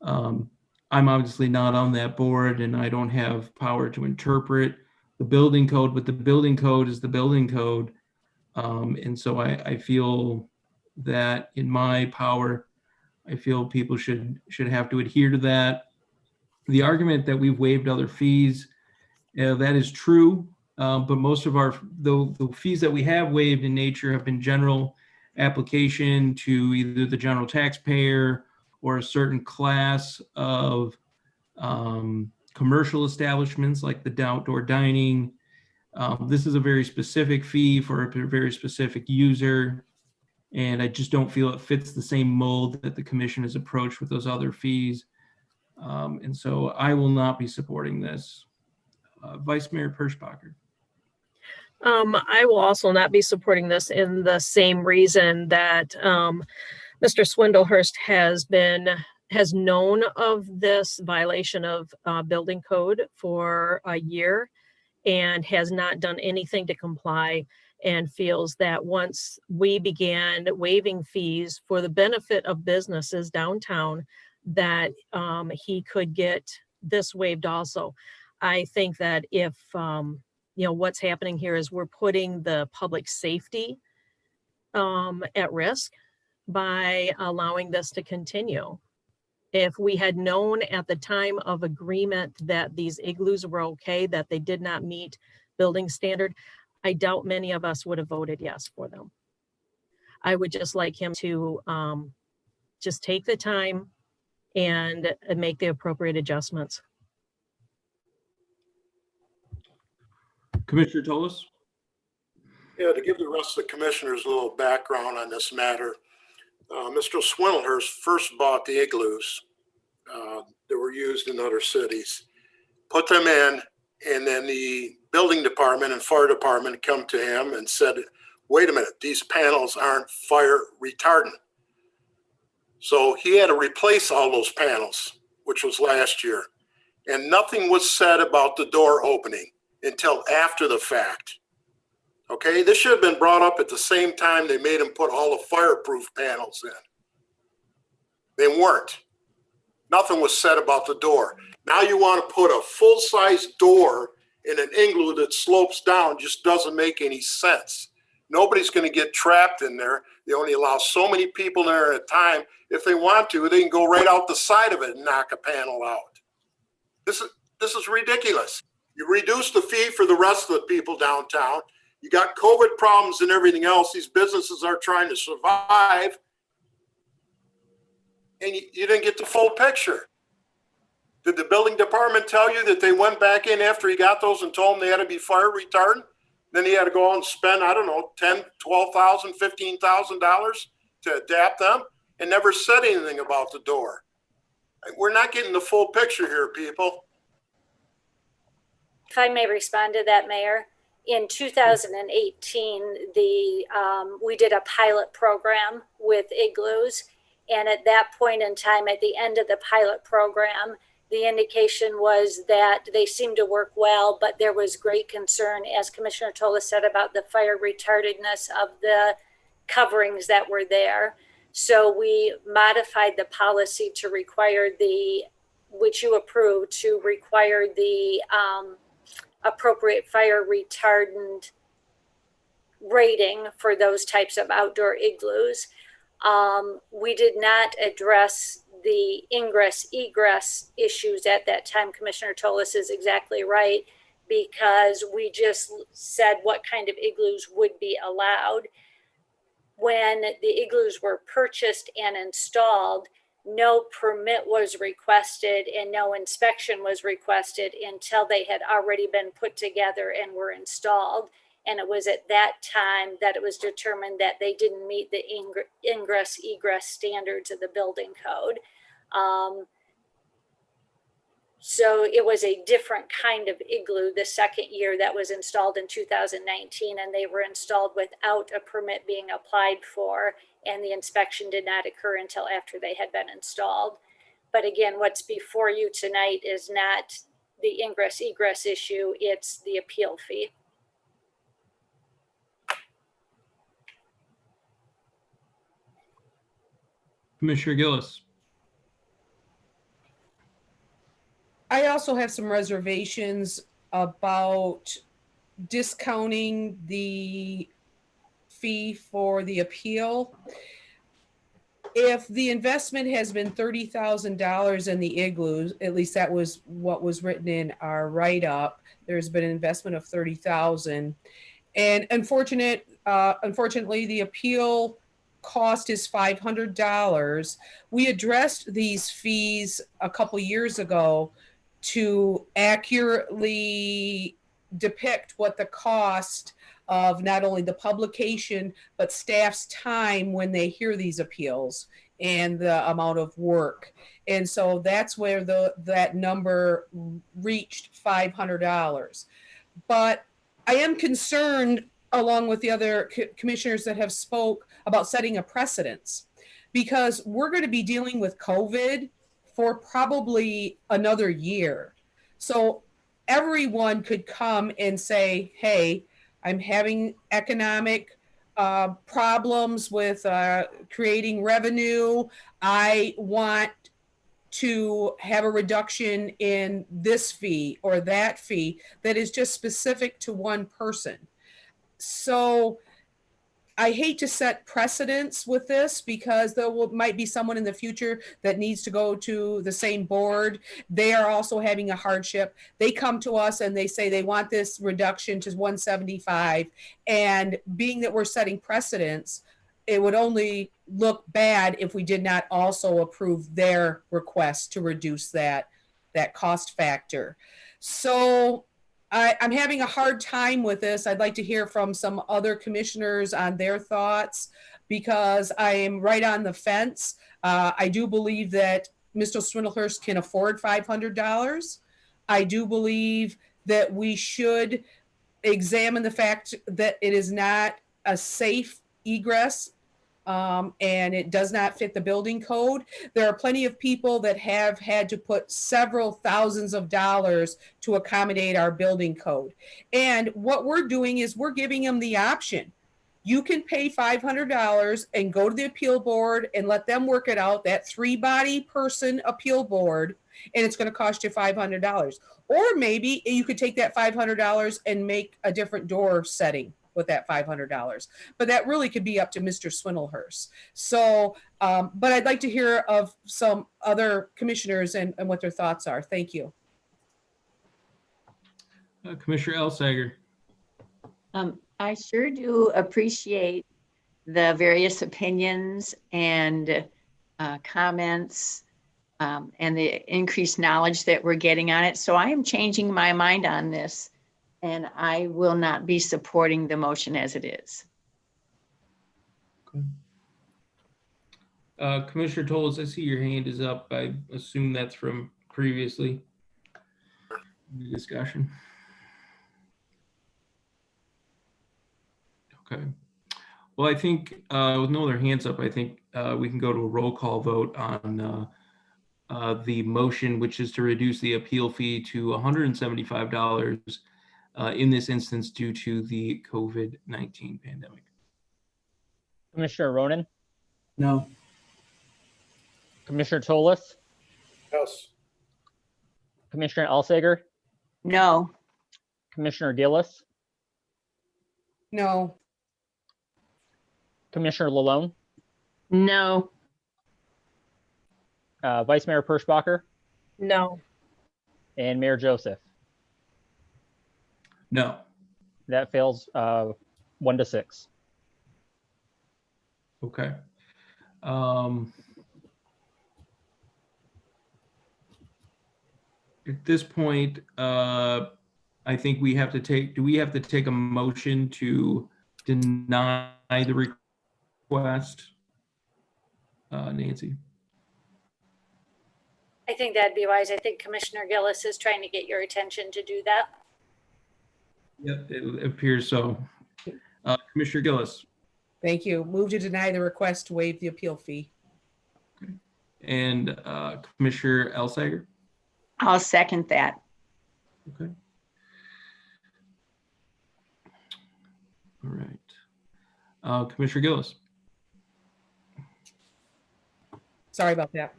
I'm obviously not on that board and I don't have power to interpret the building code, but the building code is the building code. And so I feel that in my power, I feel people should have to adhere to that. The argument that we've waived other fees, that is true, but most of the fees that we have waived in nature have been general application to either the general taxpayer or a certain class of commercial establishments like the outdoor dining. This is a very specific fee for a very specific user. And I just don't feel it fits the same mold that the commission has approached with those other fees. And so I will not be supporting this. Vice Mayor Perschbacher. I will also not be supporting this in the same reason that Mr. Swindlehurst has known of this violation of building code for a year and has not done anything to comply, and feels that once we began waiving fees for the benefit of businesses downtown, that he could get this waived also. I think that if, what's happening here is we're putting the public safety at risk by allowing this to continue. If we had known at the time of agreement that these igloos were okay, that they did not meet building standard, I doubt many of us would have voted yes for them. I would just like him to just take the time and make the appropriate adjustments. Commissioner Toles? Yeah, to give the rest of the commissioners a little background on this matter, Mr. Swindlehurst first bought the igloos that were used in other cities, put them in, and then the building department and fire department come to him and said, wait a minute, these panels aren't fire retardant. So he had to replace all those panels, which was last year. And nothing was said about the door opening until after the fact. Okay, this should have been brought up at the same time they made him put all the fireproof panels in. They weren't. Nothing was said about the door. Now you want to put a full-size door in an igloo that slopes down. Just doesn't make any sense. Nobody's going to get trapped in there. They only allow so many people in there at a time. If they want to, they can go right out the side of it and knock a panel out. This is ridiculous. You reduce the fee for the rest of the people downtown. You got COVID problems and everything else. These businesses are trying to survive. And you didn't get the full picture. Did the building department tell you that they went back in after he got those and told them they had to be fire retardant? Then he had to go out and spend, I don't know, $10,000, $12,000, $15,000 to adapt them and never said anything about the door. We're not getting the full picture here, people. If I may respond to that, Mayor. In 2018, we did a pilot program with igloos. And at that point in time, at the end of the pilot program, the indication was that they seemed to work well, but there was great concern, as Commissioner Toles said, about the fire retardedness of the coverings that were there. So we modified the policy to require which you approved, to require the appropriate fire retardant rating for those types of outdoor igloos. We did not address the ingress egress issues at that time. Commissioner Toles is exactly right, because we just said what kind of igloos would be allowed. When the igloos were purchased and installed, no permit was requested and no inspection was requested until they had already been put together and were installed. And it was at that time that it was determined that they didn't meet the ingress egress standards of the building code. So it was a different kind of igloo the second year that was installed in 2019, and they were installed without a permit being applied for, and the inspection did not occur until after they had been installed. But again, what's before you tonight is not the ingress egress issue, it's the appeal fee. Commissioner Gillis. I also have some reservations about discounting the fee for the appeal. If the investment has been $30,000 in the igloos, at least that was what was written in our write-up, there's been an investment of $30,000. And unfortunately, the appeal cost is $500. We addressed these fees a couple years ago to accurately depict what the cost of not only the publication, but staff's time when they hear these appeals and the amount of work. And so that's where that number reached $500. But I am concerned, along with the other commissioners that have spoke, about setting a precedence, because we're going to be dealing with COVID for probably another year. So everyone could come and say, hey, I'm having economic problems with creating revenue. I want to have a reduction in this fee or that fee that is just specific to one person. So I hate to set precedents with this, because there might be someone in the future that needs to go to the same board. They are also having a hardship. They come to us and they say they want this reduction to 175. And being that we're setting precedents, it would only look bad if we did not also approve their request to reduce that cost factor. So I'm having a hard time with this. I'd like to hear from some other commissioners on their thoughts, because I am right on the fence. I do believe that Mr. Swindlehurst can afford $500. I do believe that we should examine the fact that it is not a safe egress, and it does not fit the building code. There are plenty of people that have had to put several thousands of dollars to accommodate our building code. And what we're doing is we're giving them the option. You can pay $500 and go to the appeal board and let them work it out, that 3-body person appeal board, and it's going to cost you $500. Or maybe you could take that $500 and make a different door setting with that $500, but that really could be up to Mr. Swindlehurst. So, but I'd like to hear of some other commissioners and what their thoughts are. Thank you. Commissioner Elsager. I sure do appreciate the various opinions and comments and the increased knowledge that we're getting on it. So I am changing my mind on this, and I will not be supporting the motion as it is. Commissioner Toles, I see your hand is up. I assume that's from previously the discussion. Okay. Well, I think with no other hands up, I think we can go to a roll call vote on the motion, which is to reduce the appeal fee to $175 in this instance due to the COVID-19 pandemic. Commissioner Ronan, No. Commissioner Toles, Yes. Commissioner Alsager, No. Commissioner Gillis, No. Commissioner Lalone, No. Vice Mayor Perschbacher, No. and Mayor Joseph. No. That fails 1-6. Okay. At this point, I think we have to take, do we have to take a motion to deny the request? Nancy? I think that'd be wise. I think Commissioner Gillis is trying to get your attention to do that. Yep, it appears so. Commissioner Gillis Thank you. Move to deny the request to waive the appeal fee. and Commissioner Elsager. I'll second that. Okay. All right. Commissioner Gillis. Sorry about that.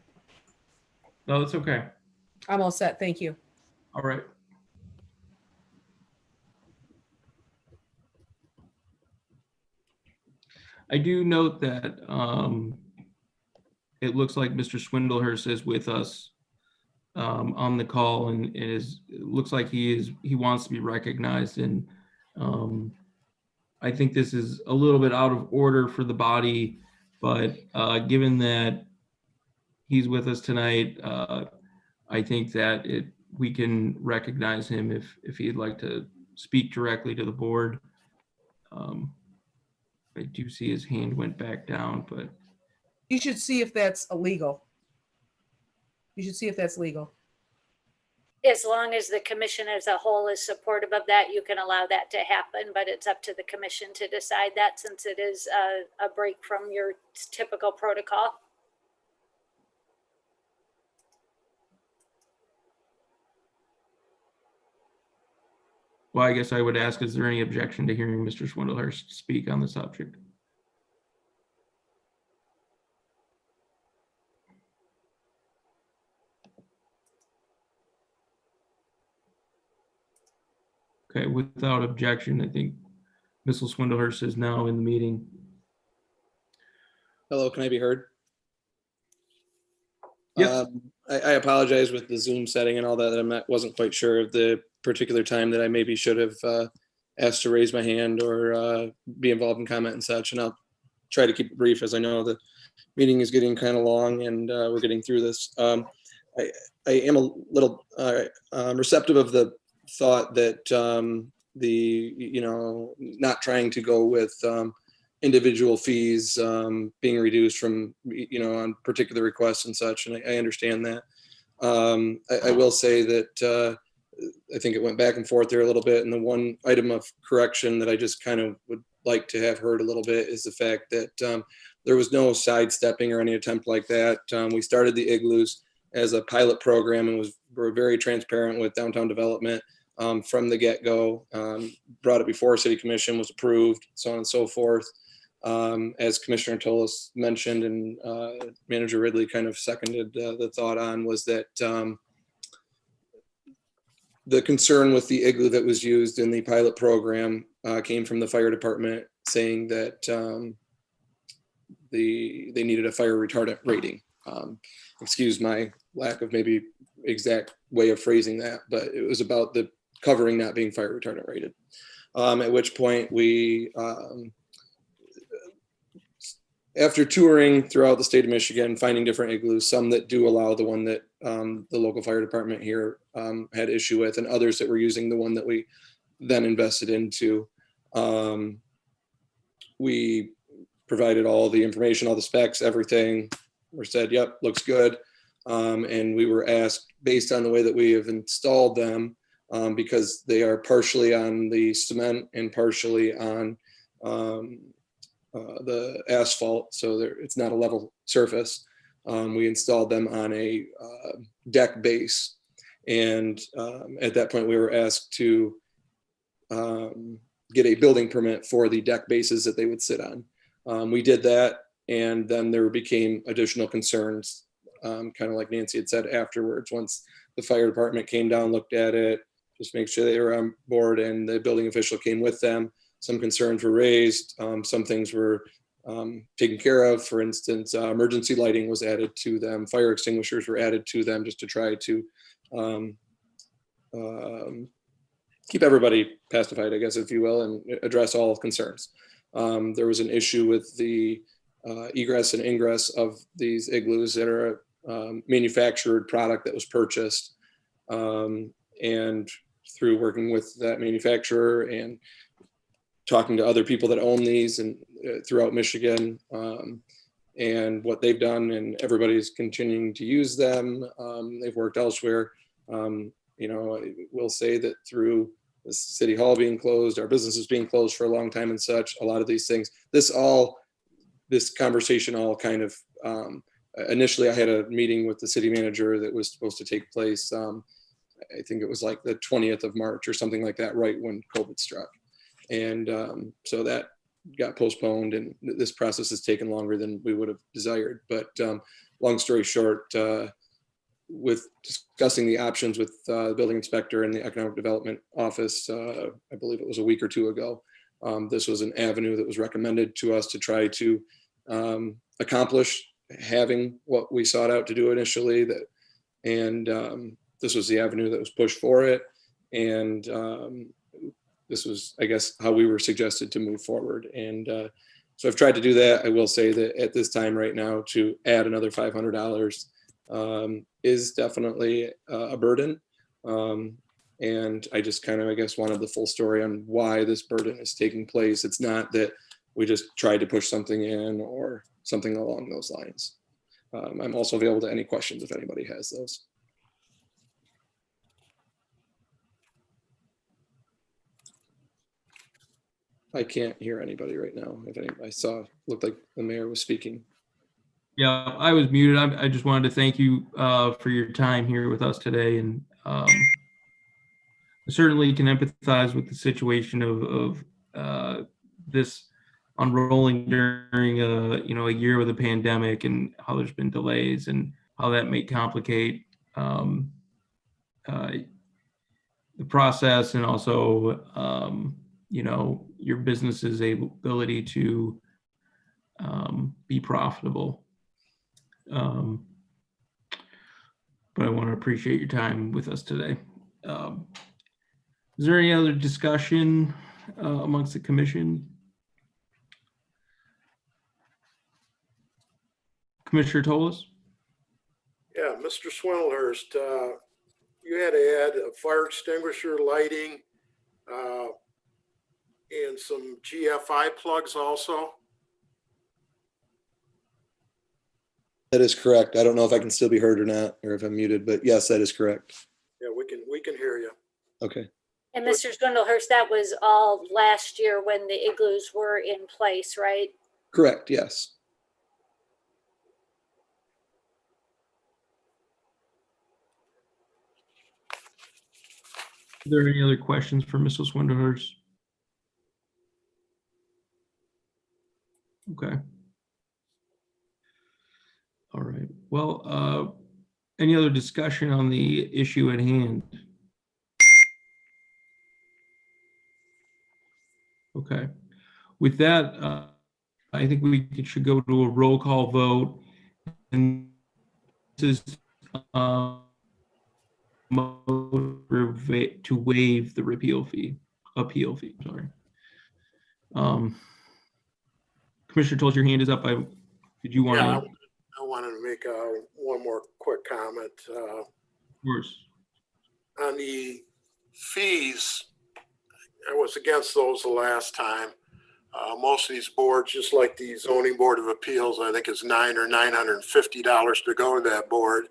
No, it's okay. I'm all set. Thank you. All right. I do note that it looks like Mr. Swindlehurst is with us on the call, and it looks like he wants to be recognized. And I think this is a little bit out of order for the body, but given that he's with us tonight, I think that we can recognize him if he'd like to speak directly to the board. I do see his hand went back down, but You should see if that's illegal. You should see if that's legal. As long as the commission as a whole is supportive of that, you can allow that to happen, but it's up to the commission to decide that since it is a break from your typical protocol. Well, I guess I would ask, is there any objection to hearing Mr. Swindlehurst speak on the subject? Okay, without objection, I think Mrs. Swindlehurst is now in the meeting. Hello, can I be heard? Yep. I apologize with the Zoom setting and all that. Wasn't quite sure of the particular time that I maybe should have asked to raise my hand or be involved in comment and such. And I'll try to keep it brief, as I know the meeting is getting kind of long and we're getting through this. I am a little receptive of the thought that not trying to go with individual fees being reduced from, on particular requests and such. And I understand that. I will say that I think it went back and forth there a little bit. And the one item of correction that I just kind of would like to have heard a little bit is the fact that there was no sidestepping or any attempt like that. We started the igloos as a pilot program and were very transparent with downtown development from the get-go. Brought it before City Commission, was approved, so on and so forth. As Commissioner Tolis mentioned and Manager Ridley kind of seconded the thought on, was that the concern with the igloo that was used in the pilot program came from the fire department saying that they needed a fire retardant rating. Excuse my lack of maybe exact way of phrasing that, but it was about the covering not being fire retardant rated. At which point we, after touring throughout the state of Michigan, finding different igloos, some that do allow the one that the local fire department here had issue with, and others that were using the one that we then invested into. We provided all the information, all the specs, everything. We said, yep, looks good. And we were asked, based on the way that we have installed them, because they are partially on the cement and partially on the asphalt, so it's not a level surface. We installed them on a deck base. And at that point, we were asked to get a building permit for the deck bases that they would sit on. We did that, and then there became additional concerns, kind of like Nancy had said afterwards. Once the fire department came down, looked at it, just make sure they were on board, and the building official came with them. Some concerns were raised. Some things were taken care of. For instance, emergency lighting was added to them. Fire extinguishers were added to them just to try to keep everybody pacified, I guess, if you will, and address all concerns. There was an issue with the egress and ingress of these igloos that are a manufactured product that was purchased. And through working with that manufacturer and talking to other people that own these and throughout Michigan, and what they've done, and everybody's continuing to use them. They've worked elsewhere. I will say that through the City Hall being closed, our businesses being closed for a long time and such, a lot of these things, this conversation all kind of, initially I had a meeting with the city manager that was supposed to take place. I think it was like the 20th of March or something like that, right when COVID struck. And so that got postponed, and this process has taken longer than we would have desired. But long story short, with discussing the options with the building inspector and the economic development office, I believe it was a week or two ago, this was an avenue that was recommended to us to try to accomplish having what we sought out to do initially. This was the avenue that was pushed for it. And this was, I guess, how we were suggested to move forward. And so I've tried to do that. I will say that at this time right now, to add another $500 is definitely a burden. And I just kind of, I guess, wanted the full story on why this burden is taking place. It's not that we just tried to push something in or something along those lines. I'm also available to any questions if anybody has those. I can't hear anybody right now. If any, I saw, looked like the mayor was speaking. Yeah, I was muted. I just wanted to thank you for your time here with us today, and I certainly can empathize with the situation of this unrolling during a year with a pandemic, and how there's been delays and how that may complicate the process, and also your business's ability to be profitable. But I want to appreciate your time with us today. Is there any other discussion amongst the commission? Commissioner Toles? Yeah, Mr. Swindlehurst, you had to add a fire extinguisher, lighting, and some GFI plugs also. That is correct. I don't know if I can still be heard or not, or if I'm muted, but yes, that is correct. Yeah, we can hear you. Okay. And Mr. Swindlehurst, that was all last year when the igloos were in place, right? Correct, yes. Are there any other questions for Mrs. Swindlehurst? Okay. All right. Well, any other discussion on the issue at hand? Okay. With that, I think we should go to a roll call vote. And this is to waive the appeal fee. Sorry. Commissioner Toles, your hand is up. Did you want to? I wanted to make one more quick comment. Of course. On the fees, I was against those the last time. Most of these boards, just like the Zoning Board of Appeals, I think is $900 or $950 to go to that board.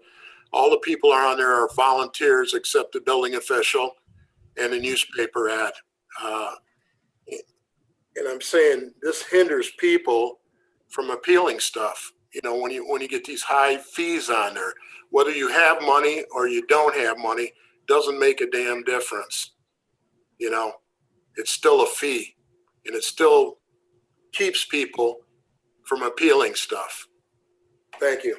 All the people are on there are volunteers except the building official and a newspaper ad. And I'm saying this hinders people from appealing stuff. You know, when you get these high fees on there, whether you have money or you don't have money, doesn't make a damn difference. You know, it's still a fee, and it still keeps people from appealing stuff. Thank you.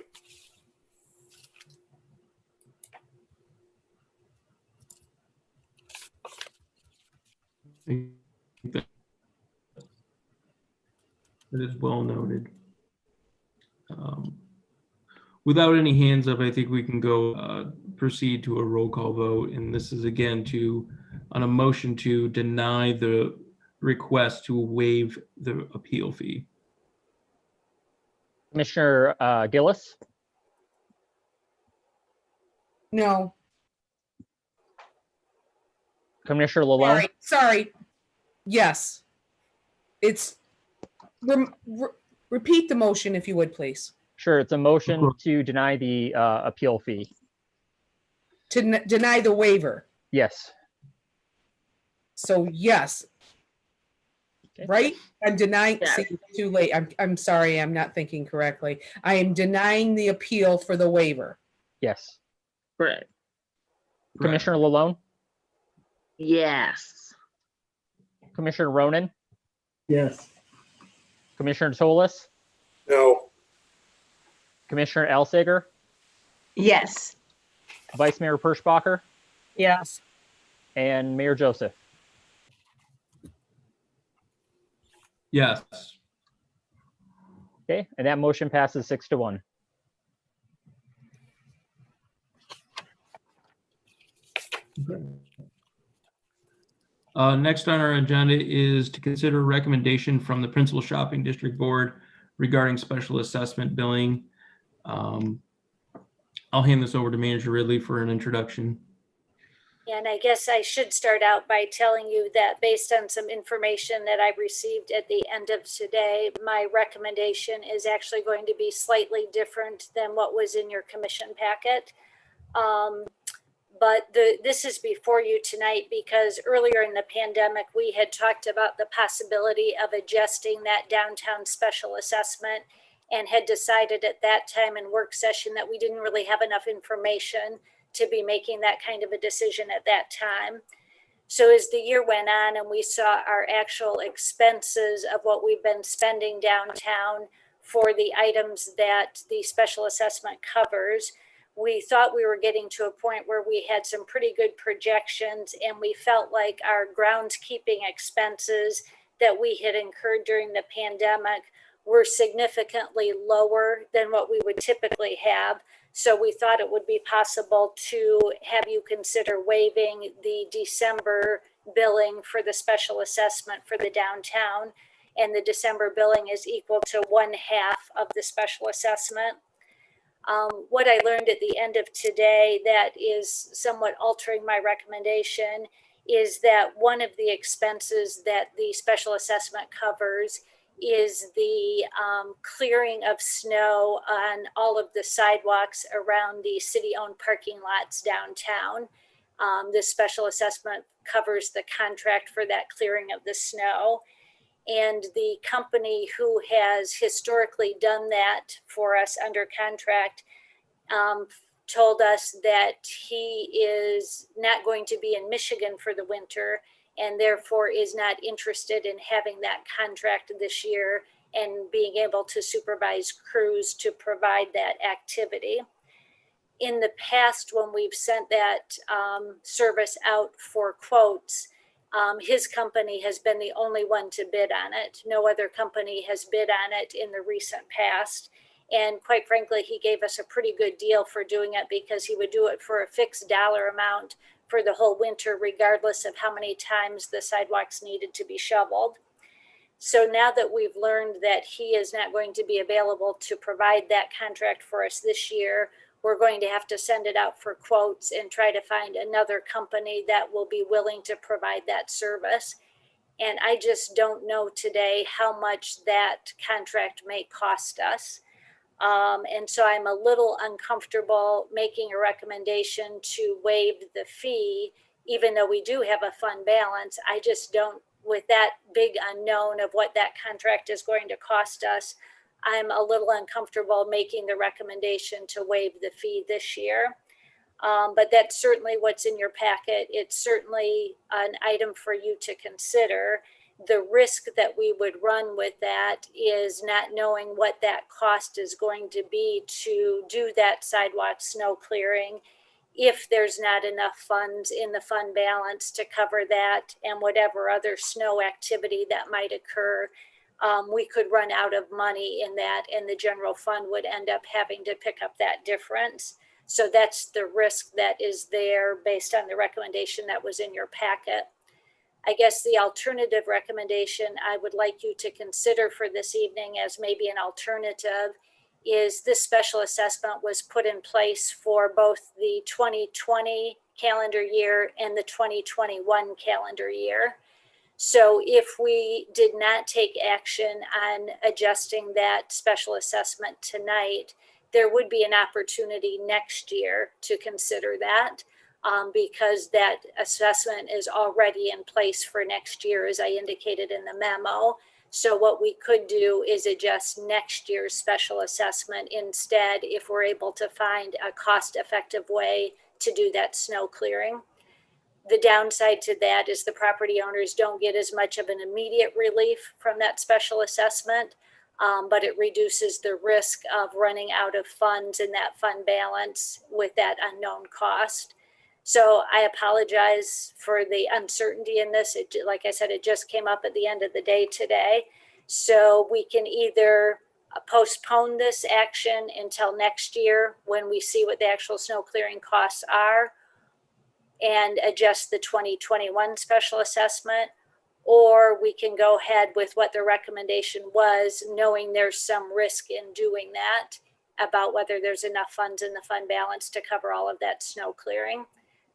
That is well noted. Without any hands up, I think we can go proceed to a roll call vote. And this is again on a motion to deny the request to waive the appeal fee. Commissioner Gillis, No, Commissioner Lalonde, sorry. Yes. It's, repeat the motion if you would, please. sure, it's a motion to deny the appeal fee. To deny the waiver. Yes. So yes. Okay. Right? I'm denying, Yes. see, too late. I'm sorry, I'm not thinking correctly. I am denying the appeal for the waiver. Yes. Right. Commissioner Lalonde, Yes. Commissioner Ronan, Yes. Commissioner Toles, No. Commissioner Alsager, Yes. Vice Mayor Perschbacher, Yes. and Mayor Joseph. Yes. Okay, and that motion passes 6-1. Next on our agenda is to consider a recommendation from the Principal Shopping District Board regarding special assessment billing. I'll hand this over to Manager Ridley for an introduction. And I guess I should start out by telling you that based on some information that I received at the end of today, my recommendation is actually going to be slightly different than what was in your commission packet. But this is before you tonight because earlier in the pandemic, we had talked about the possibility of adjusting that downtown special assessment and had decided at that time in work session that we didn't really have enough information to be making that kind of a decision at that time. So as the year went on and we saw our actual expenses of what we've been spending downtown for the items that the special assessment covers, we thought we were getting to a point where we had some pretty good projections and we felt like our groundskeeping expenses that we had incurred during the pandemic were significantly lower than what we would typically have. So we thought it would be possible to have you consider waiving the December billing for the special assessment for the downtown. And the December billing is equal to 1/2 of the special assessment. What I learned at the end of today that is somewhat altering my recommendation is that one of the expenses that the special assessment covers is the clearing of snow on all of the sidewalks around the city-owned parking lots downtown. This special assessment covers the contract for that clearing of the snow. And the company who has historically done that for us under contract told us that he is not going to be in Michigan for the winter and therefore is not interested in having that contract this year and being able to supervise crews to provide that activity. In the past, when we've sent that service out for quotes, his company has been the only one to bid on it. No other company has bid on it in the recent past. And quite frankly, he gave us a pretty good deal for doing it because he would do it for a fixed dollar amount for the whole winter, regardless of how many times the sidewalks needed to be shoveled. So now that we've learned that he is not going to be available to provide that contract for us this year, we're going to have to send it out for quotes and try to find another company that will be willing to provide that service. And I just don't know today how much that contract may cost us. And so I'm a little uncomfortable making a recommendation to waive the fee, even though we do have a fund balance. I just don't, with that big unknown of what that contract is going to cost us, I'm a little uncomfortable making the recommendation to waive the fee this year. But that's certainly what's in your packet. It's certainly an item for you to consider. The risk that we would run with that is not knowing what that cost is going to be to do that sidewalk snow clearing if there's not enough funds in the fund balance to cover that and whatever other snow activity that might occur. We could run out of money in that and the general fund would end up having to pick up that difference. So that's the risk that is there based on the recommendation that was in your packet. I guess the alternative recommendation I would like you to consider for this evening as maybe an alternative is this special assessment was put in place for both the 2020 calendar year and the 2021 calendar year. So if we did not take action on adjusting that special assessment tonight, there would be an opportunity next year to consider that. Because that assessment is already in place for next year, as I indicated in the memo. So what we could do is adjust next year's special assessment instead, if we're able to find a cost-effective way to do that snow clearing. The downside to that is the property owners don't get as much of an immediate relief from that special assessment, but it reduces the risk of running out of funds in that fund balance with that unknown cost. So I apologize for the uncertainty in this. Like I said, it just came up at the end of the day today. So we can either postpone this action until next year when we see what the actual snow clearing costs are and adjust the 2021 special assessment, or we can go ahead with what the recommendation was, knowing there's some risk in doing that about whether there's enough funds in the fund balance to cover all of that snow clearing.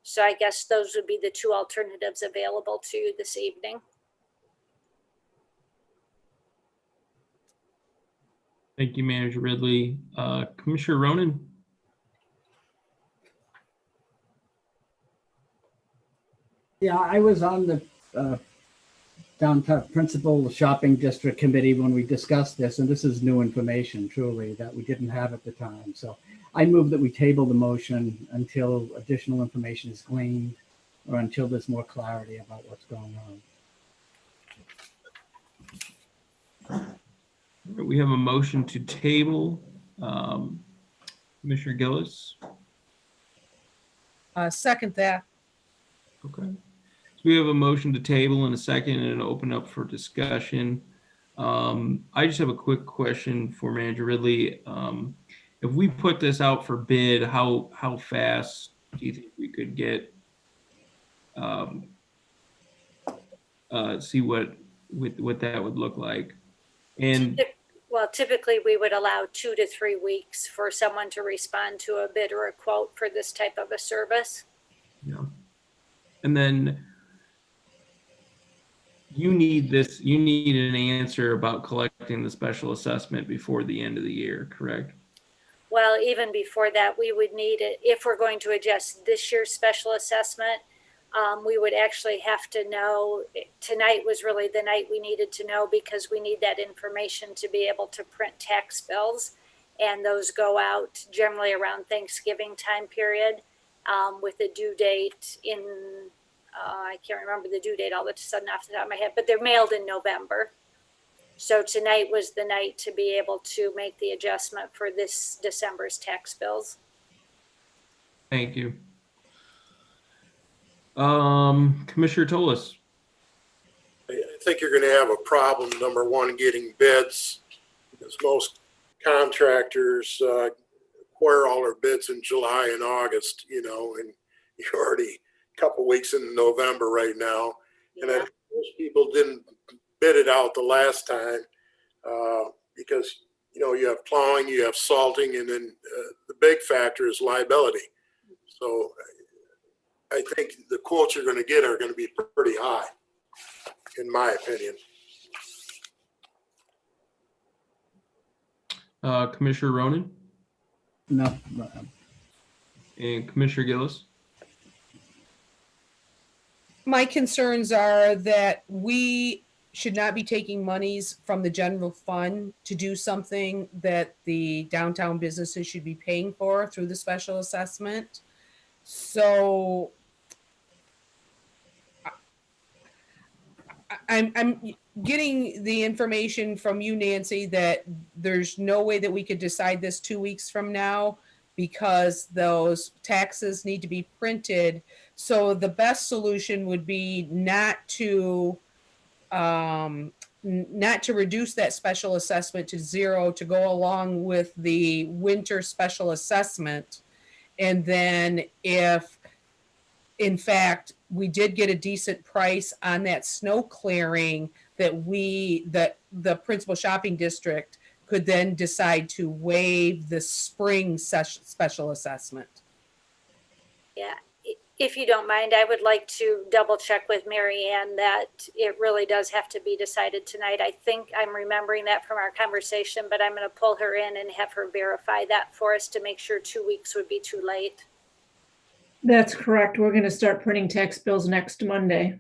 So I guess those would be the two alternatives available to you this evening. Thank you, Manager Ridley. Commissioner Ronan? Yeah, I was on the downtown principal shopping district committee when we discussed this, and this is new information truly that we didn't have at the time. So I move that we table the motion until additional information is gleaned or until there's more clarity about what's going on. We have a motion to table. Commissioner Gillis? Second that. Okay. So we have a motion to table and a second and open up for discussion. I just have a quick question for Manager Ridley. If we put this out for bid, how fast do you think we could get, see what that would look like? And Well, typically we would allow 2 to 3 weeks for someone to respond to a bid or a quote for this type of a service. yeah. And then you need an answer about collecting the special assessment before the end of the year, correct? Well, even before that, we would need it, if we're going to adjust this year's special assessment, we would actually have to know, tonight was really the night we needed to know because we need that information to be able to print tax bills. And those go out generally around Thanksgiving time period with a due date in, I can't remember the due date all of a sudden off the top of my head, but they're mailed in November. So tonight was the night to be able to make the adjustment for this December's tax bills. Thank you. Commissioner Tolis. I think you're going to have a problem, number one, getting bids, because most contractors acquire all their bids in July and August, and you're already a couple weeks in November right now. And then most people didn't bid it out the last time because, you have plowing, you have salting, and then the big factor is liability. So I think the quotes you're going to get are going to be pretty high, in my opinion. Commissioner Ronan? No. And Commissioner Gillis? My concerns are that we should not be taking monies from the general fund to do something that the downtown businesses should be paying for through the special assessment. So I'm getting the information from you, Nancy, that there's no way that we could decide this 2 weeks from now because those taxes need to be printed. So the best solution would be not to reduce that special assessment to 0, to go along with the winter special assessment. And then if, in fact, we did get a decent price on that snow clearing, that the principal shopping district could then decide to waive the spring special assessment. Yeah, if you don't mind, I would like to double check with Mary Ann that it really does have to be decided tonight. I think I'm remembering that from our conversation, but I'm going to pull her in and have her verify that for us to make sure 2 weeks would be too late. That's correct. We're going to start printing tax bills next Monday.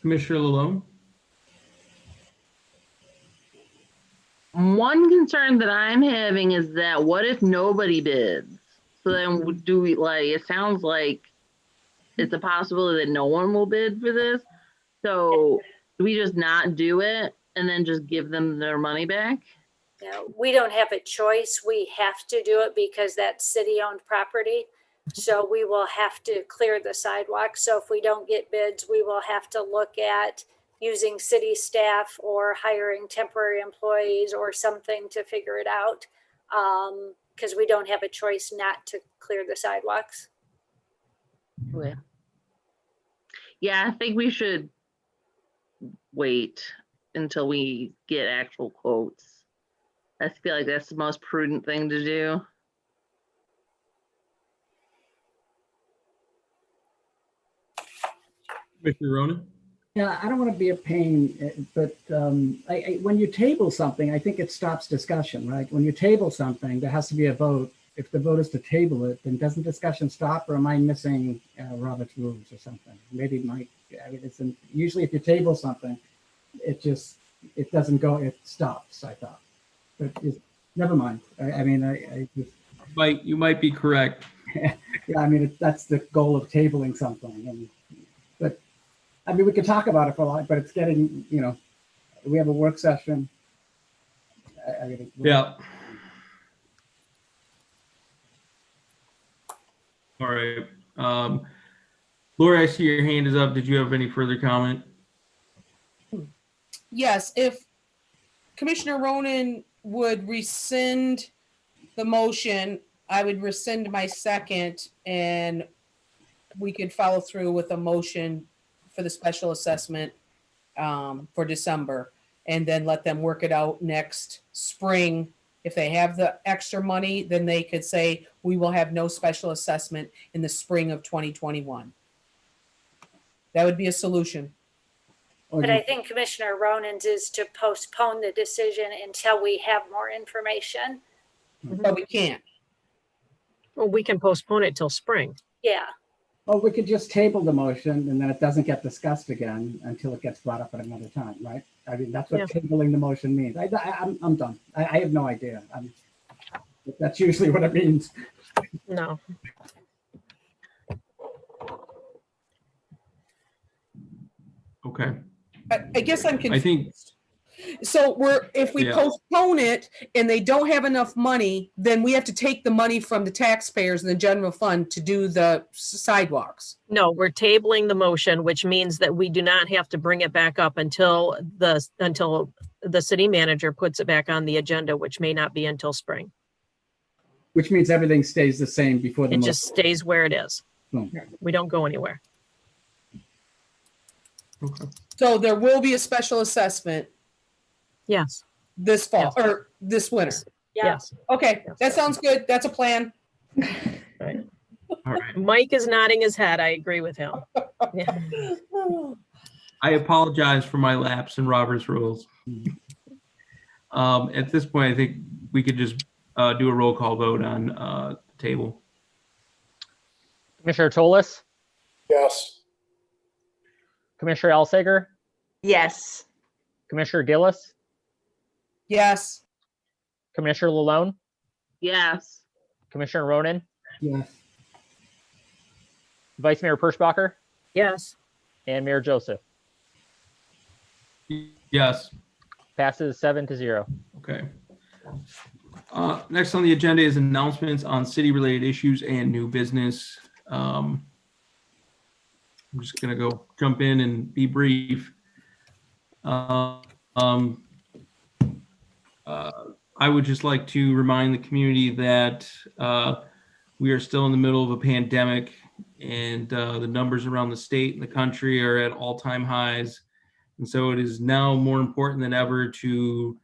Commissioner Lalone? One concern that I'm having is that what if nobody bids? So then do we, it sounds like it's a possibility that no one will bid for this. So do we just not do it and then just give them their money back? Yeah, we don't have a choice. We have to do it because that's city-owned property. So we will have to clear the sidewalk. So if we don't get bids, we will have to look at using city staff or hiring temporary employees or something to figure it out, because we don't have a choice not to clear the sidewalks. Yeah, I think we should wait until we get actual quotes. I feel like that's the most prudent thing to do. Commissioner Ronan? Yeah, I don't want to be a pain, but when you table something, I think it stops discussion, right? When you table something, there has to be a vote. If the vote is to table it, then doesn't discussion stop, or am I missing Robert's rules or something? Maybe Mike, I mean, usually if you table something, it doesn't go, it stops, I thought. But never mind. I just, You might be correct. yeah, I mean, that's the goal of tabling something. But I mean, we could talk about it for a lot, but it's getting, we have a work session. Yeah. All right. Lori, I see your hand is up. Did you have any further comment? Yes, if Commissioner Ronan would rescind the motion, I would rescind my second, and we could follow through with a motion for the special assessment for December, and then let them work it out next spring. If they have the extra money, then they could say, we will have no special assessment in the spring of 2021. That would be a solution. But I think Commissioner Ronan's is to postpone the decision until we have more information. But we can't. Well, we can postpone it till spring. Yeah. Well, we could just table the motion and then it doesn't get discussed again until it gets brought up at another time, right? I mean, that's what tabling the motion means. I'm done. I have no idea. That's usually what it means. No. Okay. I guess I'm confused. I think, So if we postpone it and they don't have enough money, then we have to take the money from the taxpayers and the general fund to do the sidewalks. No, we're tabling the motion, which means that we do not have to bring it back up until the city manager puts it back on the agenda, which may not be until spring. Which means everything stays the same before the It motion. just stays where it is. Boom. We don't go anywhere. okay. So there will be a special assessment Yes. this fall or this winter. Yes. Okay, that sounds good. That's a plan. Right. All right. Mike is nodding his head. I agree with him. Yeah. I apologize for my lapse in Robert's rules. At this point, I think we could just do a roll call vote on the table. Commissioner Tolis, Yes. Commissioner Alsager, Yes. Commissioner Gillis, Yes. Commissioner Lalone, Yes. Commissioner Ronan, Yes. Vice Mayor Perschbacher, Yes. and Mayor Joseph. Yes. Passes 7-0. Okay. Next on the agenda is announcements on city-related issues and new business. I'm just gonna go jump in and be brief. I would just like to remind the community that we are still in the middle of a pandemic, and the numbers around the state and the country are at all-time highs. And so it is now more important than ever to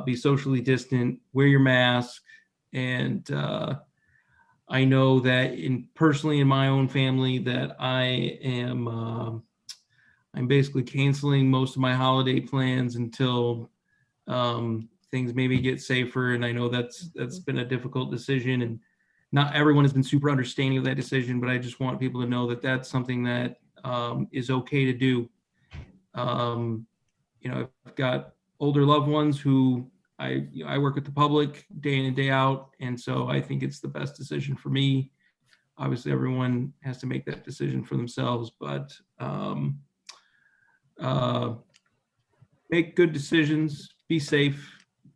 be socially distant, wear your mask. And I know that personally in my own family that I'm basically canceling most of my holiday plans until things maybe get safer. And I know that's been a difficult decision, and not everyone has been super understanding of that decision, but I just want people to know that that's something that is okay to do. I've got older loved ones who I work with the public day in and day out. And so I think it's the best decision for me. Obviously everyone has to make that decision for themselves, but make good decisions, be safe,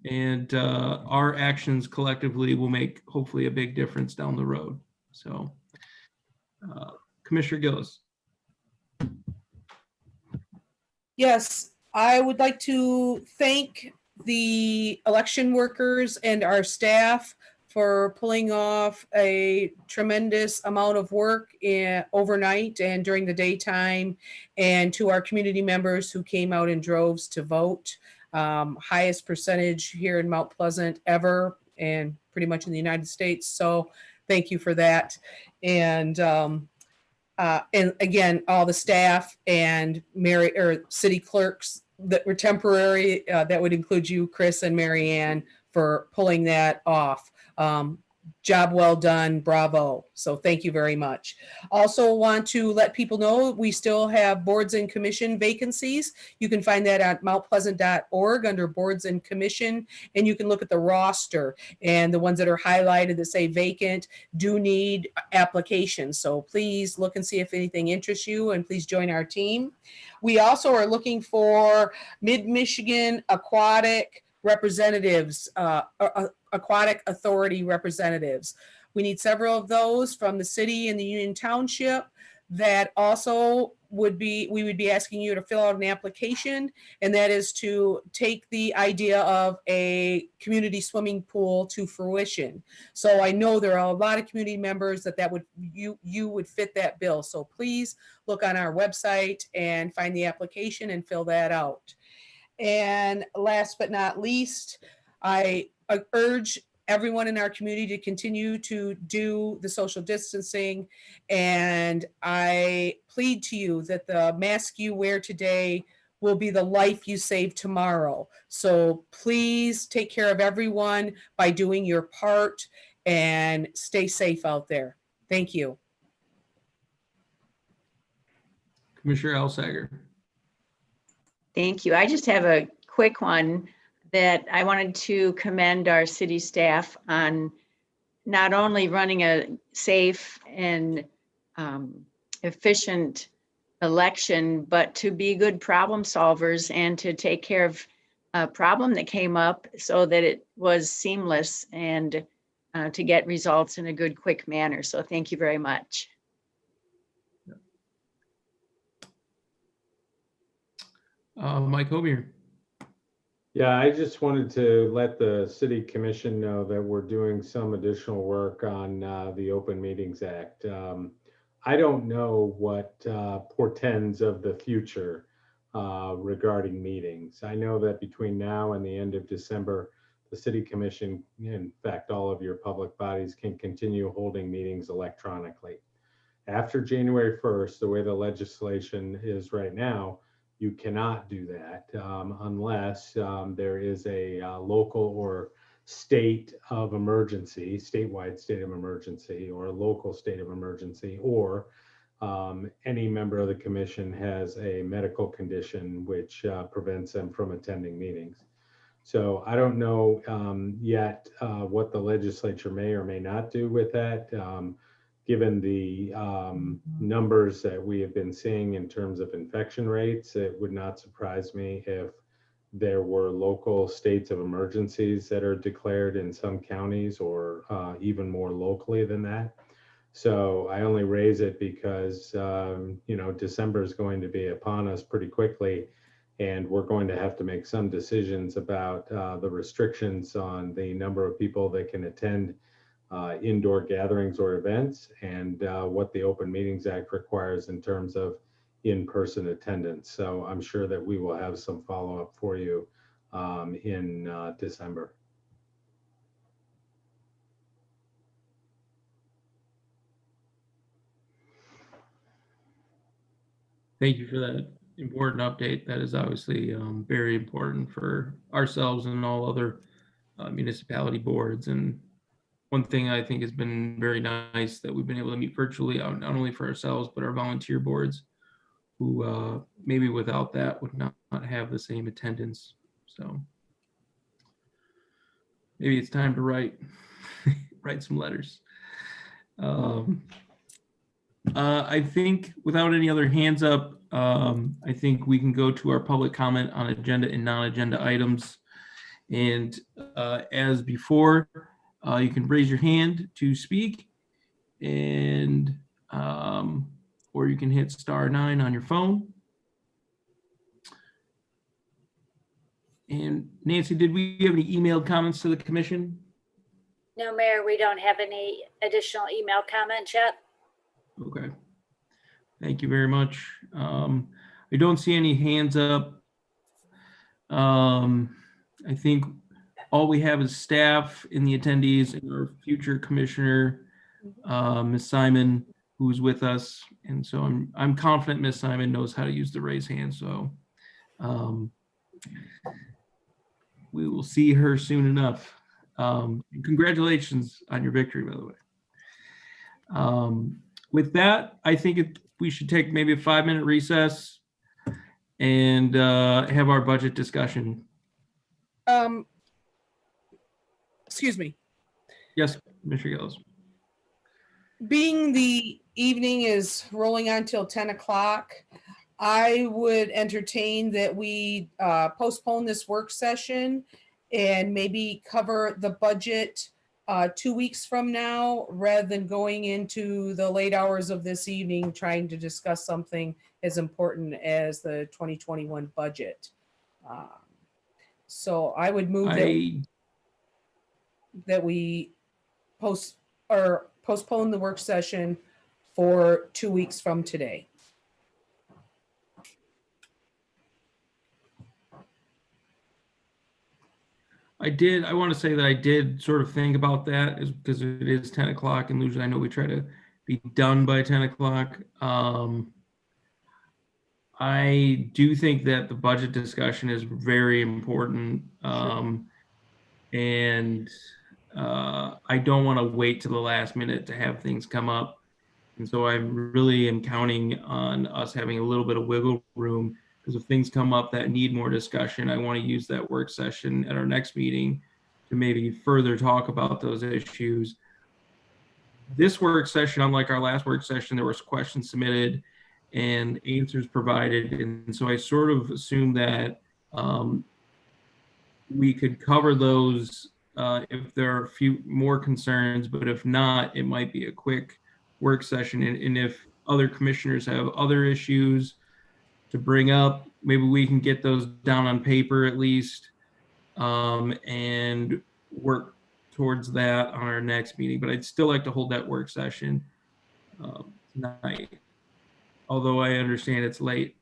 and our actions collectively will make hopefully a big difference down the road. So Commissioner Gillis. Yes, I would like to thank the election workers and our staff for pulling off a tremendous amount of work overnight and during the daytime, and to our community members who came out in droves to vote. Highest percentage here in Mount Pleasant ever, and pretty much in the United States. So thank you for that. And And again, all the staff and city clerks that were temporary, that would include you, Chris and Mary Ann, for pulling that off. Job well done, bravo. So thank you very much. Also want to let people know we still have boards and commission vacancies. You can find that at mountpleasant.org under boards and commission, and you can look at the roster, and the ones that are highlighted that say vacant do need applications. So please look and see if anything interests you, and please join our team. We also are looking for Mid-Michigan aquatic representatives, aquatic authority representatives. We need several of those from the city and the Union Township. That also we would be asking you to fill out an application, and that is to take the idea of a community swimming pool to fruition. So I know there are a lot of community members you would fit that bill. So please look on our website and find the application and fill that out. And last but not least, I urge everyone in our community to continue to do the social distancing. And I plead to you that the mask you wear today will be the life you save tomorrow. So please take care of everyone by doing your part and stay safe out there. Thank you. Commissioner Alsager. Thank you. I just have a quick one that I wanted to commend our city staff on not only running a safe and efficient election, but to be good problem solvers and to take care of a problem that came up so that it was seamless and to get results in a good, quick manner. So thank you very much. Mike Hobier. Yeah, I just wanted to let the city commission know that we're doing some additional work on the Open Meetings Act. I don't know what portends of the future regarding meetings. I know that between now and the end of December, the city commission, in fact, all of your public bodies can continue holding meetings electronically. After January 1st, the way the legislation is right now, you cannot do that unless there is a local or state of emergency, statewide state of emergency, or a local state of emergency, or any member of the commission has a medical condition which prevents them from attending meetings. So I don't know yet what the legislature may or may not do with that. Given the numbers that we have been seeing in terms of infection rates, it would not surprise me if there were local states of emergencies that are declared in some counties, or even more locally than that. So I only raise it because, December is going to be upon us pretty quickly, and we're going to have to make some decisions about the restrictions on the number of people that can attend indoor gatherings or events, and what the Open Meetings Act requires in terms of in-person attendance. So I'm sure that we will have some follow-up for you in December. Thank you for that important update. That is obviously very important for ourselves and all other municipality boards. And one thing I think has been very nice that we've been able to meet virtually, not only for ourselves, but our volunteer boards, who maybe without that would not have the same attendance. So maybe it's time to write some letters. I think without any other hands up, I think we can go to our public comment on agenda and non-agenda items. And as before, you can raise your hand to speak, and or you can hit *9 on your phone. And Nancy, did we have any emailed comments to the commission? No, Mayor, we don't have any additional email comments yet. Okay. Thank you very much. I don't see any hands up. I think all we have is staff and the attendees and our future commissioner, Ms. Simon, who's with us. And so I'm confident Ms. Simon knows how to use the raise hand. So we will see her soon enough. Congratulations on your victory, by the way. With that, I think we should take maybe a 5-minute recess and have our budget discussion. Excuse me. Yes, Mr. Gillis. Being the evening is rolling on till 10 o'clock, I would entertain that we postpone this work session and maybe cover the budget 2 weeks from now, rather than going into the late hours of this evening trying to discuss something as important as the 2021 budget. So I would move that we postpone the work session for 2 weeks from today. I want to say that I did sort of think about that, is because it is 10 o'clock and usually I know we try to be done by 10 o'clock. I do think that the budget discussion is very important. And I don't want to wait to the last minute to have things come up. And so I really am counting on us having a little bit of wiggle room, because if things come up that need more discussion, I want to use that work session at our next meeting to maybe further talk about those issues. This work session, unlike our last work session, there was questions submitted and answers provided. And so I sort of assumed that we could cover those if there are a few more concerns, but if not, it might be a quick work session. And if other commissioners have other issues to bring up, maybe we can get those down on paper at least, and work towards that on our next meeting. But I'd still like to hold that work session tonight, although I understand it's late.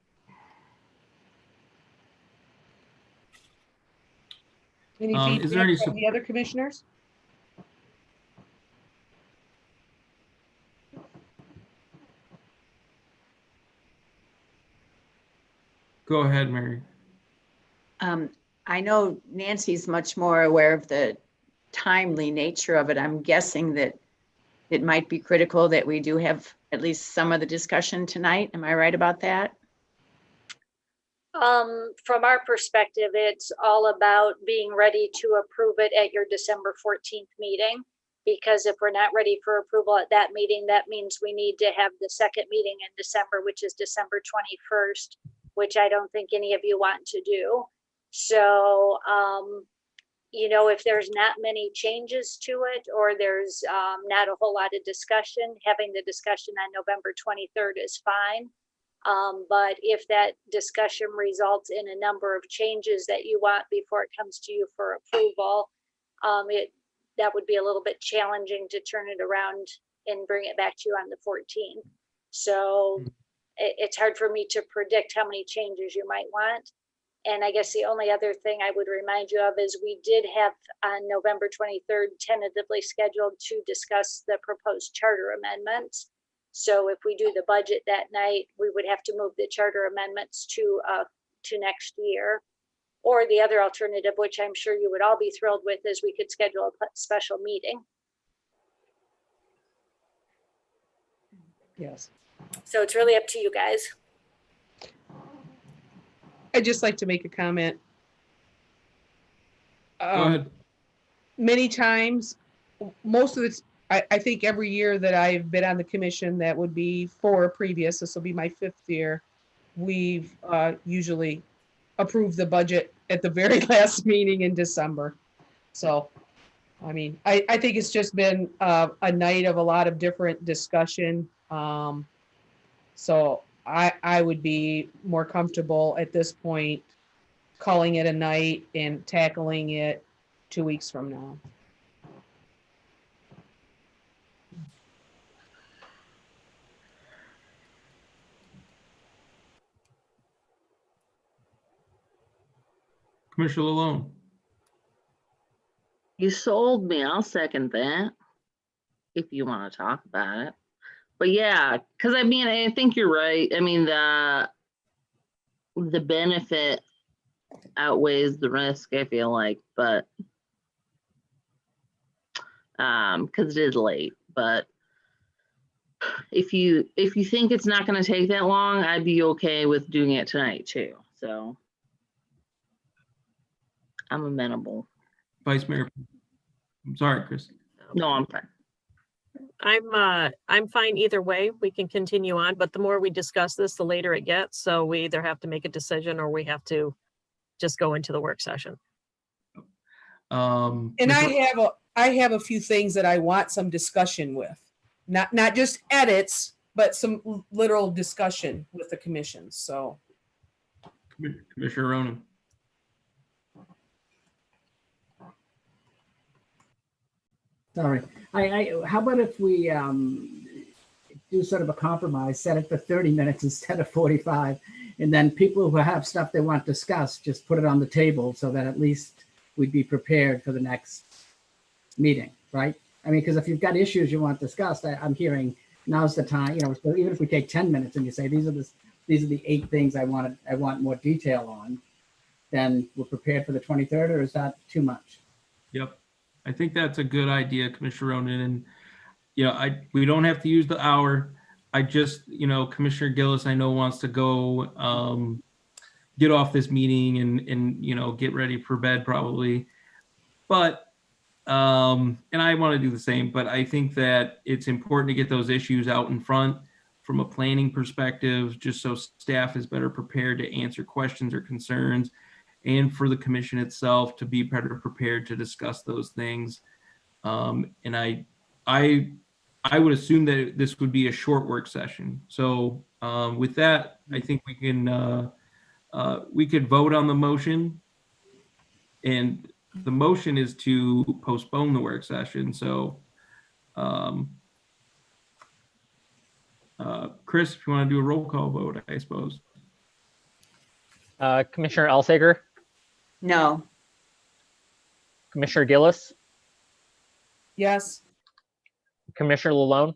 Any Is there any feedback from the other commissioners? Go ahead, Mary. I know Nancy's much more aware of the timely nature of it. I'm guessing that it might be critical that we do have at least some of the discussion tonight. Am I right about that? From our perspective, it's all about being ready to approve it at your December 14th meeting. Because if we're not ready for approval at that meeting, that means we need to have the second meeting in December, which is December 21st, which I don't think any of you want to do. So, you know, if there's not many changes to it, or there's not a whole lot of discussion, having the discussion on November 23rd is fine. But if that discussion results in a number of changes that you want before it comes to you for approval, that would be a little bit challenging to turn it around and bring it back to you on the 14th. So it's hard for me to predict how many changes you might want. And I guess the only other thing I would remind you of is we did have on November 23rd tentatively scheduled to discuss the proposed charter amendments. So if we do the budget that night, we would have to move the charter amendments to next year. Or the other alternative, which I'm sure you would all be thrilled with, is we could schedule a special meeting. Yes. So it's really up to you guys. I'd just like to make a comment. Go ahead. Many times, most of it's, I think every year that I've been on the commission, that would be 4 previous, this will be my 5th year, we've usually approved the budget at the very last meeting in December. So, I mean, I think it's just been a night of a lot of different discussion. So I would be more comfortable at this point calling it a night and tackling it 2 weeks from now. Commissioner Lalone. You sold me. I'll second that if you want to talk about it. But yeah, because I mean, I think you're right. I mean, the benefit outweighs the risk, I feel like, but because it is late. But if you think it's not going to take that long, I'd be okay with doing it tonight too. So I'm amenable. Vice Mayor. I'm sorry, Chris. No, I'm fine. I'm fine either way. We can continue on, but the more we discuss this, the later it gets. So we either have to make a decision or we have to just go into the work session. And Mr. I have a few things that I want some discussion with, not just edits, but some literal discussion with the commission. So Commissioner Ronan. Sorry. How about if we do sort of a compromise, set it for 30 minutes instead of 45, and then people who have stuff they want discussed, just put it on the table so that at least we'd be prepared for the next meeting, right? I mean, because if you've got issues you want discussed, I'm hearing now's the time, you know, so even if we take 10 minutes and you say, these are the 8 things I want more detail on, then we're prepared for the 23rd, or is that too much? Yep. I think that's a good idea, Commissioner Ronan. And, you know, we don't have to use the hour. I just, you know, Commissioner Gillis, I know wants to go get off this meeting and, you know, get ready for bed probably. But, and I want to do the same, but I think that it's important to get those issues out in front from a planning perspective, just so staff is better prepared to answer questions or concerns, and for the commission itself to be better prepared to discuss those things. And I would assume that this would be a short work session. So with that, I think we could vote on the motion. And the motion is to postpone the work session. So Chris, if you want to do a roll call vote, I suppose. Commissioner Alsager, No. Commissioner Gillis, yes. Commissioner Lalone,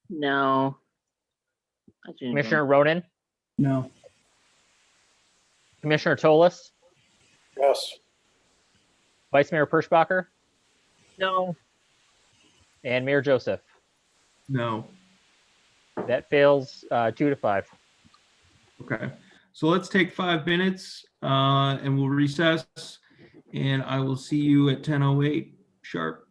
No. Commissioner Ronan, No. Commissioner Tolis, Yes. Vice Mayor Perschbacher, No. and Mayor Joseph. No. That fails 2-5. Okay. So let's take 5 minutes and we'll recess, and I will see you at 10:08 sharp.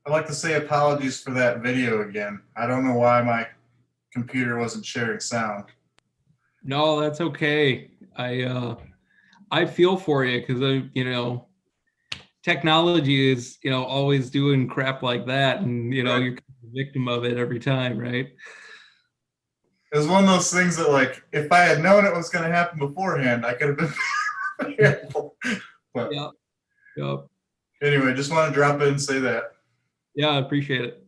I'd like to say apologies for that video again. I don't know why my computer wasn't sharing sound. No, that's okay. I feel for you because technology is, always doing crap like that, and you're kind of a victim of it every time, right? It was one of those things that, like, if I had known it was going to happen beforehand, I could have been careful. But Yep. anyway, just want to drop in and say that. Yeah, I appreciate it.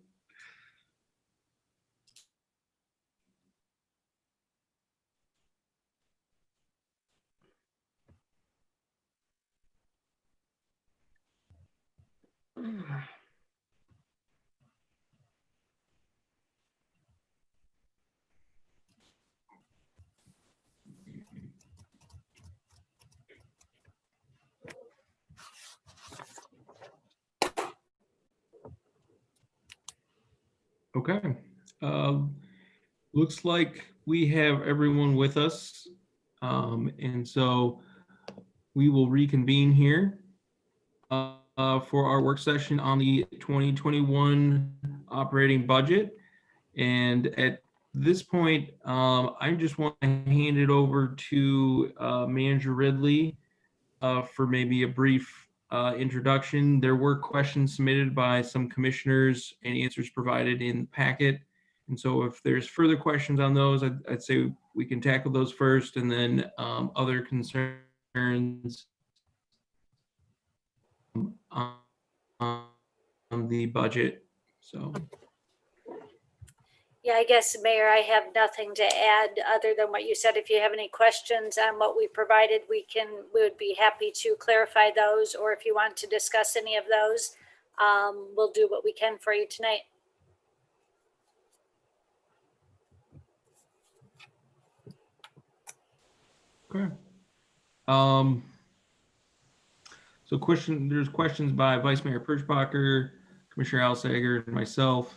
Okay. Looks like we have everyone with us. And so we will reconvene here for our work session on the 2021 operating budget. And at this point, I just want to hand it over to Manager Ridley for maybe a brief introduction. There were questions submitted by some commissioners and answers provided in the packet. And so if there's further questions on those, I'd say we can tackle those first, and then other concerns on the budget. So. Yeah, I guess, Mayor, I have nothing to add other than what you said. If you have any questions on what we provided, we would be happy to clarify those, or if you want to discuss any of those, we'll do what we can for you tonight. Okay. So there's questions by Vice Mayor Perschbacher, Commissioner Alsager, and myself.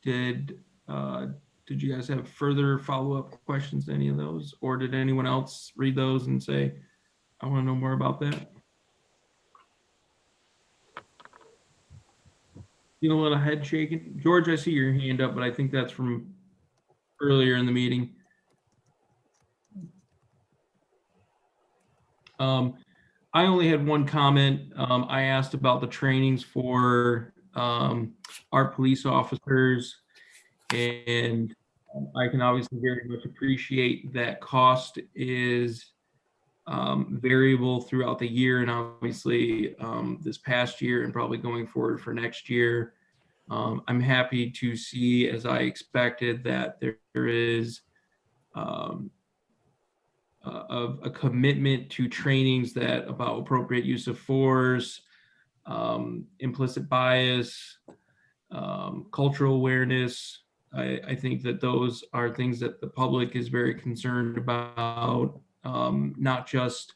Did you guys have further follow-up questions to any of those, or did anyone else read those and say, I want to know more about that? You know, a little head shaking. George, I see your hand up, but I think that's from earlier in the meeting. I only had one comment. I asked about the trainings for our police officers, and I can obviously very much appreciate that cost is variable throughout the year, and obviously this past year and probably going forward for next year. I'm happy to see, as I expected, that there is a commitment to trainings that about appropriate use of force, implicit bias, cultural awareness. I think that those are things that the public is very concerned about, not just,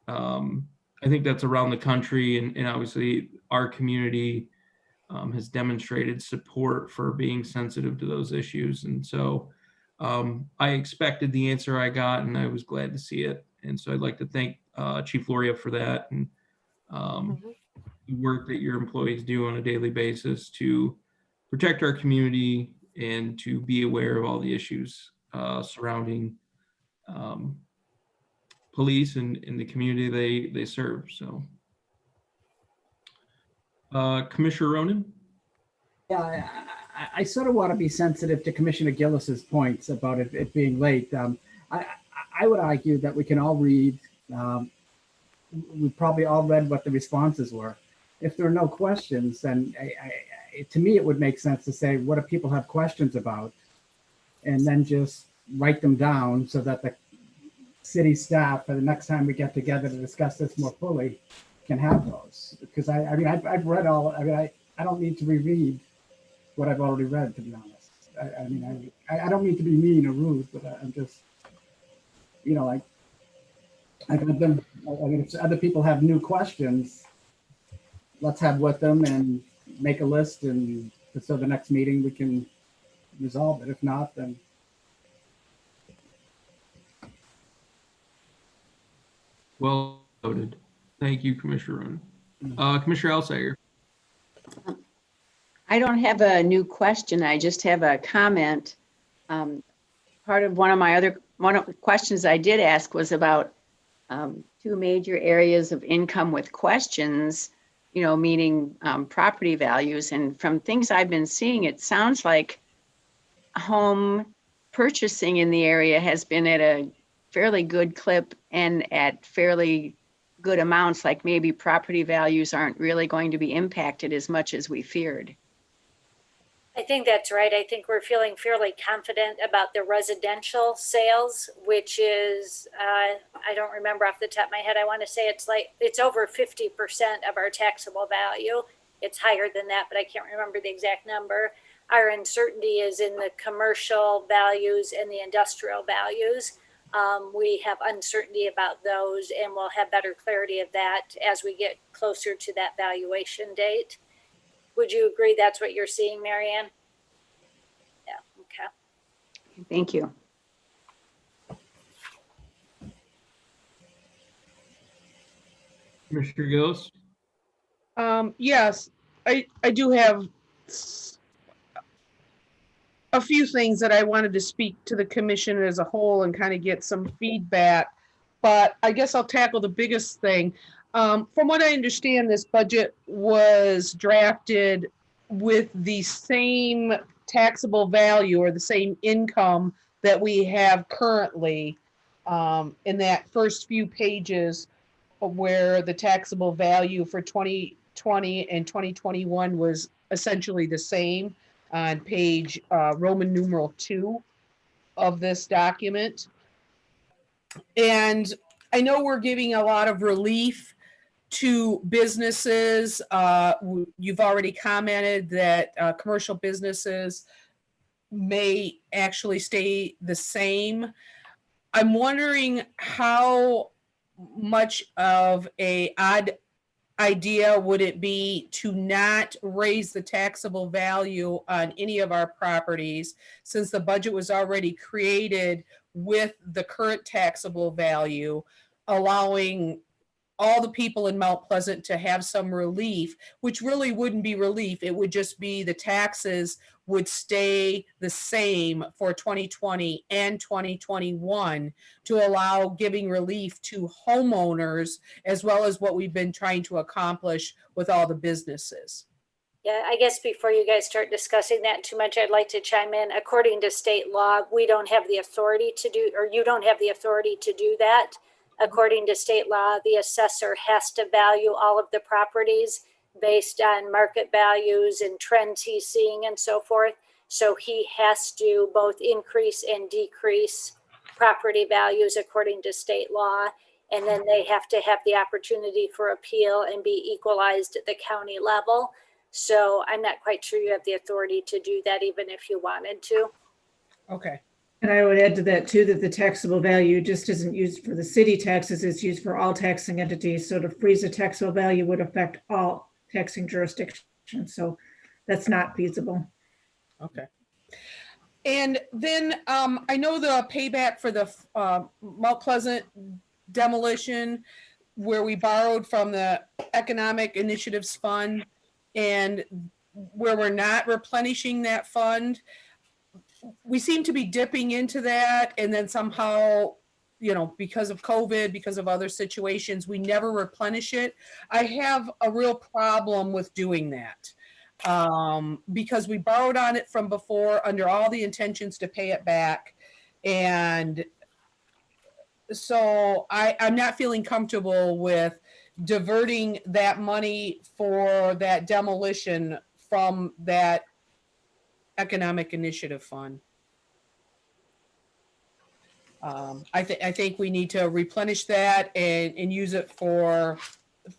I think that's around the country, and obviously our community has demonstrated support for being sensitive to those issues. And so I expected the answer I got, and I was glad to see it. And so I'd like to thank Chief Loria for that, and the work that your employees do on a daily basis to protect our community and to be aware of all the issues surrounding police and in the community they serve. So, Commissioner Ronan? Yeah, I sort of want to be sensitive to Commissioner Gillis's points about it being late. I would argue that we can all read. We probably all read what the responses were. If there are no questions, then to me, it would make sense to say, what do people have questions about? And then just write them down so that the city staff, for the next time we get together to discuss this more fully, can have those. Because I've read all, I don't need to reread what I've already read, to be honest. I don't mean to be mean or rude, but I'm just, if other people have new questions, let's have with them and make a list, and so the next meeting we can resolve it. If not, then. Well noted. Thank you, Commissioner Ronan. Commissioner Alsager. I don't have a new question. I just have a comment. Part of one of the questions I did ask was about two major areas of income with questions, meaning property values. And from things I've been seeing, it sounds like home purchasing in the area has been at a fairly good clip and at fairly good amounts, like maybe property values aren't really going to be impacted as much as we feared. I think that's right. I think we're feeling fairly confident about the residential sales, which is, I don't remember off the top of my head. I want to say it's over 50% of our taxable value. It's higher than that, but I can't remember the exact number. Our uncertainty is in the commercial values and the industrial values. We have uncertainty about those, and we'll have better clarity of that as we get closer to that valuation date. Would you agree that's what you're seeing, Marianne? Yeah, okay. Thank you. Commissioner Ghost? Yes, I do have a few things that I wanted to speak to the commission as a whole and kind of get some feedback, but I guess I'll tackle the biggest thing. From what I understand, this budget was drafted with the same taxable value or the same income that we have currently in that first few pages where the taxable value for 2020 and 2021 was essentially the same on page Roman numeral 2 of this document. And I know we're giving a lot of relief to businesses. You've already commented that commercial businesses may actually stay the same. I'm wondering how much of a odd idea would it be to not raise the taxable value on any of our properties, since the budget was already created with the current taxable value, allowing all the people in Mount Pleasant to have some relief, which really wouldn't be relief. It would just be the taxes would stay the same for 2020 and 2021 to allow giving relief to homeowners, as well as what we've been trying to accomplish with all the businesses. Yeah, I guess before you guys start discussing that too much, I'd like to chime in. According to state law, we don't have the authority to do, or you don't have the authority to do that. According to state law, the assessor has to value all of the properties based on market values and trends he's seeing and so forth. So he has to both increase and decrease property values according to state law. And then they have to have the opportunity for appeal and be equalized at the county level. So I'm not quite sure you have the authority to do that, even if you wanted to. Okay. And I would add to that too, that the taxable value just isn't used for the city taxes, it's used for all taxing entities. So to freeze a taxable value would affect all taxing jurisdictions. So that's not feasible. Okay. And then I know the payback for the Mount Pleasant demolition, where we borrowed from the Economic Initiatives Fund, and where we're not replenishing that fund. We seem to be dipping into that, and then somehow, because of COVID, because of other situations, we never replenish it. I have a real problem with doing that because we borrowed on it from before under all the intentions to pay it back. And so I'm not feeling comfortable with diverting that money for that demolition from that Economic Initiative Fund. I think we need to replenish that and use it for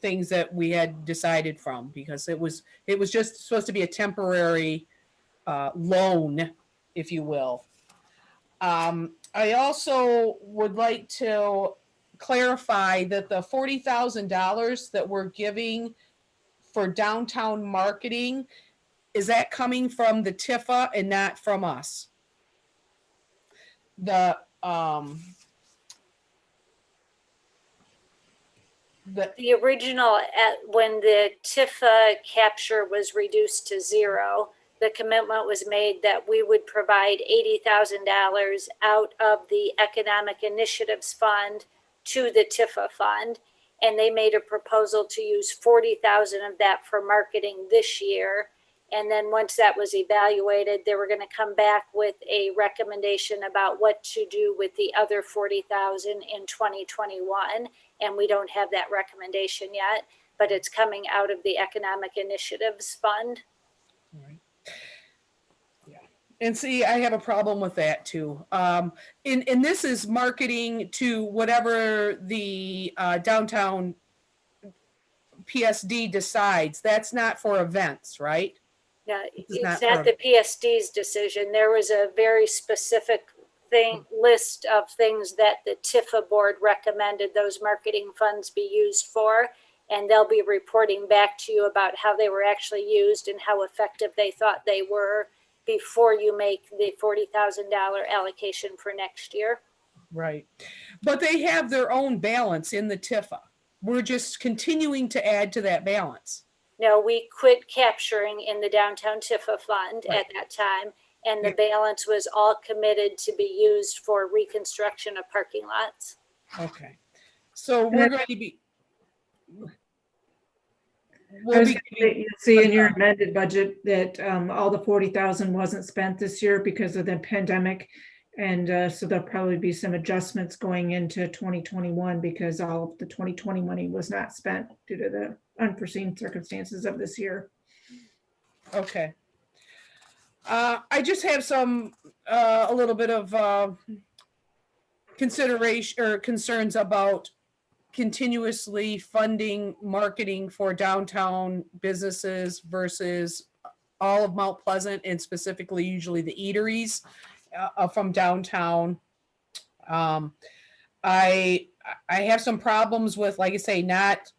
things that we had decided from, because it was just supposed to be a temporary loan, if you will. I also would like to clarify that the $40,000 that we're giving for downtown marketing, is that coming from the TIFA and not from us? The original, when the TIFA capture was reduced to 0, the commitment was made that we would provide $80,000 out of the Economic Initiatives Fund to the TIFA fund. And they made a proposal to use 40,000 of that for marketing this year. And then once that was evaluated, they were going to come back with a recommendation about what to do with the other 40,000 in 2021. And we don't have that recommendation yet, but it's coming out of the Economic Initiatives Fund. Right. Yeah. And see, I have a problem with that too. And this is marketing to whatever the downtown PSD decides. That's not for events, right? Yeah, It's it's not not for- the PSD's decision. There was a very specific list of things that the TIFA board recommended those marketing funds be used for. And they'll be reporting back to you about how they were actually used and how effective they thought they were before you make the $40,000 allocation for next year. Right. But they have their own balance in the TIFA. We're just continuing to add to that balance. No, we quit capturing in the downtown TIFA fund Right. at that time. And the balance was all committed to be used for reconstruction of parking lots. Okay. So we're going to be. I was gonna say, you'll see in your amended budget that all the 40,000 wasn't spent this year because of the pandemic. And so there'll probably be some adjustments going into 2021 because all of the 2020 money was not spent due to the unforeseen circumstances of this year. Okay. I just have some, a little bit of consideration or concerns about continuously funding marketing for downtown businesses versus all of Mount Pleasant and specifically usually the eateries from downtown. I have some problems with, like I say, not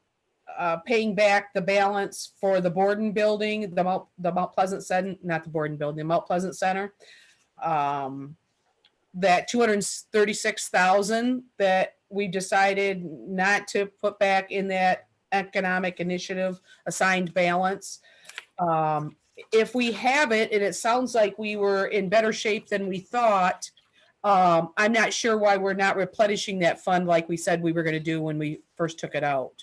paying back the balance for the Borden building, the Mount Pleasant Center, not the Borden building, the Mount Pleasant Center. That 236,000 that we decided not to put back in that economic initiative assigned balance. If we have it, and it sounds like we were in better shape than we thought, I'm not sure why we're not replenishing that fund like we said we were going to do when we first took it out.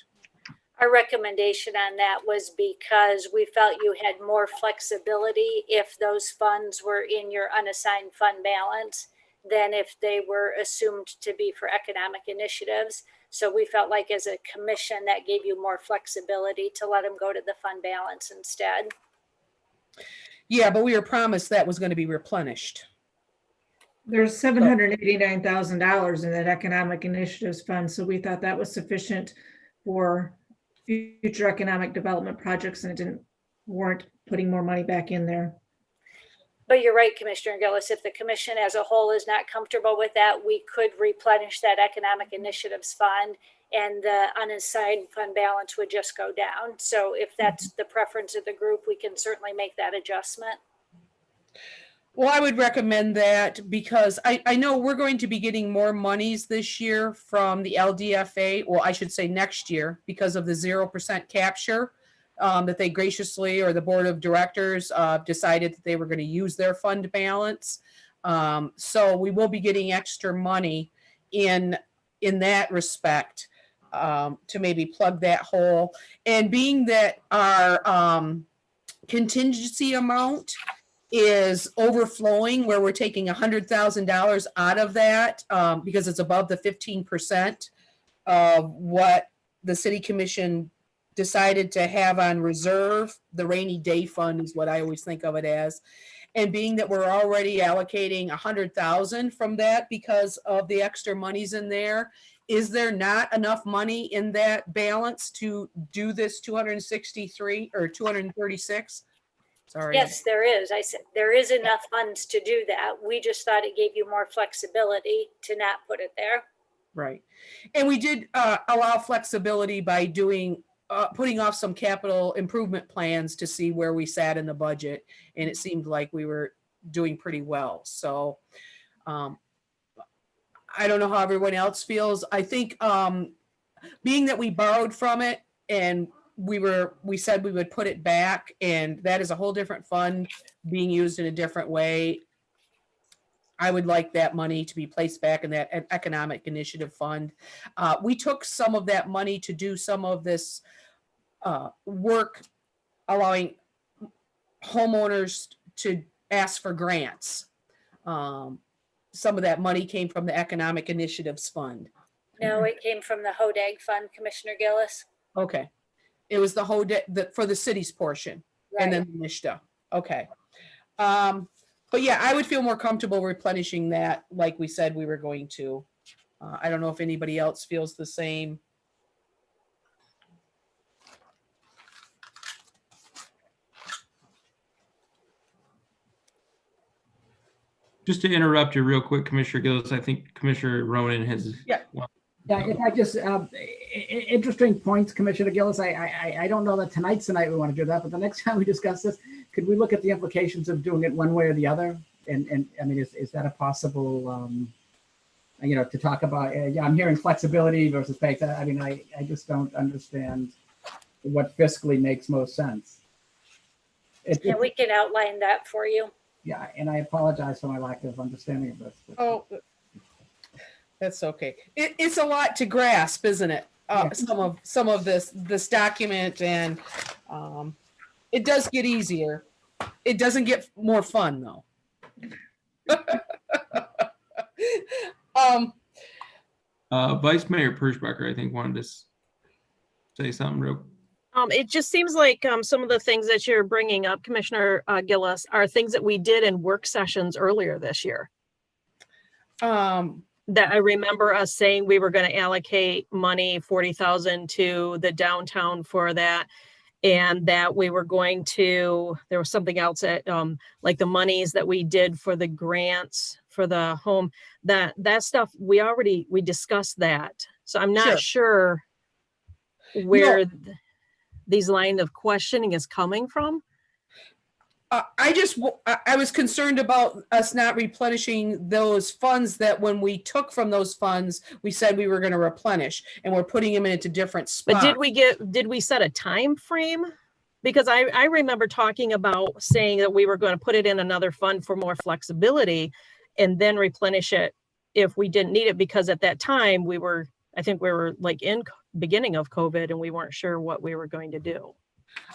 Our recommendation on that was because we felt you had more flexibility if those funds were in your unassigned fund balance than if they were assumed to be for economic initiatives. So we felt like as a commission that gave you more flexibility to let them go to the fund balance instead. Yeah, but we were promised that was going to be replenished. There's $789,000 in that economic initiatives fund. So we thought that was sufficient for future economic development projects and it didn't warrant putting more money back in there. But you're right, Commissioner Gillis, if the commission as a whole is not comfortable with that, we could replenish that economic initiatives fund and the unassigned fund balance would just go down. So if that's the preference of the group, we can certainly make that adjustment. Well, I would recommend that because I know we're going to be getting more monies this year from the LDFA, or I should say next year, because of the 0% capture that they graciously, or the board of directors decided that they were going to use their fund balance. So we will be getting extra money in that respect to maybe plug that hole. And being that our contingency amount is overflowing, where we're taking $100,000 out of that because it's above the 15% of what the city commission decided to have on reserve. The rainy day fund is what I always think of it as. And being that we're already allocating $100,000 from that because of the extra monies in there, is there not enough money in that balance to do this 263 or 236? Sorry. Yes, there is. I said there is enough funds to do that. We just thought it gave you more flexibility to not put it there. Right. And we did allow flexibility by doing putting off some capital improvement plans to see where we sat in the budget. And it seemed like we were doing pretty well. So I don't know how everyone else feels. I think being that we borrowed from it and we said we would put it back, and that is a whole different fund being used in a different way. I would like that money to be placed back in that economic initiative fund. We took some of that money to do some of this work, allowing homeowners to ask for grants. Some of that money came from the Economic Initiatives Fund. No, it came from the HODAG fund, Commissioner Gillis. Okay. It was the whole for the city's portion, and then the NISHDA. Okay. But yeah, I would feel more comfortable replenishing that, like we said we were going to. I don't know if anybody else feels the same. Just to interrupt you real quick, Commissioner Gillis, I think Commissioner Ronan has. Yeah. Yeah, if I just, interesting points, Commissioner Gillis. I don't know that tonight's the night we want to do that, but the next time we discuss this, could we look at the implications of doing it one way or the other? And I mean, is that a possible, to talk about, I'm hearing flexibility versus pay. I mean, I just don't understand what fiscally makes most sense. Yeah, we can outline that for you. Yeah, and I apologize for my lack of understanding of this. Oh, that's okay. It's a lot to grasp, isn't it? Some of this document, and it does get easier. It doesn't get more fun though. Vice Mayor Perschbacher, I think, wanted to say something real. It just seems like some of the things that you're bringing up, Commissioner Gillis, are things that we did in work sessions earlier this year. That I remember us saying we were going to allocate money, 40,000 to the downtown for that. And that we were going to, there was something else that like the monies that we did for the grants for the home, that stuff, we discussed that. So I'm not sure where these line of questioning is coming from. I was concerned about us not replenishing those funds that when we took from those funds, we said we were going to replenish, and we're putting them into different spots. But did we set a time frame? Because I remember talking about saying that we were going to put it in another fund for more flexibility and then replenish it if we didn't need it, because at that time I think we were like in beginning of COVID and we weren't sure what we were going to do.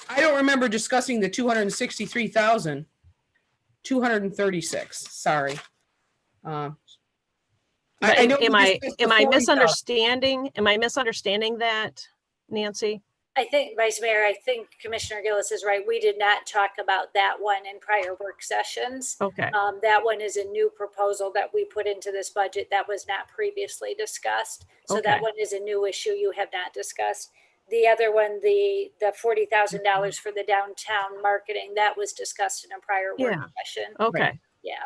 I don't remember discussing the 263,000, 236, sorry. Am I misunderstanding that, Nancy? I think, Vice Mayor, Commissioner Gillis is right. We did not talk about that one in prior work sessions. Okay. That one is a new proposal that we put into this budget that was not previously discussed. So that one is a new issue you have not discussed. The other one, the $40,000 for the downtown marketing, that was discussed in a prior work session. Okay. Yeah.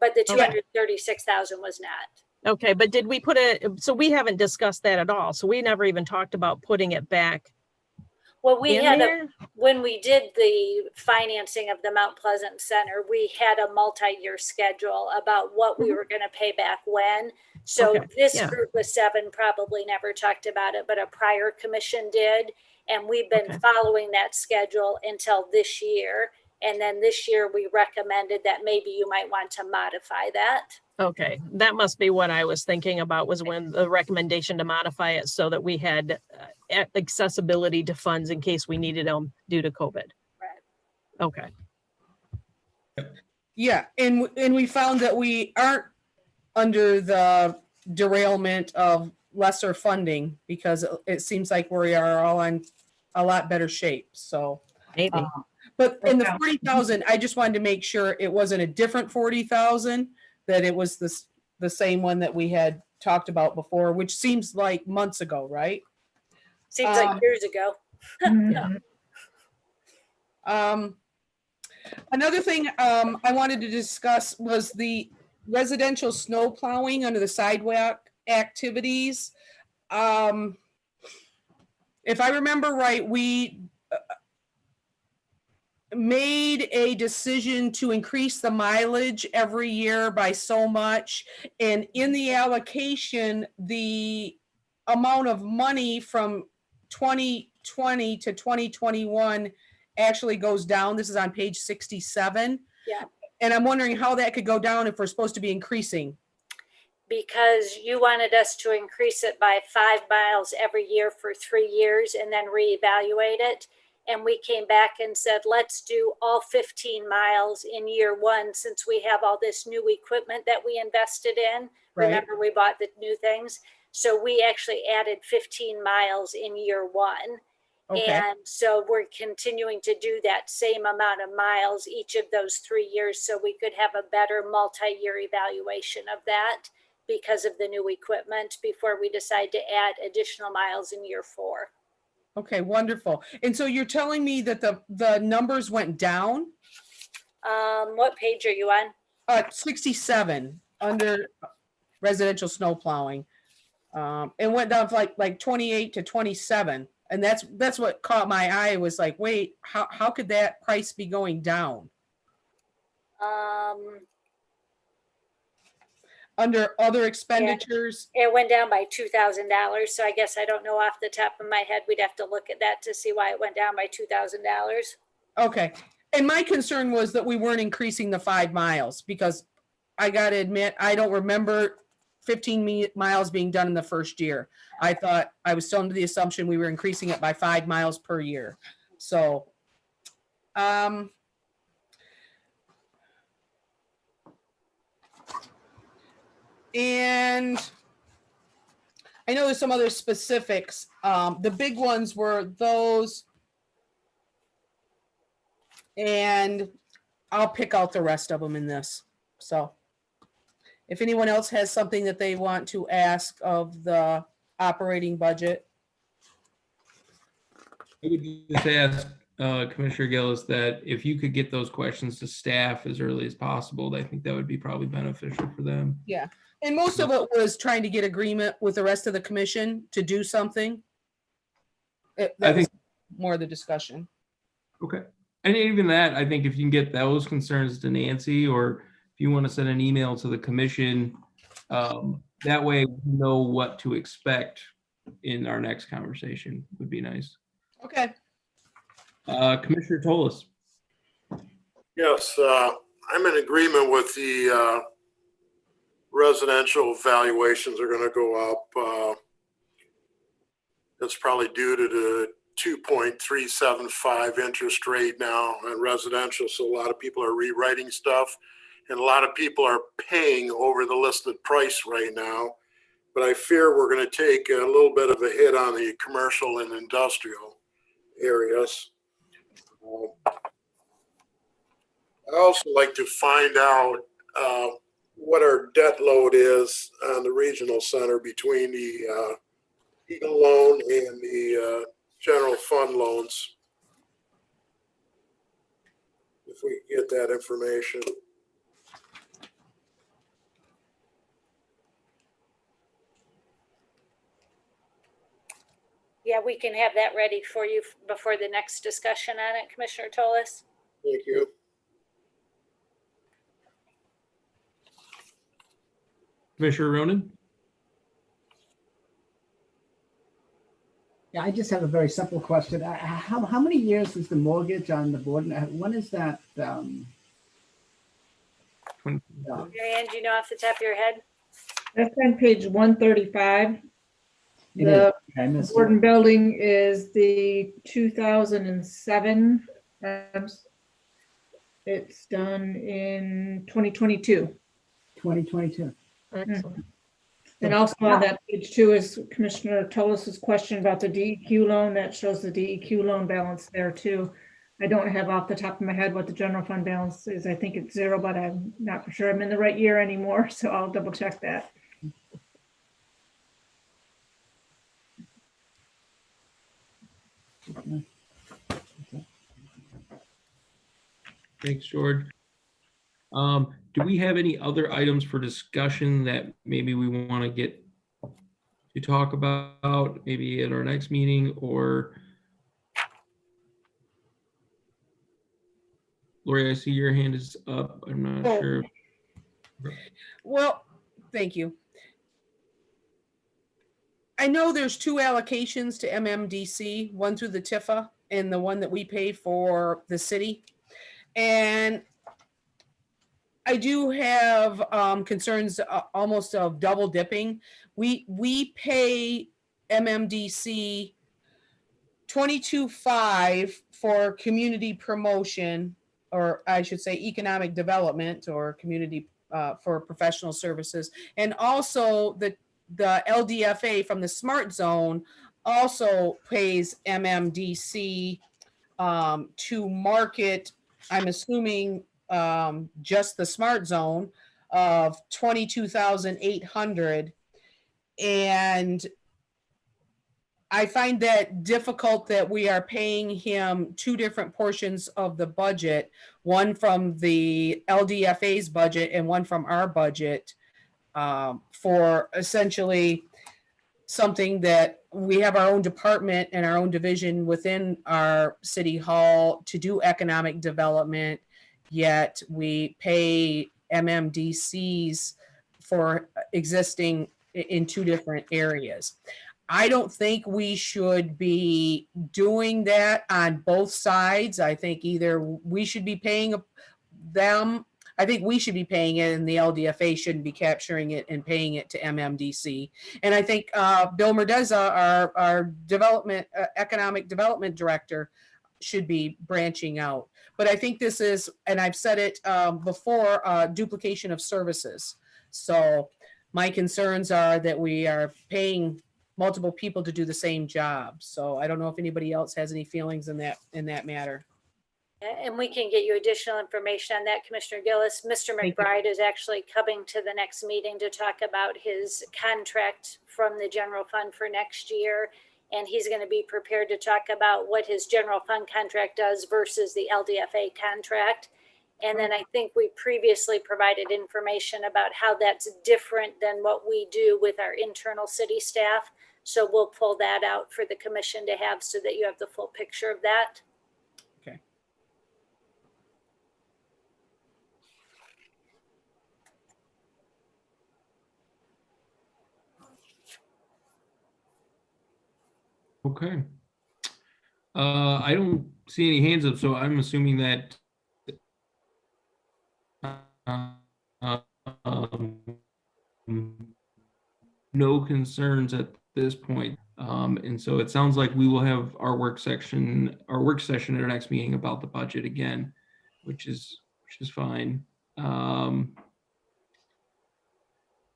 But the 236,000 was not. Okay, but did we put it, so we haven't discussed that at all. So we never even talked about putting it back. Well, when we did the financing of the Mount Pleasant Center, we had a multi-year schedule about what we were going to pay back when. So this group of 7 probably never talked about it, but a prior commission did. And we've been following that schedule until this year. And then this year we recommended that maybe you might want to modify that. Okay, that must be what I was thinking about, was when the recommendation to modify it so that we had accessibility to funds in case we needed them due to COVID. Right. Okay. Yeah, and we found that we aren't under the derailment of lesser funding, because it seems like we are all in a lot better shape. So maybe. But in the 40,000, I just wanted to make sure it wasn't a different 40,000, that it was the same one that we had talked about before, which seems like months ago, right? Seems like years ago. Another thing I wanted to discuss was the residential snow plowing under the sidewalk activities. If I remember right, we made a decision to increase the mileage every year by so much. And in the allocation, the amount of money from 2020 to 2021 actually goes down. This is on page 67. Yeah. And I'm wondering how that could go down if we're supposed to be increasing. Because you wanted us to increase it by 5 miles every year for 3 years and then reevaluate it. And we came back and said, let's do all 15 miles in year 1 since we have all this new equipment that we invested in. Right. Remember, we bought the new things. So we actually added 15 miles in year 1. Okay. And so we're continuing to do that same amount of miles each of those 3 years so we could have a better multi-year evaluation of that because of the new equipment before we decide to add additional miles in year 4. Okay, wonderful. And so you're telling me that the numbers went down? What page are you on? 67 under residential snow plowing. It went down from like 28 to 27. And that's what caught my eye, was like, wait, how could that price be going down? Under other expenditures? Yeah, it went down by $2,000. So I guess I don't know off the top of my head. We'd have to look at that to see why it went down by $2,000. Okay. And my concern was that we weren't increasing the 5 miles, because I got to admit, I don't remember 15 miles being done in the first year. I thought I was still under the assumption we were increasing it by 5 miles per year. So, and I know there's some other specifics. The big ones were those, and I'll pick out the rest of them in this. So if anyone else has something that they want to ask of the operating budget. I would just ask Commissioner Gillis that if you could get those questions to staff as early as possible, I think that would be probably beneficial for them. Yeah. And most of it was trying to get agreement with the rest of the commission to do something. That I think was more of the discussion. Okay. And even that, I think if you can get those concerns to Nancy, or if you want to send an email to the commission, that way we know what to expect in our next conversation would be nice. Okay. Commissioner Tolis. Yes, I'm in agreement with the residential valuations are going to go up. That's probably due to the 2.375 interest rate now on residential. So a lot of people are rewriting stuff, and a lot of people are paying over the listed price right now. But I fear we're going to take a little bit of a hit on the commercial and industrial areas. I also like to find out what our debt load is on the regional center between the Eagle loan and the general fund loans. If we get that information. Yeah, we can have that ready for you before the next discussion on it, Commissioner Tolis. Thank you. Commissioner Ronan? Yeah, I just have a very simple question. How many years is the mortgage on the board? When is that? Mary Ann, do you know off the top of your head? That's on page 135. It The is. I missed Gordon it. building is the 2007. It's done in 2022. 2022. Excellent. And also on that page 2 is Commissioner Tolis's question about the DEQ loan. That shows the DEQ loan balance there too. I don't have off the top of my head what the general fund balance is. I think it's 0, but I'm not for sure I'm in the right year anymore, so I'll double check that. Thanks, George. Do we have any other items for discussion that maybe we want to get to talk about, maybe at our next meeting? Or Lori, I see your hand is up. I'm not sure. Well, thank you. I know there's two allocations to MMDC, one through the TIFA and the one that we pay for the city. And I do have concerns almost of double dipping. We pay MMDC $22,500 for community promotion, or I should say economic development or community for professional services. And also the LDFA from the Smart Zone also pays MMDC to market, I'm assuming, just the Smart Zone of $22,800. And I find that difficult that we are paying him two different portions of the budget, one from the LDFA's budget and one from our budget, for essentially something that we have our own department and our own division within our city hall to do economic development, yet we pay MMDCs for existing in two different areas. I don't think we should be doing that on both sides. I think either we should be paying them. I think we should be paying it, and the LDFA shouldn't be capturing it and paying it to MMDC. And I think Bill Merdeza, our development economic development director, should be branching out. But I think this is, and I've said it before, duplication of services. So my concerns are that we are paying multiple people to do the same job. So I don't know if anybody else has any feelings in that matter. And we can get you additional information on that, Commissioner Gillis. Mr. McBride is actually coming to the next meeting to talk about his contract from the general fund for next year. And he's going to be prepared to talk about what his general fund contract does versus the LDFA contract. And then I think we previously provided information about how that's different than what we do with our internal city staff. So we'll pull that out for the commission to have so that you have the full picture of that. Okay. Okay. I don't see any hands up, so I'm assuming that no concerns at this point. And so it sounds like we will have our work session at our next meeting about the budget again, which is fine. And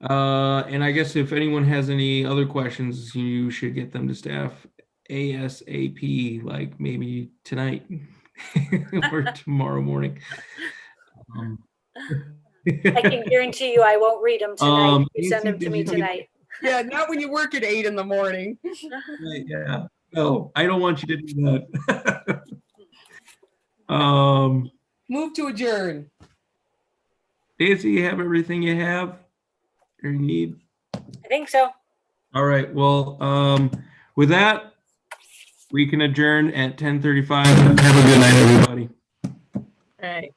I guess if anyone has any other questions, you should get them to staff ASAP, like maybe tonight or tomorrow morning. I can guarantee you I won't read them tonight. You send them to me tonight. Yeah, not when you work at 8 in the morning. Yeah, no, I don't want you to do that. Move to adjourn. Nancy, you have everything you have or you need? I think so. All right, well, with that, we can adjourn at 10:35. Have a good night, everybody. All right.